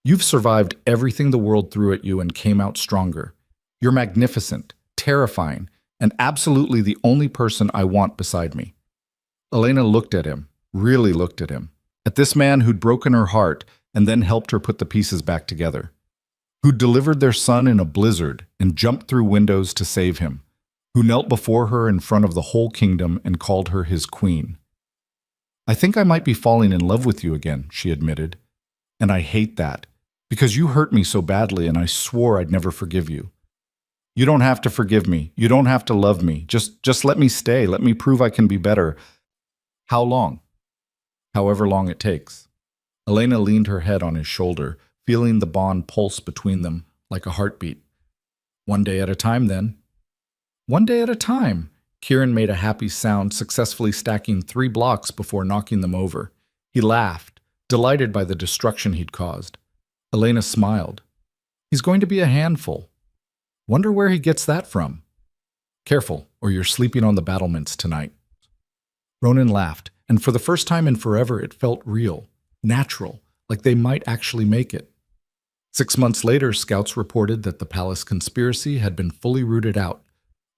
You've survived everything the world threw at you and came out stronger. You're magnificent, terrifying, and absolutely the only person I want beside me." Elena looked at him, really looked at him, at this man who'd broken her heart and then helped her put the pieces back together, who'd delivered their son in a blizzard and jumped through windows to save him, who knelt before her in front of the whole kingdom and called her his queen. "I think I might be falling in love with you again," she admitted. "And I hate that, because you hurt me so badly and I swore I'd never forgive you." "You don't have to forgive me. You don't have to love me. Just let me stay. Let me prove I can be better." "How long?" "However long it takes." Elena leaned her head on his shoulder, feeling the bond pulse between them like a heartbeat. One day at a time, then. One day at a time. Kieran made a happy sound, successfully stacking 3 blocks before knocking them over. He laughed, delighted by the destruction he'd caused. Elena smiled. He's going to be a handful. Wonder where he gets that from. Careful, or you're sleeping on the battlements tonight. Ronan laughed, and for the first time in forever it felt real, natural, like they might actually make it. 6 months later, scouts reported that the palace conspiracy had been fully rooted out.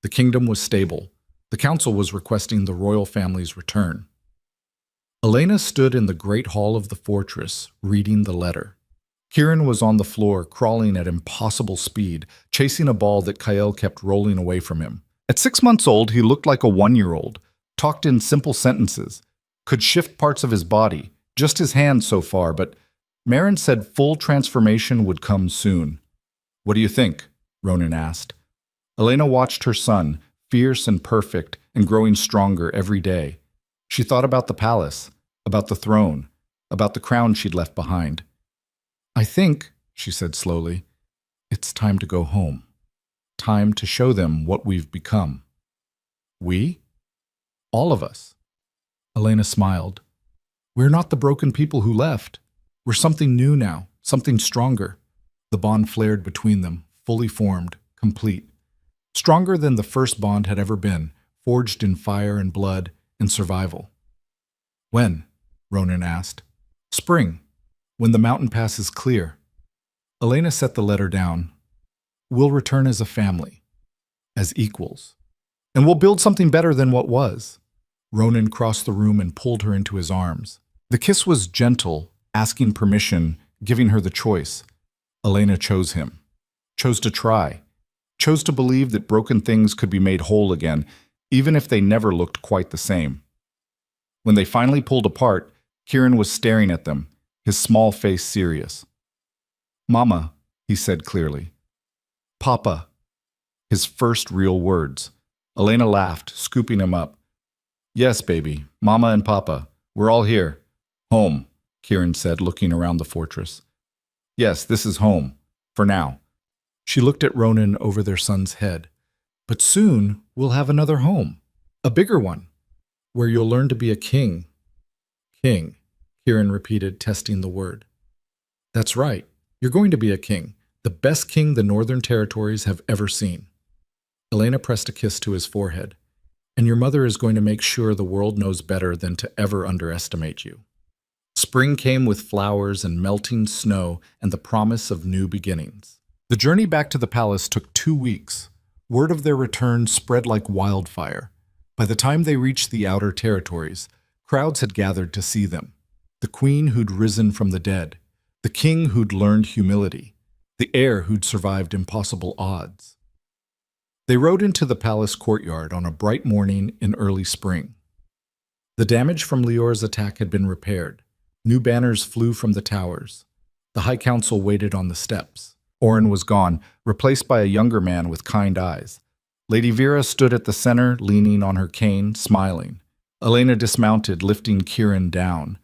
The kingdom was stable. The council was requesting the royal family's return. Elena stood in the great hall of the fortress, reading the letter. Kieran was on the floor, crawling at impossible speed, chasing a ball that Kyle kept rolling away from him. At 6 months old, he looked like a 1-year-old, talked in simple sentences, could shift parts of his body, just his hands so far, but Marin said full transformation would come soon. What do you think? Ronan asked. Elena watched her son, fierce and perfect, and growing stronger every day. She thought about the palace, about the throne, about the crown she'd left behind. I think, she said slowly, it's time to go home. Time to show them what we've become. We? All of us. Elena smiled. We're not the broken people who left. We're something new now, something stronger. The bond flared between them, fully formed, complete. Stronger than the first bond had ever been, forged in fire and blood and survival. When? Ronan asked. Spring, when the mountain pass is clear. Elena set the letter down. We'll return as a family, as equals. And we'll build something better than what was. Ronan crossed the room and pulled her into his arms. The kiss was gentle, asking permission, giving her the choice. Elena chose him, chose to try, chose to believe that broken things could be made whole again, even if they never looked quite the same. When they finally pulled apart, Kieran was staring at them, his small face serious. Mama, he said clearly. Papa, his first real words. Elena laughed, scooping him up. Yes, baby, Mama and Papa, we're all here. Home, Kieran said, looking around the fortress. Yes, this is home, for now. She looked at Ronan over their son's head. But soon we'll have another home, a bigger one, where you'll learn to be a king. King, Kieran repeated, testing the word. That's right, you're going to be a king, the best king the Northern Territories have ever seen. Elena pressed a kiss to his forehead. And your mother is going to make sure the world knows better than to ever underestimate you. Spring came with flowers and melting snow and the promise of new beginnings. The journey back to the palace took 2 weeks. Word of their return spread like wildfire. By the time they reached the outer territories, crowds had gathered to see them. The queen who'd risen from the dead, the king who'd learned humility, the heir who'd survived impossible odds. They rode into the palace courtyard on a bright morning in early spring. The damage from Lior's attack had been repaired. New banners flew from the towers. The High Council waited on the steps. Oren was gone, replaced by a younger man with kind eyes. Lady Vera stood at the center, leaning on her cane, smiling. Elena dismounted, lifting Kieran down.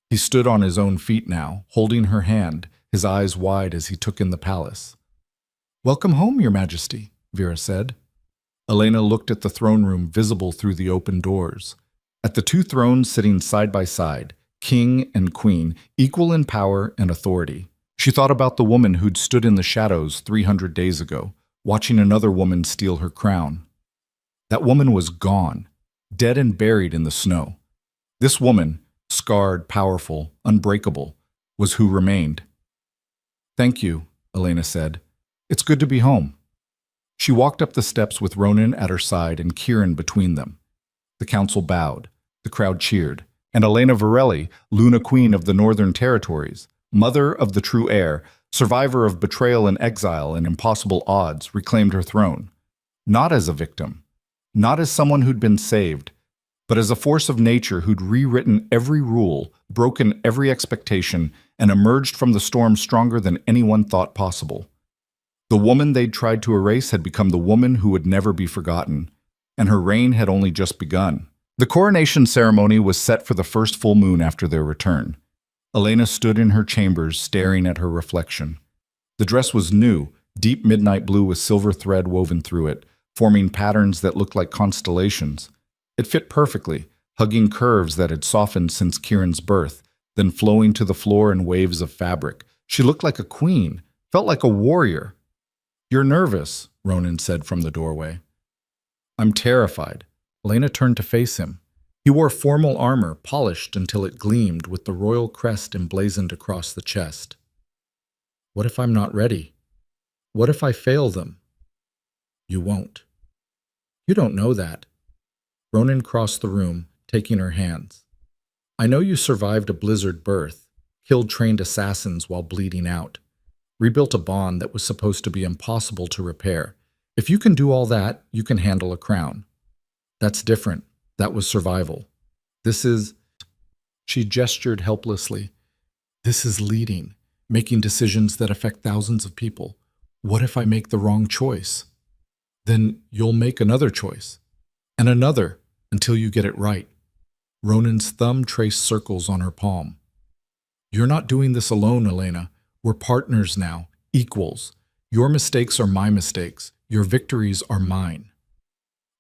He stood on his own feet now, holding her hand, his eyes wide as he took in the palace. Welcome home, Your Majesty, Vera said. Elena looked at the throne room visible through the open doors. At the 2 thrones sitting side by side, king and queen, equal in power and authority. She thought about the woman who'd stood in the shadows 300 days ago, watching another woman steal her crown. That woman was gone, dead and buried in the snow. This woman, scarred, powerful, unbreakable, was who remained. Thank you, Elena said. It's good to be home. She walked up the steps with Ronan at her side and Kieran between them. The council bowed, the crowd cheered, and Elena Varelli, Luna Queen of the Northern Territories, mother of the true heir, survivor of betrayal and exile and impossible odds, reclaimed her throne. Not as a victim, not as someone who'd been saved, but as a force of nature who'd rewritten every rule, broken every expectation, and emerged from the storm stronger than anyone thought possible. The woman they'd tried to erase had become the woman who would never be forgotten, and her reign had only just begun. The coronation ceremony was set for the first full moon after their return. Elena stood in her chambers, staring at her reflection. The dress was new, deep midnight blue with silver thread woven through it, forming patterns that looked like constellations. It fit perfectly, hugging curves that had softened since Kieran's birth, then flowing to the floor in waves of fabric. She looked like a queen, felt like a warrior. "You're nervous," Ronan said from the doorway. "I'm terrified." Elena turned to face him. He wore formal armor, polished until it gleamed with the royal crest emblazoned across the chest. "What if I'm not ready? What if I fail them?" "You won't." "You don't know that." Ronan crossed the room, taking her hands. "I know you survived a blizzard birth, killed trained assassins while bleeding out, rebuilt a bond that was supposed to be impossible to repair. If you can do all that, you can handle a crown. That's different. That was survival. This is—" She gestured helplessly. "This is leading, making decisions that affect thousands of people. What if I make the wrong choice? Then you'll make another choice, and another, until you get it right." Ronan's thumb traced circles on her palm. "You're not doing this alone, Elena. We're partners now, equals. Your mistakes are my mistakes. Your victories are mine."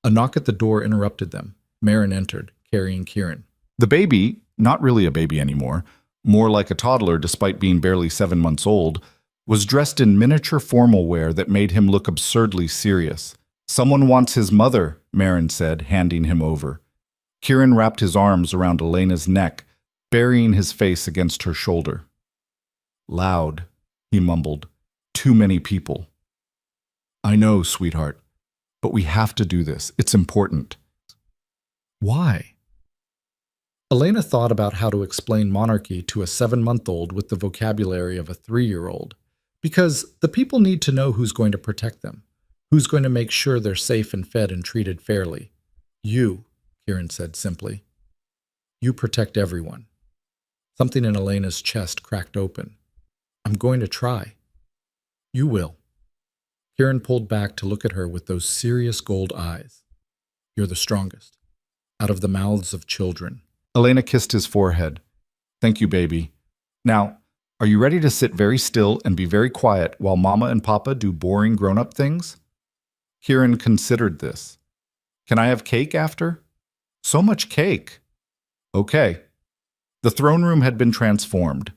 A knock at the door interrupted them. Marin entered, carrying Kieran. The baby, not really a baby anymore, more like a toddler despite being barely 7 months old, was dressed in miniature formal wear that made him look absurdly serious. "Someone wants his mother," Marin said, handing him over. Kieran wrapped his arms around Elena's neck, burying his face against her shoulder. "Loud," he mumbled. "Too many people." "I know, sweetheart, but we have to do this. It's important." "Why?" Elena thought about how to explain monarchy to a 7-month-old with the vocabulary of a 3-year-old. Because the people need to know who's going to protect them, who's going to make sure they're safe and fed and treated fairly. "You," Kieran said simply. "You protect everyone." Something in Elena's chest cracked open. "I'm going to try." "You will." Kieran pulled back to look at her with those serious gold eyes. "You're the strongest. Out of the mouths of children." Elena kissed his forehead. "Thank you, baby. Now, are you ready to sit very still and be very quiet while Mama and Papa do boring grown-up things?" Kieran considered this. "Can I have cake after?" "So much cake." "Okay." The throne room had been transformed.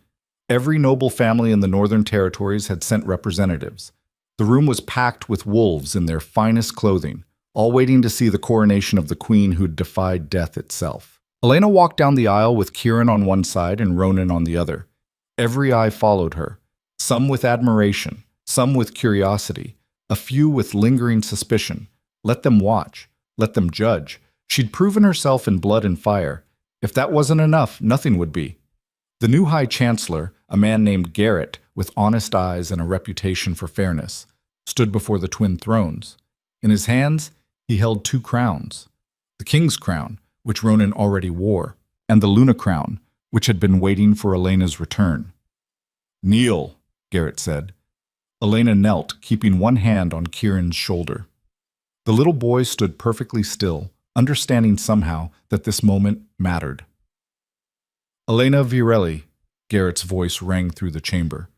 Every noble family in the Northern Territories had sent representatives. The room was packed with wolves in their finest clothing, all waiting to see the coronation of the queen who'd defied death itself. Elena walked down the aisle with Kieran on one side and Ronan on the other. Every eye followed her, some with admiration, some with curiosity, a few with lingering suspicion. Let them watch, let them judge. She'd proven herself in blood and fire. If that wasn't enough, nothing would be. The new High Chancellor, a man named Garrett, with honest eyes and a reputation for fairness, stood before the twin thrones. In his hands, he held 2 crowns. The king's crown, which Ronan already wore, and the Luna crown, which had been waiting for Elena's return. "Kneel," Garrett said. Elena knelt, keeping one hand on Kieran's shoulder. The little boy stood perfectly still, understanding somehow that this moment mattered. "Elena Virelli," Garrett's voice rang through the chamber.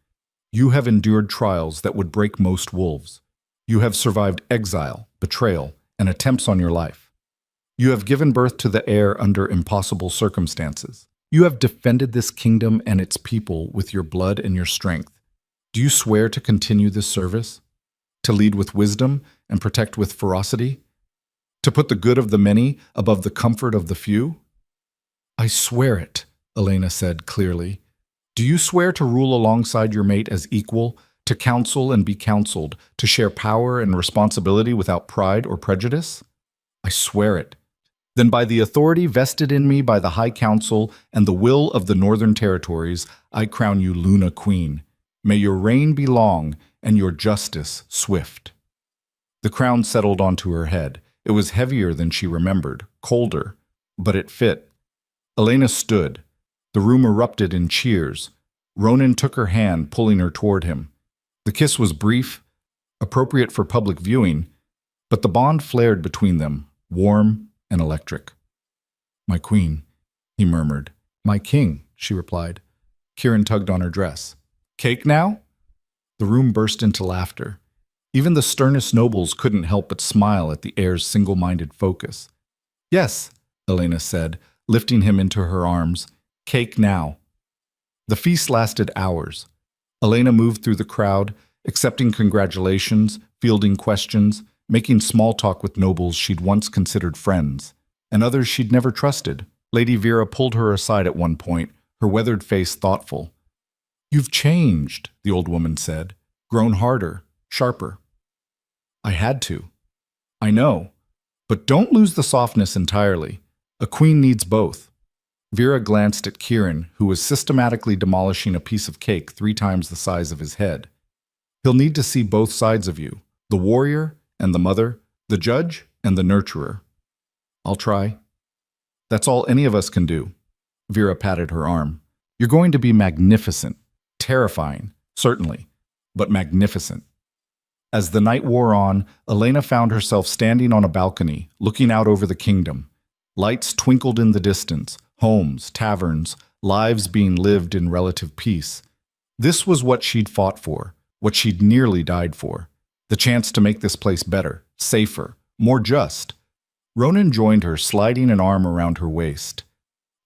"You have endured trials that would break most wolves. You have survived exile, betrayal, and attempts on your life. You have given birth to the heir under impossible circumstances. You have defended this kingdom and its people with your blood and your strength. Do you swear to continue this service? To lead with wisdom and protect with ferocity? To put the good of the many above the comfort of the few?" "I swear it," Elena said clearly. "Do you swear to rule alongside your mate as equal, to counsel and be counseled, to share power and responsibility without pride or prejudice?" "I swear it." "Then by the authority vested in me by the High Council and the will of the Northern Territories, I crown you Luna Queen. May your reign be long and your justice swift." The crown settled onto her head. It was heavier than she remembered, colder, but it fit. Elena stood. The room erupted in cheers. Ronan took her hand, pulling her toward him. The kiss was brief, appropriate for public viewing, but the bond flared between them, warm and electric. "My queen," he murmured. "My king," she replied. Kieran tugged on her dress. Cake now? The room burst into laughter. Even the sternest nobles couldn't help but smile at the heir's single-minded focus. Yes, Elena said, lifting him into her arms. Cake now. The feast lasted hours. Elena moved through the crowd, accepting congratulations, fielding questions, making small talk with nobles she'd once considered friends, and others she'd never trusted. Lady Vera pulled her aside at one point, her weathered face thoughtful. You've changed, the old woman said, grown harder, sharper. I had to. I know. But don't lose the softness entirely. A queen needs both. Vera glanced at Kieran, who was systematically demolishing a piece of cake 3 times the size of his head. He'll need to see both sides of you, the warrior and the mother, the judge and the nurturer. I'll try. That's all any of us can do. Vera patted her arm. You're going to be magnificent. Terrifying, certainly, but magnificent. As the night wore on, Elena found herself standing on a balcony, looking out over the kingdom. Lights twinkled in the distance, homes, taverns, lives being lived in relative peace. This was what she'd fought for, what she'd nearly died for. The chance to make this place better, safer, more just. Ronan joined her, sliding an arm around her waist.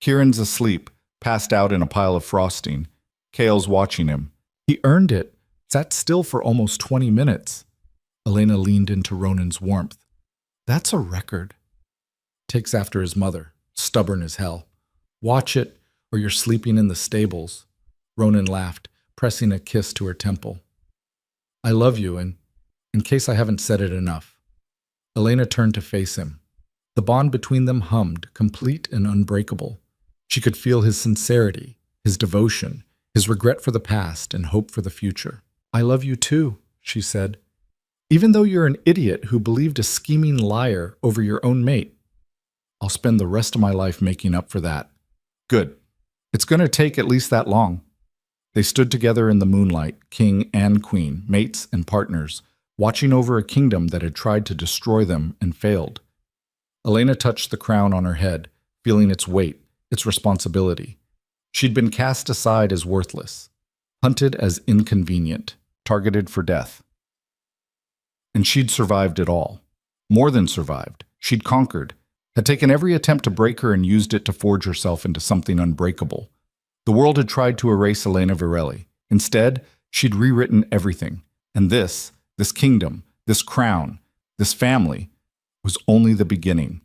Kieran's asleep, passed out in a pile of frosting. Kale's watching him. He earned it. Sat still for almost 20 minutes. Elena leaned into Ronan's warmth. That's a record. Takes after his mother, stubborn as hell. Watch it, or you're sleeping in the stables. Ronan laughed, pressing a kiss to her temple. I love you, and in case I haven't said it enough. Elena turned to face him. The bond between them hummed, complete and unbreakable. She could feel his sincerity, his devotion, his regret for the past and hope for the future. I love you too, she said. Even though you're an idiot who believed a scheming liar over your own mate. I'll spend the rest of my life making up for that. Good. It's going to take at least that long. They stood together in the moonlight, king and queen, mates and partners, watching over a kingdom that had tried to destroy them and failed. Elena touched the crown on her head, feeling its weight, its responsibility. She'd been cast aside as worthless, hunted as inconvenient, targeted for death. And she'd survived it all. More than survived. She'd conquered, had taken every attempt to break her and used it to forge herself into something unbreakable. The world had tried to erase Elena Virelli. Instead, she'd rewritten everything. And this kingdom, this crown, this family, was only the beginning.